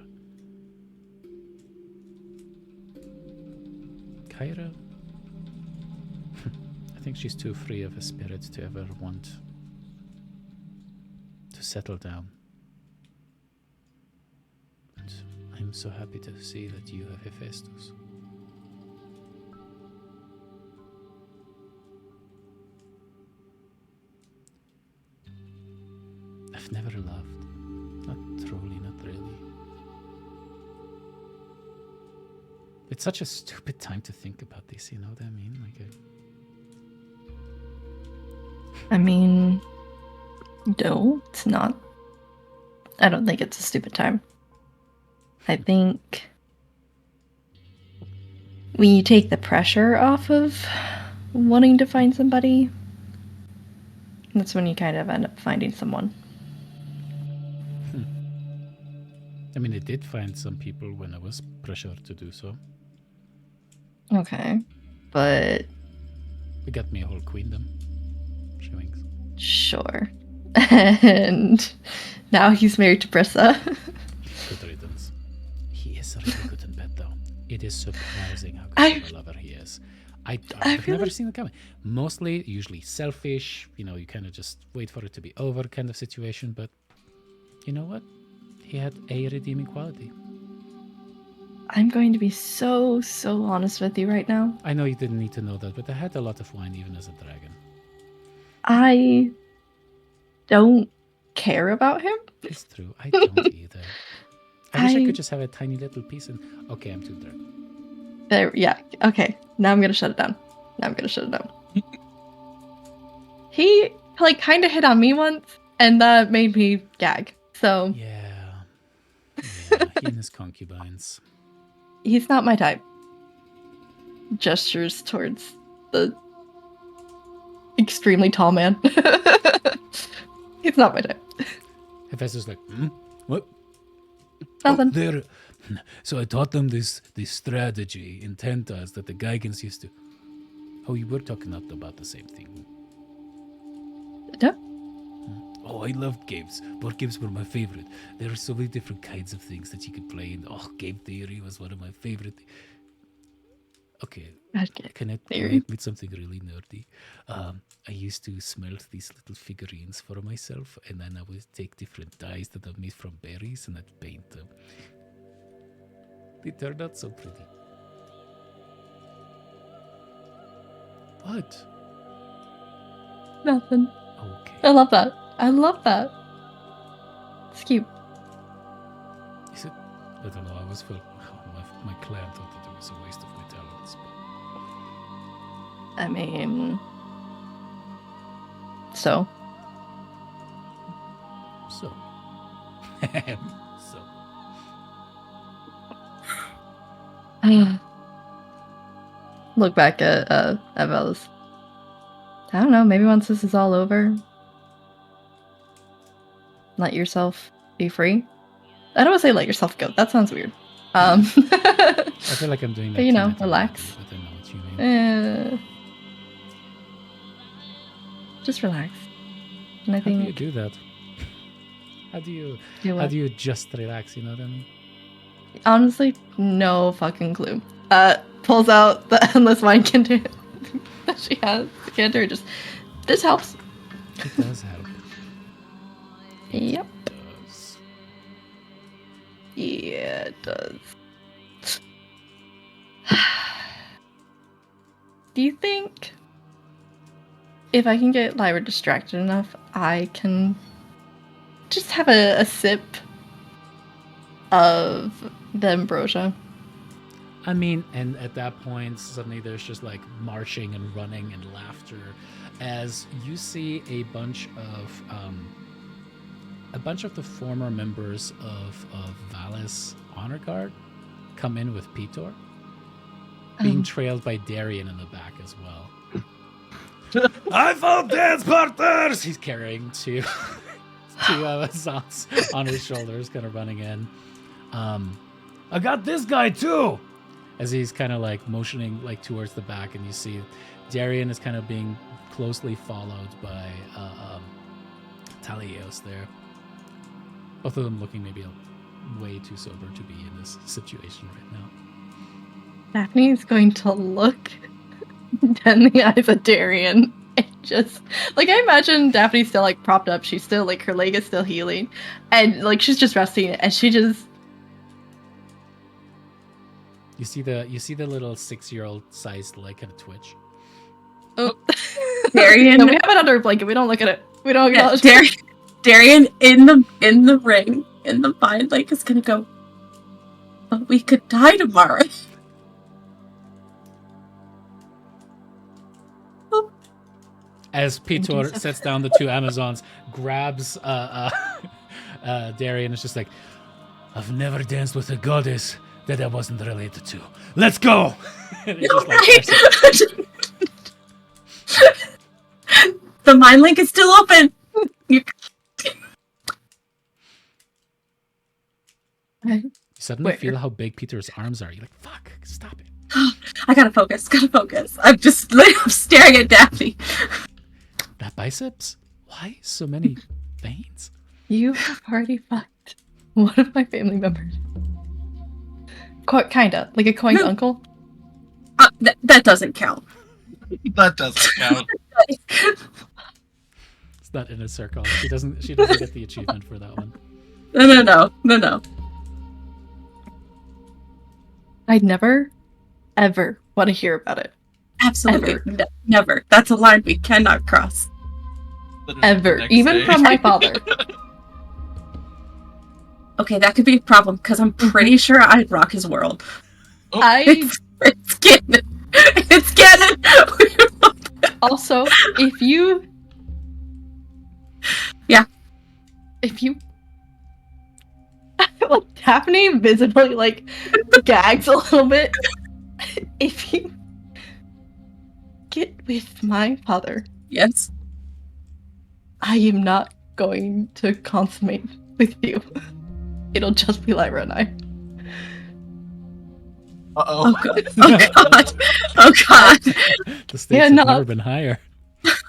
Kyra? I think she's too free of a spirit to ever want to settle down. And I'm so happy to see that you have Hephaestus. I've never loved. Not truly, not really. It's such a stupid time to think about this, you know what I mean? I mean, no, it's not. I don't think it's a stupid time. I think when you take the pressure off of wanting to find somebody, that's when you kind of end up finding someone. I mean, I did find some people when I was pressured to do so. Okay, but... It got me a whole queendom. She winks. Sure. And now he's married to Brissa. Good riddance. He is really good in bed, though. It is surprising how good of a lover he is. I've never seen it coming. Mostly, usually selfish. You kind of just wait for it to be over kind of situation. But you know what? He had a redeeming quality. I'm going to be so honest with you right now. I know you didn't need to know that, but I had a lot of wine even as a dragon. I don't care about him. It's true. I don't either. I wish I could just have a tiny little piece and... Okay, I'm too dark. There, yeah. Okay, now I'm gonna shut it down. He, kind of hit on me once, and that made me gag. So... Yeah, he and his concubines. He's not my type. Gestures towards the extremely tall man. He's not my type. Hephaestus like, what? Nothing. There. So I taught them this strategy in Tentas that the Gigans used to. Oh, you were talking not about the same thing. Yeah. Oh, I loved games. Board games were my favorite. There are so many different kinds of things that you could play. And game theory was one of my favorite. Okay, can I admit something really nerdy? I used to smelt these little figurines for myself, and then I would take different dyes that I've made from berries, and I'd paint them. They turned out so pretty. What? Nothing. Okay. I love that. It's cute. Is it? I don't know. I was felt my clan thought that it was a waste of my talents. But... I mean... So? So. Look back at Velas. I don't know, maybe once this is all over, let yourself be free. I don't want to say let yourself go. That sounds weird. I feel like I'm doing that. But relax. But I know what you mean. Just relax. And I How do you think do that? How do you just relax? You know what I mean? honestly, no fucking clue. Pulls out the endless wine canter that she has. The canter just this helps. It does help. Yep. It does. Yeah, it does. Do you think if I can get Lyra distracted enough, I can just have a sip of the ambrosia? I mean, and at that point, suddenly there's just like marching and running and laughter as you see a bunch of the former members of Valis Honor Guard come in with Pitor, being trailed by Darian in the back as well. I found dance partners! He's carrying two Azans on his shoulders, kind of running in. I got this guy too! As he's kind of like motioning like towards the back, and you see Darian is kind of being closely followed by Thylea there. Both of them looking maybe way too sober to be in this situation right now. Daphne's going to look in the eyes of Darian and just like I imagine Daphne's still like propped up. She's still like her leg is still healing, and like she's just resting it, and she just. You see the little 6-year-old sized leg kind of twitch. Oh, Darian. No, we have it under a blanket. We don't look at it. We don't acknowledge it. Darian in the ring in the vine lake is gonna go. But we could die tomorrow. As Pitor sets down the two Amazons, grabs Darian, is just like, I've never danced with a goddess that I wasn't related to. Let's go! And he just, like, The mine link is still open. you suddenly feel how big Peter's arms are. You're like, fuck, stop it. I gotta focus. I'm just I'm staring at Daphne. That biceps? Why so many veins? You have already fucked one of my family members. Kinda like a coined uncle. That doesn't count. That doesn't count. It's not in a circle. She doesn't get the achievement for that one. No. I'd never, ever want to hear about it. Absolutely. Never. That's a line we cannot cross. Ever. Even from my father. Okay, that could be a problem, because I'm pretty sure I'd rock his world. Oh. It's canon. It's canon! Also, if you... Yeah. If you... Like, Daphne visibly, like, gags a little bit. If you get with my father... Yes. I am not going to consummate with you. It'll just be Lyra and I. Uh-oh. Oh god. The stakes have never been higher.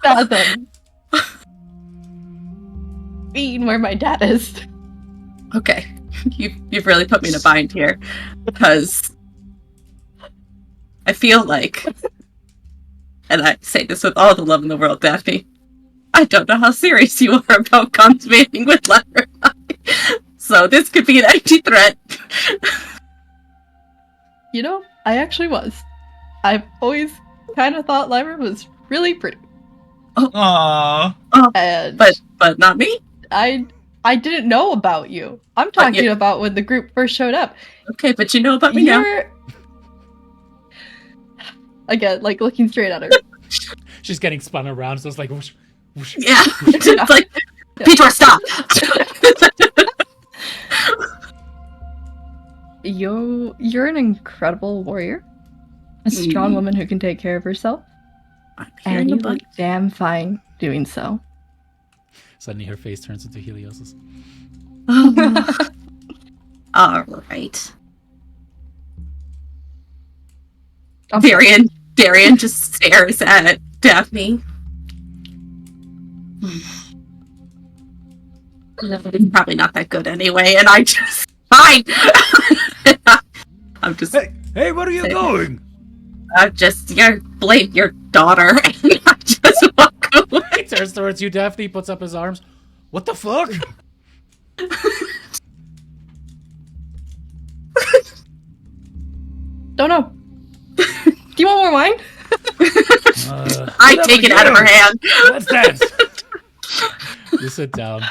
Fathom. Being where my dad is. Okay. You've really put me in a bind here. Because I feel like, and I say this with all the love in the world, Daphne, I don't know how serious you are about consummating with Lyra. So this could be an empty threat. You know, I actually was. I've always kind of thought Lyra was really pretty. Aww. And But not me? I didn't know about you. I'm talking about when the group first showed up. Okay, but you know about me now. Again, like looking straight at her. She's getting spun around, so it's like whoosh, whoosh. Yeah. It's like, Peter, stop! You're an incredible warrior. A strong woman who can take care of herself. And you look damn fine doing so. Suddenly her face turns into Helios's. Alright. Darian just stares at Daphne. It's probably not that good anyway, and I just... Fine! I'm just... Hey, where are you going? Blame your daughter, and I just walk away. He turns towards you, Daphne, puts up his arms. What the fuck? Don't know. Do you want more wine? I take it out of her hand. What's that? You sit down.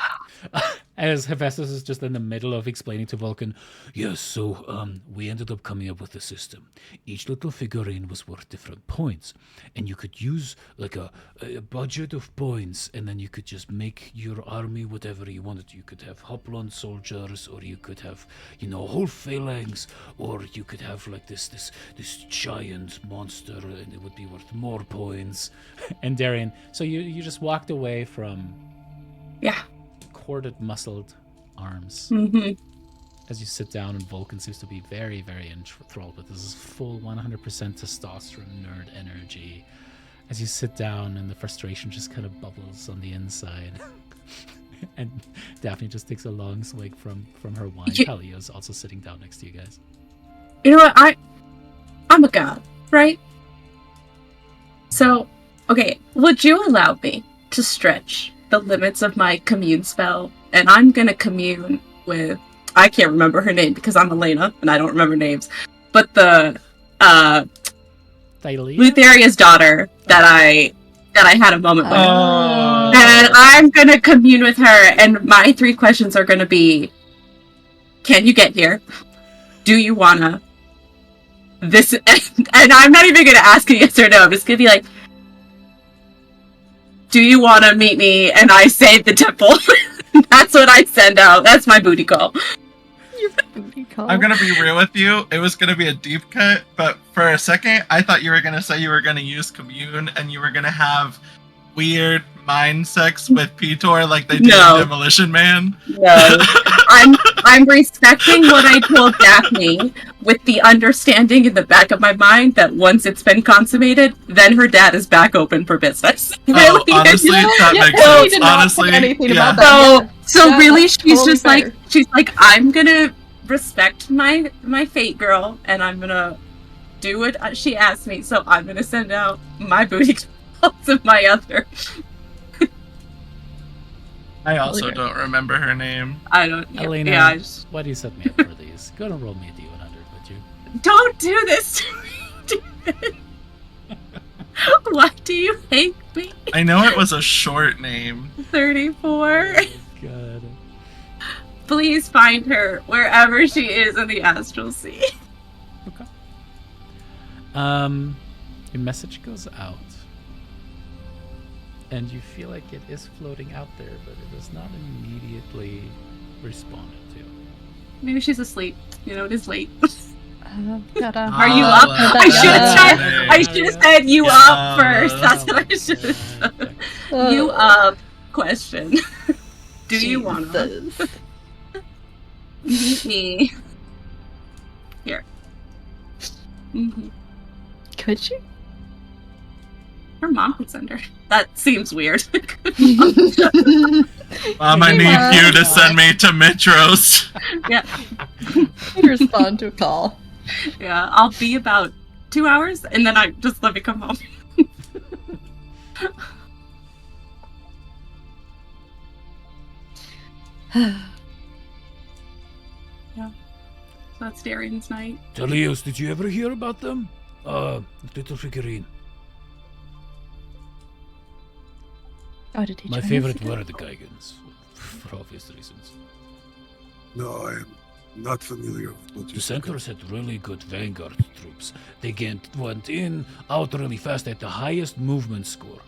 As Hephaestus is just in the middle of explaining to Vulcan, Yes, so we ended up coming up with a system. Each little figurine was worth different points, and you could use like a budget of points, and then you could just make your army whatever you wanted. You could have Hoplon soldiers, or you could have, whole phalanx, or you could have like this giant monster, and it would be worth more points. And Darian, so you just walked away from... Yeah. Corded, muscled arms. Mm-hmm. As you sit down, and Vulcan seems to be very, very enthralled with this. Is full 100% testosterone nerd energy. As you sit down, and the frustration just kind of bubbles on the inside. And Daphne just takes a long swig from her wine. Thylea also sitting down next to you guys. You know what? I'm a god, right? So, okay, would you allow me to stretch the limits of my commune spell? And I'm gonna commune with... I can't remember her name because I'm Elena, and I don't remember names. But the, Lutheria's daughter that I had a moment with. Oh. And I'm gonna commune with her, and my 3 questions are gonna be... Can you get here? Do you wanna... This... And I'm not even gonna ask a yes or no. I'm just gonna be like... Do you want to meet me and I save the temple? That's what I send out. That's my booty call. Your booty call. I'm gonna be real with you. It was gonna be a deep cut, but for a second, I thought you were gonna say you were gonna use commune and you were gonna have weird mind sex with Petor like they did in Demolition Man. No. I'm respecting what I told Daphne with the understanding in the back of my mind that once it's been consummated, then her dad is back open for business. Oh, honestly, that makes sense. Honestly, yeah. So really, she's just fair. She's like, I'm gonna respect my fate, girl, and I'm gonna do what she asked me, so I'm gonna send out my booty calls and my other. I also don't remember her name. I don't. Elena, yeah, why do you set me up for these? Go and roll me a D100, would you? Don't do this to me. Why do you hate me? I know it was a short name. 34. God. Please find her wherever she is in the astral sea. Okay. A message goes out. And you feel like it is floating out there, but it is not immediately responded to. Maybe she's asleep. You know, it is late. Gotta... Are you up? I should have said you up first. That's what I should have said. You up? Question. Do you want to meet me? Here. Mm-hmm. Could you? Her mom could send her. That seems weird. Mom, I need you to send me to Mitros. Yeah. Respond to a call. Yeah, I'll be about 2 hours, and then I just let me come home. Yeah. So that's Darian's night. Thylea, did you ever hear about them? Little figurine. Oh, did he My join favorite us were again? the Gaigans, for obvious reasons. No, I am not familiar with what The you said. Centaurs had really good vanguard troops. They went in, out really fast at the highest movement score.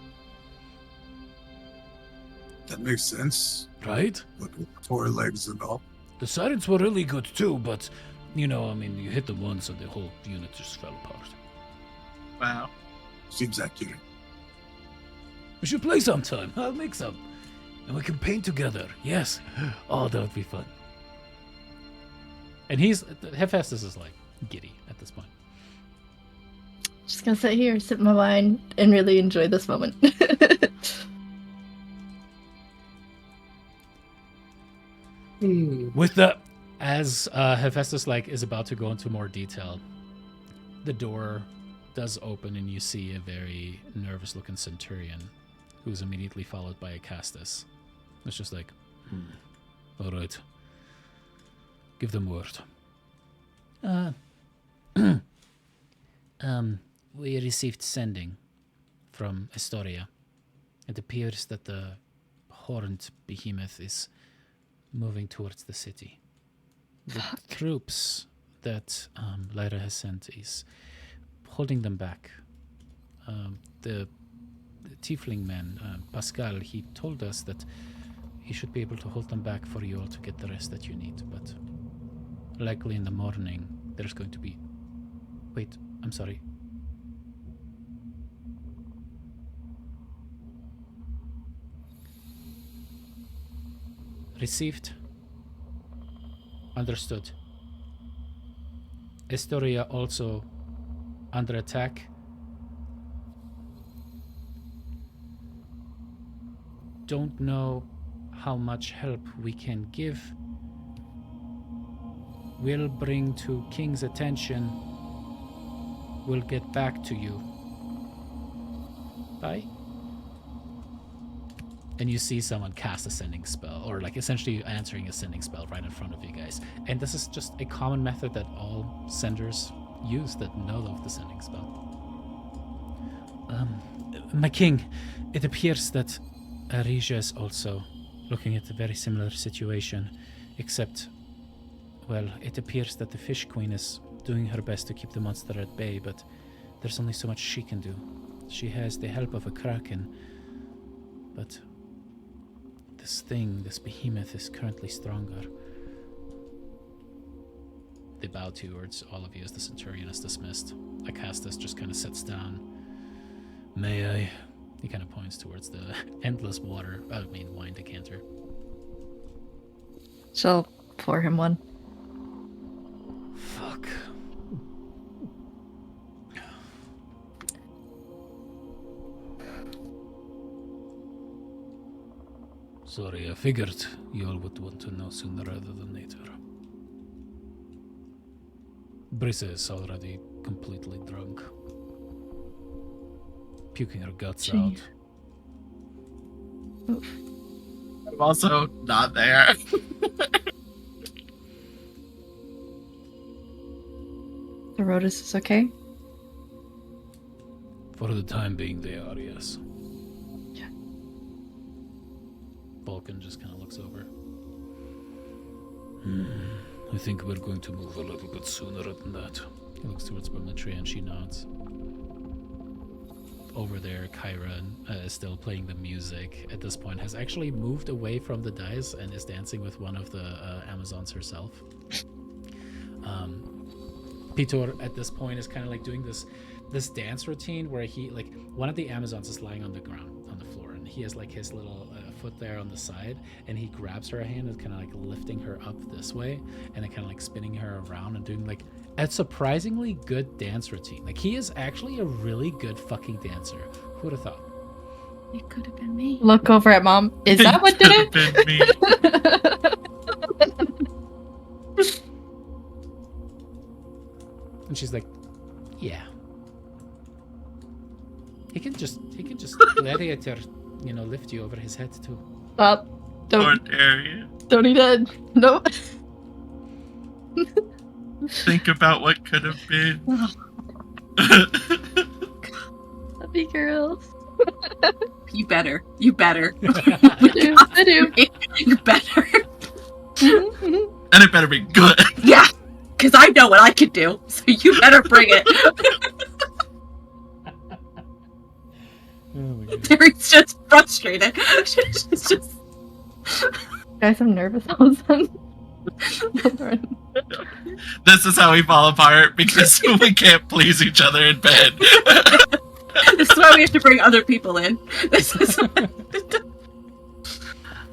That makes sense. Right? Look at 4 legs and all. The Sirens were really good too, but, you know, I mean, you hit them once and the whole unit just fell apart. Wow. Seems accurate. We should play sometime. I'll make some. And we can paint together. Yes. Oh, that would be fun. And Hephaestus is like giddy at this point. Just gonna sit here, sip my wine, and really enjoy this moment. With that, As Hephaestus is about to go into more detail, the door does open and you see a very nervous-looking centurion, who's immediately followed by a Castus. It's just like, all right. Give them word. We received sending from Astoria. It appears that the horned behemoth is moving towards the city. The troops that Lyra has sent is holding them back. The tiefling man, Pascal, he told us that he should be able to hold them back for you all to get the rest that you need, but likely in the morning there's going to be... Wait, I'm sorry. Received. Understood. Astoria also under attack. Don't know how much help we can give. We'll bring to King's attention. We'll get back to you. Bye. And you see someone cast a sending spell, or essentially answering a sending spell right in front of you guys. And this is just a common method that all senders use that know of the sending spell. My king, it appears that Arisia is also looking at a very similar situation, except, well, it appears that the Fish Queen is doing her best to keep the monster at bay, but there's only so much she can do. She has the help of a kraken, but this behemoth is currently stronger. They bow towards all of you as the centurion is dismissed. Acastus just kind of sits down. May I? He kind of points towards the endless wine decanter. She'll pour him one. Fuck. Sorry, I figured you all would want to know sooner rather than later. Brisa is already completely drunk. Puking her guts Gee. out. I'm also not there. The Rhodas is okay? For the time being, they are, yes. Yeah. Vulcan just kind of looks over. I think we're going to move a little bit sooner than that. He looks towards Bermetria and she nods. Over there, Kyra is still playing the music. At this point, has actually moved away from the dice and is dancing with one of the Amazons herself. Pitor at this point is kind of like doing this dance routine where he, like, one of the Amazons is lying on the ground, on the floor, and he has like his little foot there on the side, and he grabs her hand and kind of like lifting her up this way, and then kind of like spinning her around and doing like a surprisingly good dance routine. Like, he is actually a really good fucking dancer. Who would have thought? It could have been me. Look over at Mom. Is that what did it? Could've been me. And she's like, yeah. He can just gladiator, lift you over his head too. Stop. Poor Don't Darian. he dead? Nope. Think about what could have been. Happy girls. You better. You better. I do. You better. And it better be good. Yeah, because I know what I can do. So you better bring it. Oh my god. Terry's just frustrated. She's just. Guys, I'm nervous all of a sudden. This is how we fall apart because we can't please each other in bed. This is why we have to bring other people in. This is.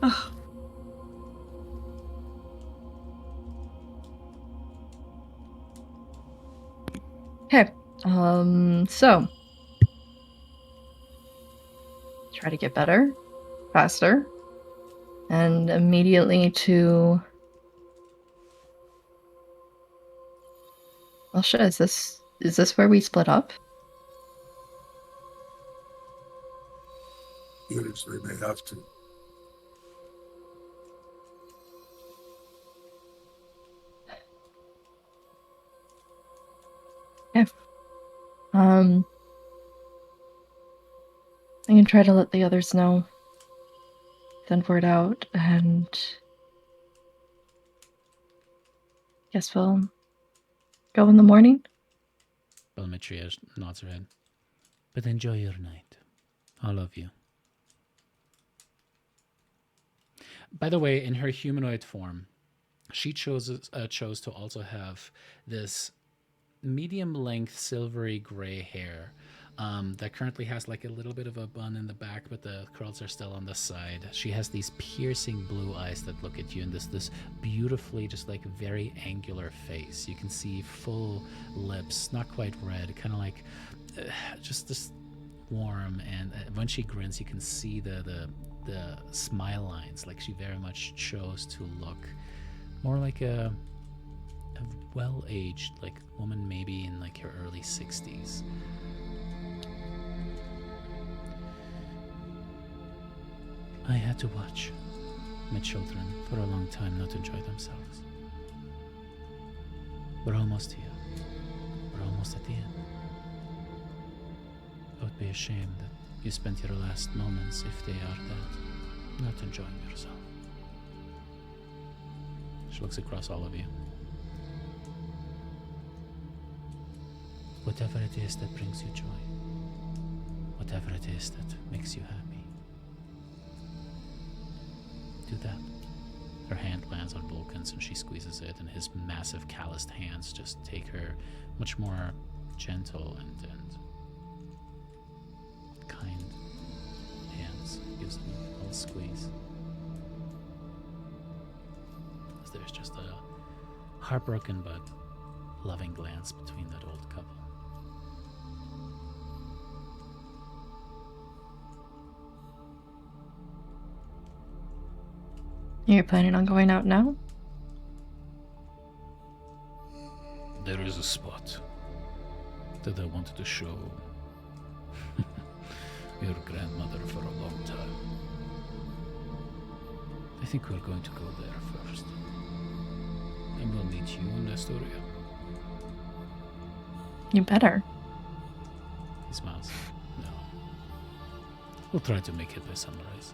Oh. Okay. So try to get better, faster, and immediately to. Well, shit. Is this where we split up? Yes, they may have to. I can try to let the others know. Send word out, and guess we'll go in the morning. Belmetria nods her head. But enjoy your night. All of you. By the way, in her humanoid form, she chose to also have this medium-length silvery gray hair that currently has like a little bit of a bun in the back, but the curls are still on the side. She has these piercing blue eyes that look at you, and this beautifully just like very angular face. You can see full lips, not quite red, kind of like just this warm, and when she grins you can see the smile lines. Like, she very much chose to look more like a well-aged like woman, maybe in like her early 60s. I had to watch my children for a long time not enjoy themselves. We're almost here. We're almost at the end. It would be a shame that you spent your last moments, if they are that, not enjoying yourself. She looks across all of you. Whatever it is that brings you joy, whatever it is that makes you happy, do that. Her hand lands on Vulcan's and she squeezes it, and his massive calloused hands just take her much more gentle and kind hands. Gives them a little squeeze. There's just a heartbroken but loving glance between that old couple. You're planning on going out now? There is a spot that I wanted to show your grandmother for a long time. I think we're going to go there first. And we'll meet you in Astoria. You better. He smiles. No. We'll try to make it by sunrise.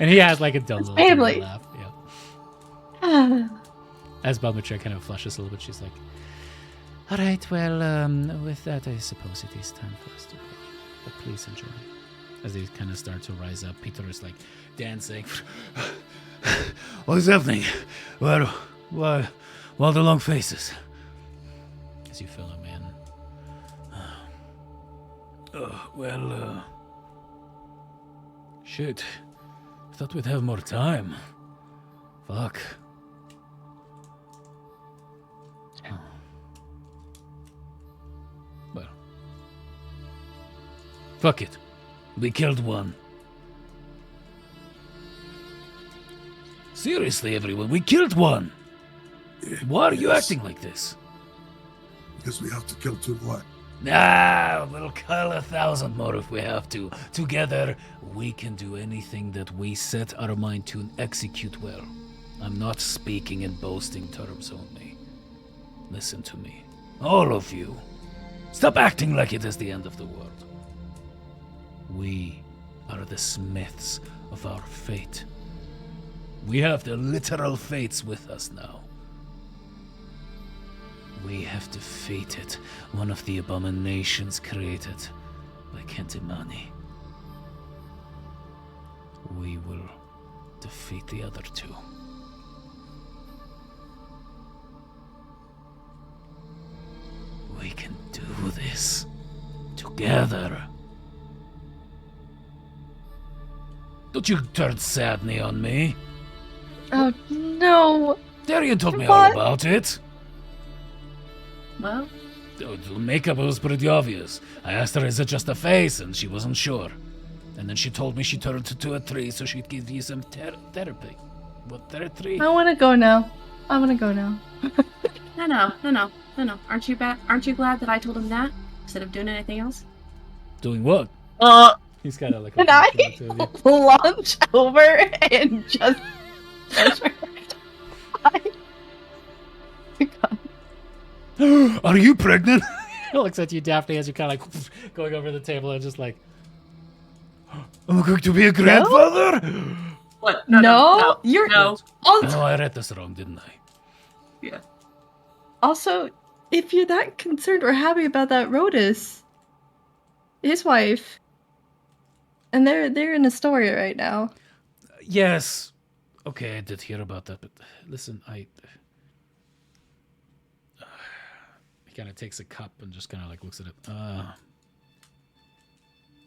And he has like a dull little family. laugh. Yeah. As Balmatrick kind of flushes a little bit, she's like, all right, well, with that, I suppose it is time for us to go. But please enjoy. As they kind of start to rise up, Peter is like dancing. What is happening? Why the long faces? As you fill him in. Shit. I thought we'd have more time. Fuck. Oh. Well. Fuck it. We killed one. Seriously, everyone, we killed one! Why are you acting like this? Because we have to kill 2 what? Ah, we'll kill 1,000 more if we have to. Together, we can do anything that we set our mind to and execute well. I'm not speaking in boasting terms only. Listen to me. All of you. Stop acting like it is the end of the world. We are the smiths of our fate. We have the literal fates with us now. We have defeated one of the abominations created by Kentimani. We will defeat the other 2. We can do this together. Don't you turn sadly on me. Oh, no. Darian told me What? all about it. Well, The makeup was pretty obvious. I asked her, is it just a face? And she wasn't sure. And then she told me she turned to a tree so she'd give you some therapy. What therapy? I want to go now. No. Aren't you glad that I told him that instead of doing anything else? Doing what? He's kind of like... Can I launch over and just... Are you pregnant? He looks at you, Daphne, as you're kind of like going over the table and just like, I'm going to be a grandfather? What? No, you're... No. Oh, I read this wrong, didn't I? Yeah. Also, if you're that concerned or happy about that Rodus, his wife, and they're in Astoria right now. Yes. Okay, I did hear about that, but listen, He kind of takes a cup and just kind of like looks at it.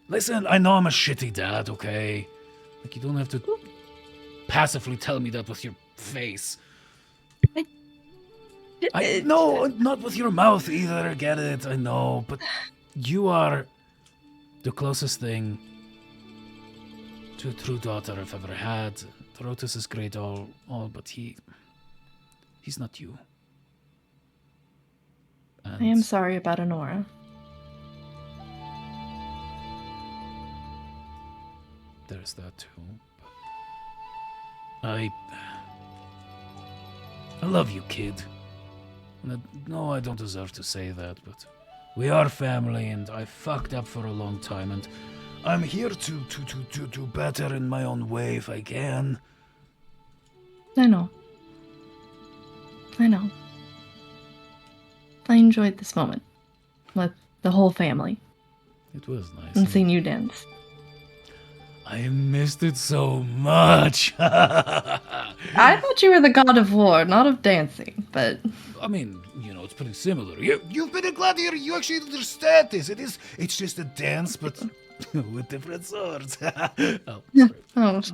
Listen, I know I'm a shitty dad, okay? Like, you don't have to passively tell me that with your face. No, not with your mouth either, get it, I know, but you are the closest thing to a true daughter I've ever had. Rotus is great, all, but he's not you. And I am sorry about Honora. there's that too. But I love you, kid. And no, I don't deserve to say that, but we are family, and I fucked up for a long time, and I'm here to do better in my own way if I can. I know. I enjoyed this moment with the whole family It was nice. and seeing you dance. I missed it so much. I thought you were the god of war, not of dancing, but I mean, it's pretty similar. You've been a gladiator. You actually understand this. It's just a dance, but with different swords. Oh, sorry. oh,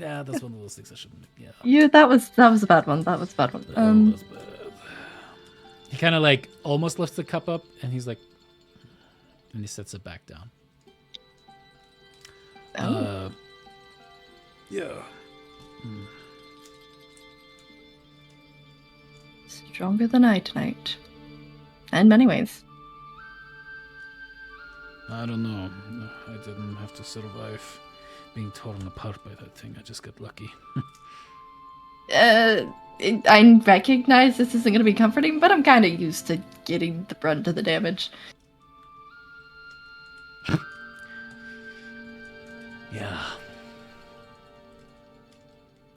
Yeah, that's one of those things I shouldn't. Yeah. that was a bad one. That was a bad one. That was bad. he kind of like almost lifts the cup up and he's like, and he sets it back down. Yeah. stronger than I tonight. In many ways. I don't know. I didn't have to survive being torn apart by that thing. I just got lucky. I recognize this isn't going to be comforting, but I'm kind of used to getting the brunt of the damage. Yeah.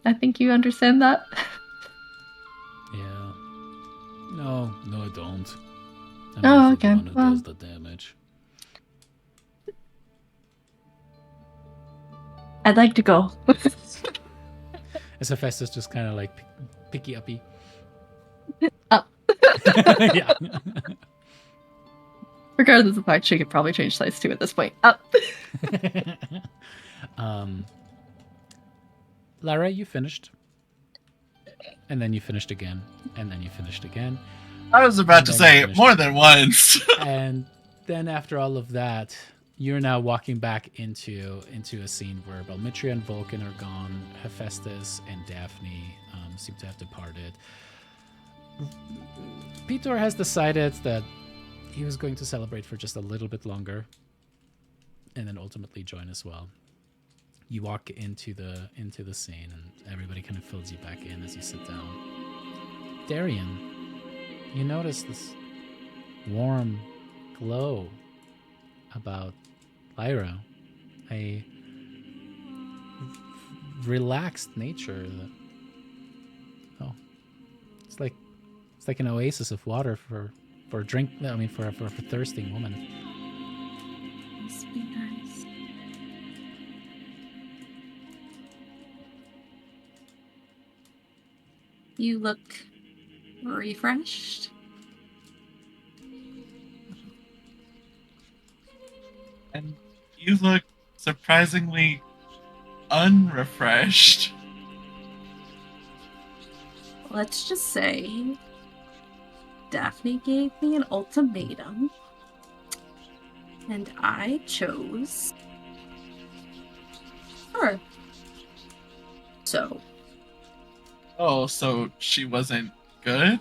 I think you understand that. Yeah. No, I don't. Oh, okay. The one who Well, does the damage. I'd like to go. As Hephaestus just kind of like picky uppy. Up. Yeah. Regardless of the fact, she could probably change size too at this point. Up. Lara, you finished. And then you finished again. And then you finished again. I was about to say more than once. And then after all of that, you're now walking back into a scene where Balmitria and Vulcan are gone. Hephaestus and Daphne seem to have departed. Peter has decided that he was going to celebrate for just a little bit longer and then ultimately join as well. You walk into the scene and everybody kind of fills you back in as you sit down. Darian, you notice this warm glow about Lyra, a relaxed nature that, it's like an oasis of water for a drink. I mean, for a thirsting woman. Must be nice. You look refreshed. And you look surprisingly unrefreshed. Let's just say Daphne gave me an ultimatum, and I chose her. So. Oh, so she wasn't good?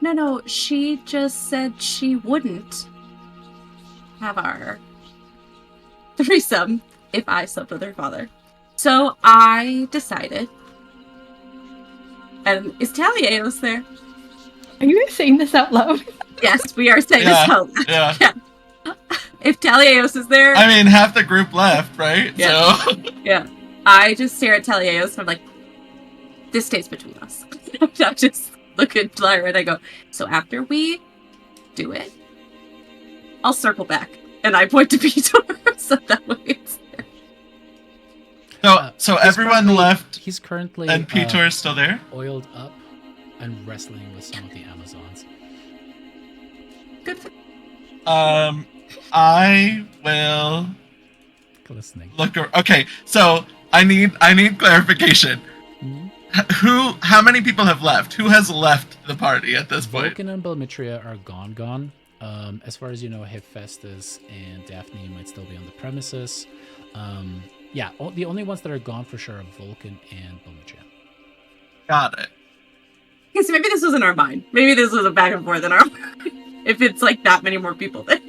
No, she just said she wouldn't have our threesome if I slept with her father. So I decided. And is Thylea there? Are you saying this out loud? Yes, we are saying this out loud. Yeah. If Thylea is there... I mean, half the group left, right? Yeah. So... Yeah. I just stare at Thylea and I'm like, this stays between us. I just look at Lyra and I go, so after we do it, I'll circle back. And I point to Peter, so that way it's there. So everyone left. He's currently and Peter is still there? Oiled up and wrestling with some of the Amazons. Good for I will listening. Look. Okay, so I need clarification. Mm-hmm. How many people have left? Who has left the party at this point? Vulcan and Balmitria are gone. As far as you know, Hephaestus and Daphne might still be on the premises. Yeah, the only ones that are gone for sure are Vulcan and Balmitria. Got it. Okay, so maybe this was in our mind. Maybe this was a back and forth in our mind. If it's like that many more people there.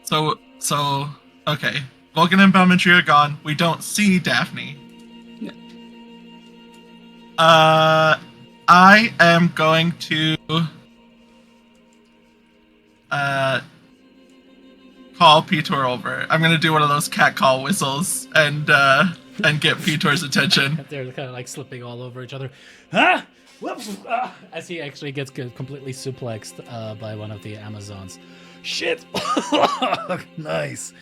So okay. Vulcan and Balmitria are gone. We don't see Daphne. No. I am going to call Peter over. I'm gonna do one of those cat call whistles and get Peter's attention. They're kind of like slipping all over each other. Ah! Whoops! Ah! As he actually gets completely suplexed by one of the Amazons. Shit! Nice.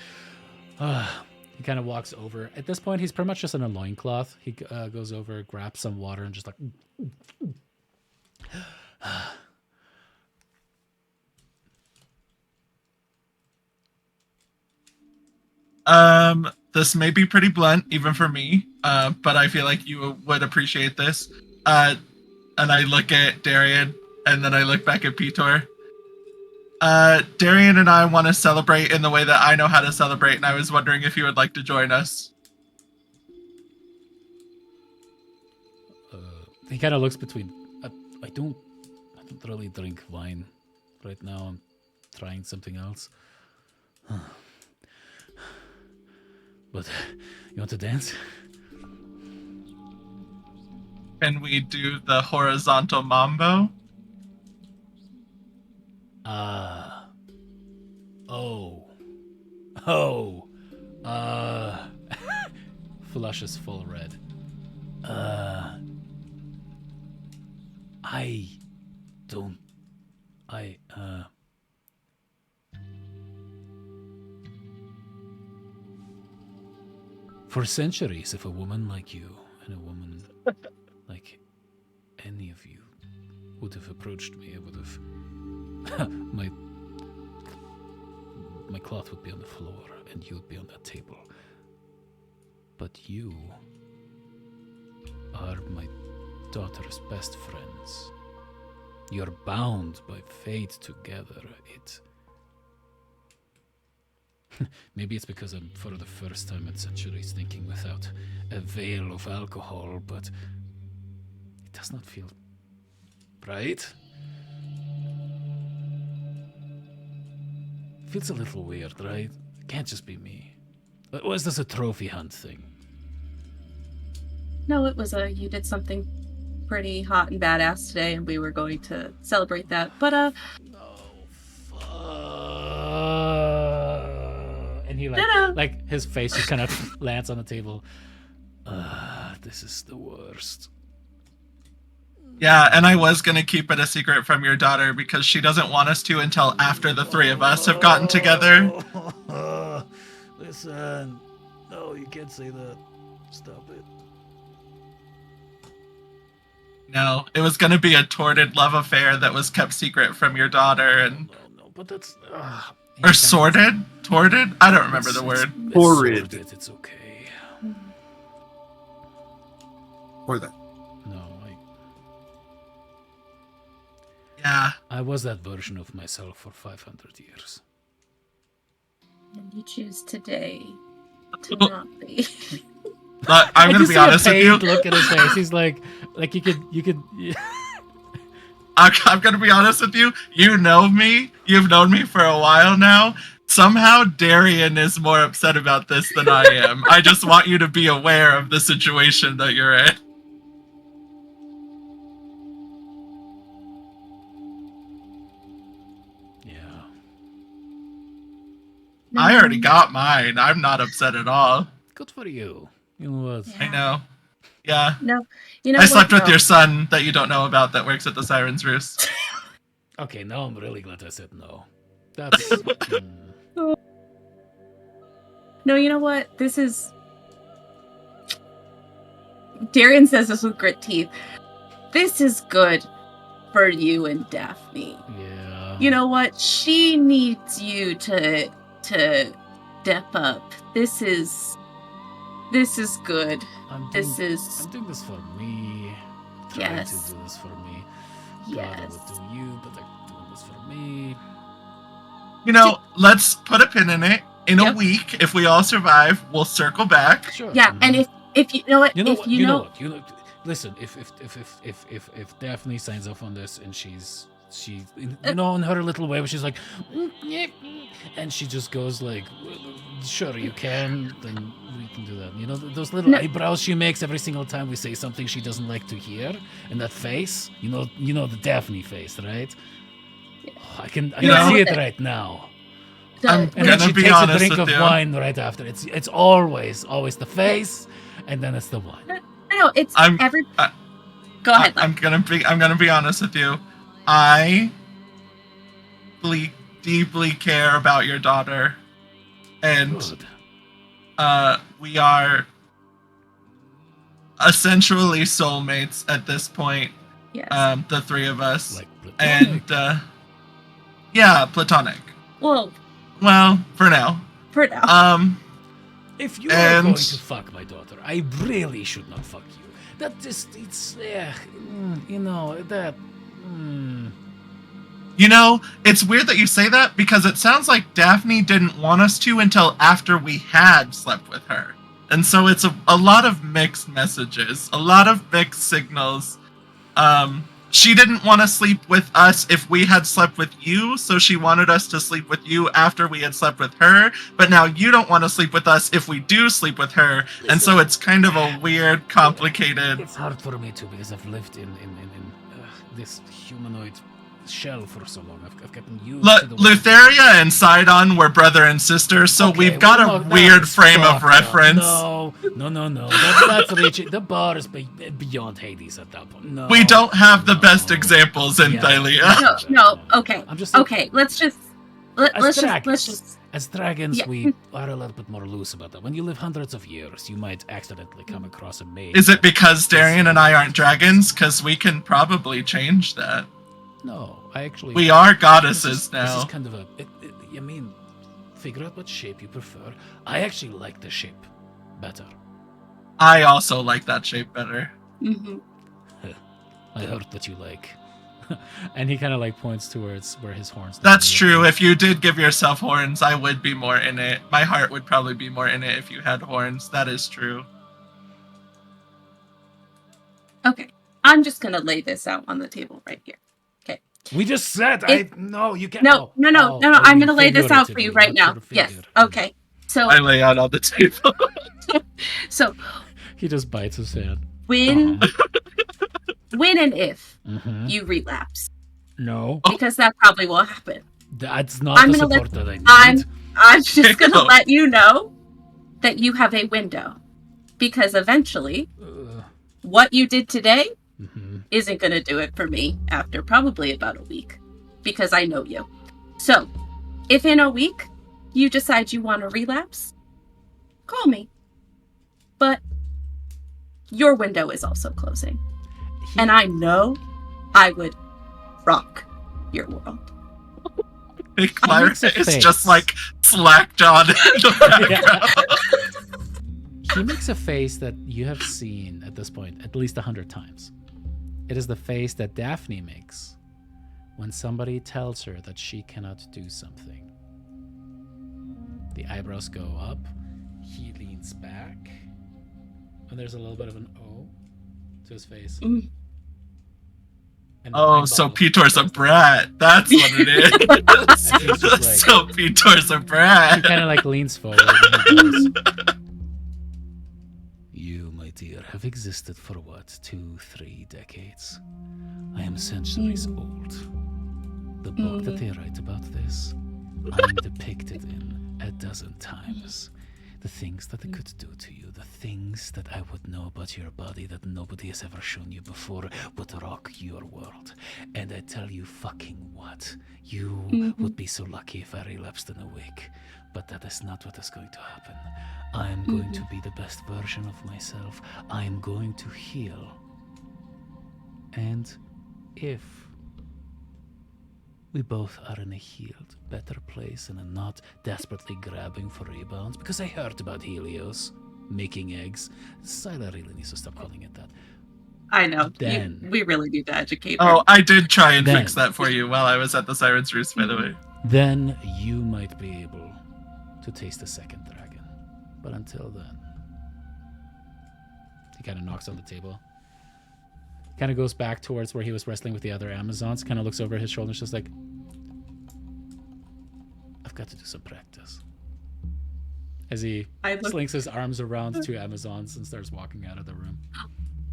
He kind of walks over. At this point, he's pretty much just in a loincloth. He goes over, grabs some water, and just like... This may be pretty blunt, even for me, but I feel like you would appreciate this. And I look at Darian, and then I look back at Peter. Darian and I want to celebrate in the way that I know how to celebrate, and I was wondering if you would like to join us. he kind of looks between. I don't really drink wine right now. I'm trying something else. But you want to dance? Can we do the horizontal mambo? Flushes full red. For centuries, if a woman like you and a woman like any of you would have approached me, I would have my cloth would be on the floor and you would be on that table. But you are my daughter's best friends. You're bound by fate together. Maybe it's because I'm for the first time in centuries thinking without a veil of alcohol, but it does not feel right. Feels a little weird, right? It can't just be me. Was this a trophy hunt thing? No, it was you did something pretty hot and badass today, and we were going to celebrate that. But Oh, fuck. And he like his face just kind of lands on the table. This is the worst. Yeah, and I was going to keep it a secret from your daughter because she doesn't want us to until after the three of us have gotten together. Listen, no, you can't say that. Stop it. No, it was going to be a torrid love affair that was kept secret from your daughter, and No, but that's... or sordid, torrid. I don't remember the word. Horrid. It's okay. Or that. No, Yeah, I was that version of myself for 500 years. and you choose today to not be. but I'm going to be honest with you. Look at his face. He's like you could. I'm going to be honest with you. You know me. You've known me for a while now. Somehow Darian is more upset about this than I am. I just want you to be aware of the situation that you're in. Yeah. I already got mine. I'm not upset at all. Good for you. You know what? I know. Yeah. No, you know I slept what, with your son that you don't know about that works at the Siren's Roost. Okay, now I'm really glad I said no. That's... No, you know what? This is... Darian says this with grit teeth. This is good for you and Daphne. Yeah. You know what? She needs you to step up. This is good. I'm doing this for me. Trying Yes. to do this for me. God, I Yes. would do you, but they're doing this for me. You know, let's put a pin in it. In a Yep. week, if we all survive, we'll circle back. Sure. Yeah, and if you know what, You know if what? you know, Listen, if Daphne signs off on this and she's in her little way where she's like, and she just goes like, sure you can, then we can do that. You know those little eyebrows she makes every single time we say something she doesn't like to hear, and that face, you know the Daphne face, right? Oh, I can see it right now. I'm And then gonna she be takes a honest drink with of you. wine right after. It's always the face, and then it's the wine. no, it's I'm- every. I- Go ahead. I'm gonna be honest with you. I deeply care about your daughter, and Good. we are essentially soulmates at this point. Yes. The three of us, Like and platonic. yeah, platonic. Well, Well, for now. for now. If you are and- going to fuck my daughter, I really should not fuck you. That just, it's, you know, that, You know, it's weird that you say that because it sounds like Daphne didn't want us to until after we had slept with her. And so it's a lot of mixed messages, a lot of mixed signals she didn't want to sleep with us if we had slept with you, so she wanted us to sleep with you after we had slept with her, but now you don't want to sleep with us if we do sleep with her, and so it's kind of a weird, complicated... It's hard for me too, because I've lived in this humanoid shell for so long. I've gotten used to the Lutheria and Sidon were brother and sister, so we've got a weird frame of reference. No. That's reaching. The bar is beyond Hades at that point. No. We don't have the best examples in Thylea. No, okay. I'm just okay, let's just as dragons, yeah. we are a little bit more loose about that. When you live hundreds of years, you might accidentally come across a mage. Is it because Darian and I aren't dragons? Because we can probably change that. No, I actually... We are goddesses now. This is kind of a... I mean, figure out what shape you prefer. I actually like the shape better. I also like that shape better. Mm-hmm. I heard that you like... And he kind of like points towards where his horns... That's true. If you did give yourself horns, I would be more in it. My heart would probably be more in it if you had horns. That is true. Okay. I'm just going to lay this out on the table right here. Okay. We just said, no, you can't. No. I'm going to lay this out for you right now. Yes. Okay. So I lay out on the table. So he just bites his hand. When and if you relapse. No. Because that probably will happen. That's not the support that I need. I'm just going to let you know that you have a window. Because eventually, what you did today isn't going to do it for me after probably about a week. Because I know you. So, if in a week you decide you want to relapse, call me. But your window is also closing. And I know I would rock your world. Lyra is just like slack-jawed in the background. He makes a face that you have seen at this point at least 100 times. It is the face that Daphne makes when somebody tells her that she cannot do something. The eyebrows go up, he leans back, and there's a little bit of an O to his face. Oh, so Pitor's a brat. That's what it is. So Pitor's a brat. He kind of like leans forward and goes, "You, my dear, have existed for what, 2-3 decades? I am centuries old. The book that they write about this, I'm depicted in 12 times. The things that I could do to you, the things that I would know about your body that nobody has ever shown you before would rock your world. And I tell you fucking what, you would be so lucky if I relapsed in a week. But that is not what is going to happen. I am going to be the best version of myself. I am going to heal. And if we both are in a healed, better place and are not desperately grabbing for rebounds, because I heard about Helios making eggs. Scylla really needs to stop calling it that. I know. We really need to educate her. Oh, I did try and fix that for you while I was at the Siren's Roost, by the way. Then you might be able to taste the second dragon. But until then... He kind of knocks on the table. Kind of goes back towards where he was wrestling with the other Amazons. Kind of looks over his shoulders, just like, I've got to do some practice. As he slings his arms around 2 Amazons and starts walking out of the room.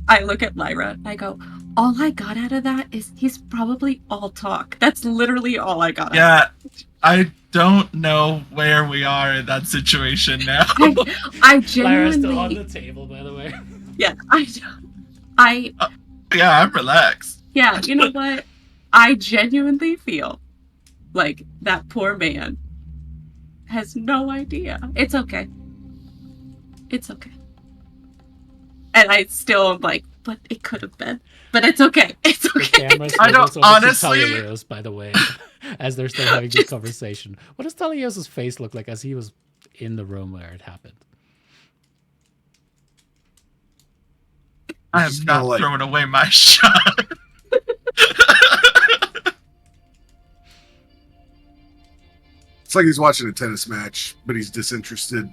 I look at Lyra. I go, all I got out of that is he's probably all talk. That's literally all I got out of it. I don't know where we are in that situation now. I genuinely... Lyra's still on the table, by the way. Yeah, yeah, I'm relaxed. Yeah, you know what? I genuinely feel like that poor man has no idea. It's okay. It's okay. And I still am like, but it could have been. But it's okay. It's okay. I don't honestly. Thalios, by the way, as they're still having this conversation. What does Thalios' face look like as he was in the room where it happened? I am not throwing away my shot. It's like he's watching a tennis match, but he's disinterested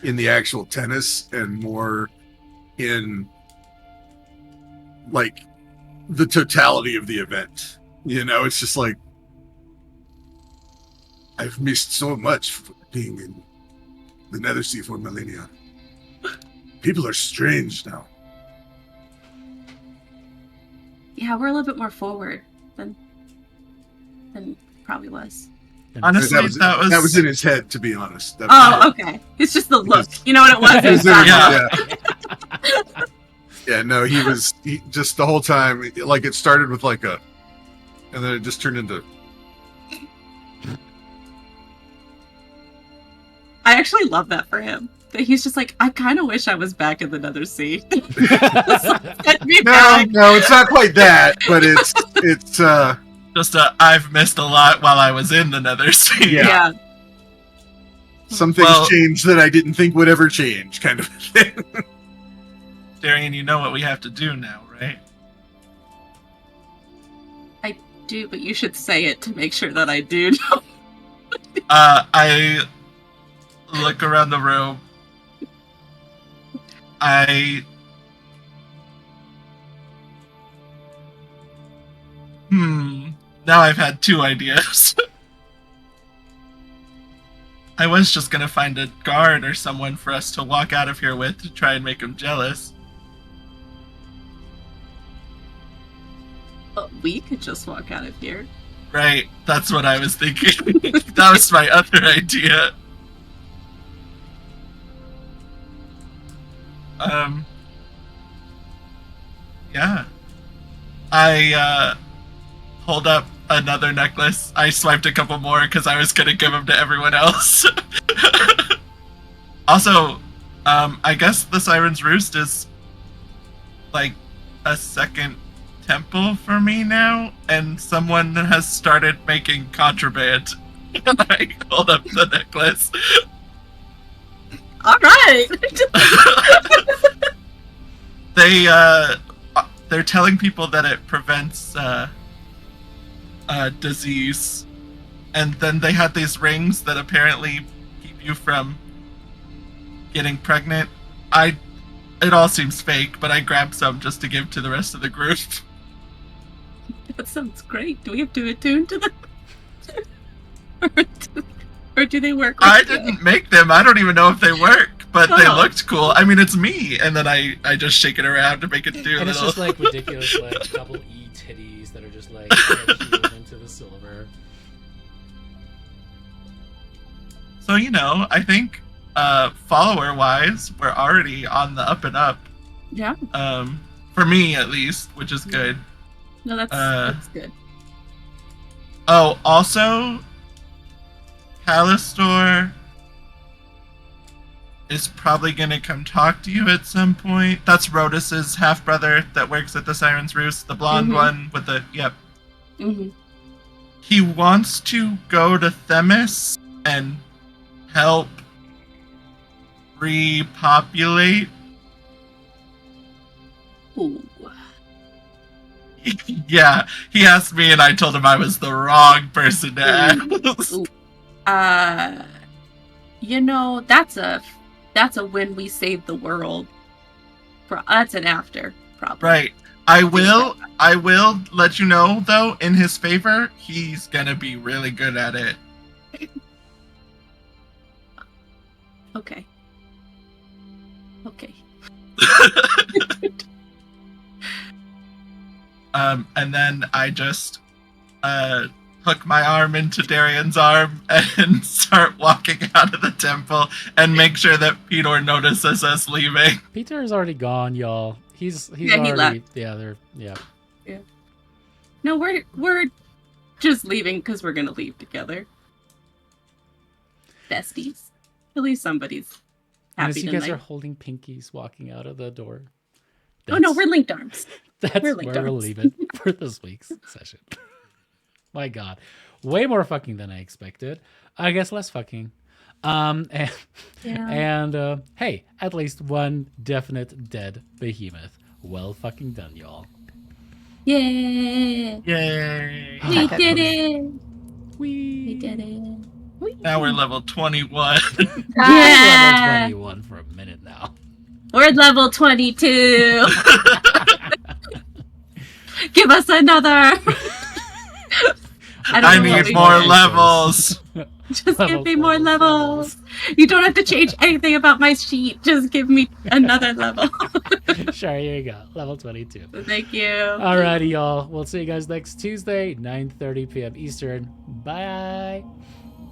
in the actual tennis and more in, like, the totality of the event. You know, it's just like, I've missed so much being in the Nethersea for millennia. People are strange now. Yeah, we're a little bit more forward than probably was. Honestly, that was in his head, to be honest. Okay. It's just the look. You know what it was? Yeah, no, he just the whole time, like it started with like and then it just turned into. I actually love that for him. That he's just like, I kind of wish I was back in the Nethersea. No, it's not quite that, but it's just I've missed a lot while I was in the Nethersea. Yeah. Some things changed that I didn't think would ever change, kind of thing. Darian, you know what we have to do now, right? I do, but you should say it to make sure that I do know. I look around the room. Now I've had two ideas. I was just gonna find a guard or someone for us to walk out of here with to try and make him jealous. We could just walk out of here. Right, that's what I was thinking. That was my other idea. Yeah. I hold up another necklace. I swiped a couple more because I was gonna give them to everyone else. Also, I guess the Siren's Roost is like a second temple for me now, and someone has started making contraband. I hold up the necklace. All right. They're telling people that it prevents disease, and then they had these rings that apparently keep you from getting pregnant. It all seems fake, but I grabbed some just to give to the rest of the group. That sounds great. Do we have to attune to them? Or do they work? I didn't make them. I don't even know if they work, but they looked cool. I mean, it's me, and then I just shake it around to make it do a and little. It's just like ridiculous, like a couple titties that are just like healed into the silver. So I think follower-wise, we're already on the up and up. Yeah. For me at least, which is good. No, that's good. Oh, also, Callistor is probably gonna come talk to you at some point. That's Rhodus's half-brother that works at the Siren's Roost, the blonde one with the He wants to go to Themis and help repopulate. Ooh. Yeah, he asked me and I told him I was the wrong person to ask. That's a when we save the world. That's an after, probably. Right. I will let you know, though, in his favor, he's gonna be really good at it. Okay. And then I just hook my arm into Darian's arm and start walking out of the temple and make sure that Peter notices us leaving. Peter is already gone, y'all. He's he already left. Yeah. No, we're just leaving because we're gonna leave together. Besties. At least somebody's And as happy you guys tonight. are holding pinkies walking out of the door. Oh no, we're linked arms. That's we're where linked we'll arms. leave it for this week's session. My God. Way more fucking than I expected. I guess less fucking. Hey, at least one definite dead behemoth. Well fucking done, y'all. Yeah. Yay! We did it. We did it. Now we're level 21. Yeah. Level 21 for a minute now. We're level 22. Give us another. I need more levels. Just give me more levels. You don't have to change anything about my sheet. Just give me another level. Sure, here you go. Level 22. Thank you. Alrighty, y'all. We'll see you guys next Tuesday, 9:30 p.m. Eastern. Bye.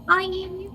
Bye.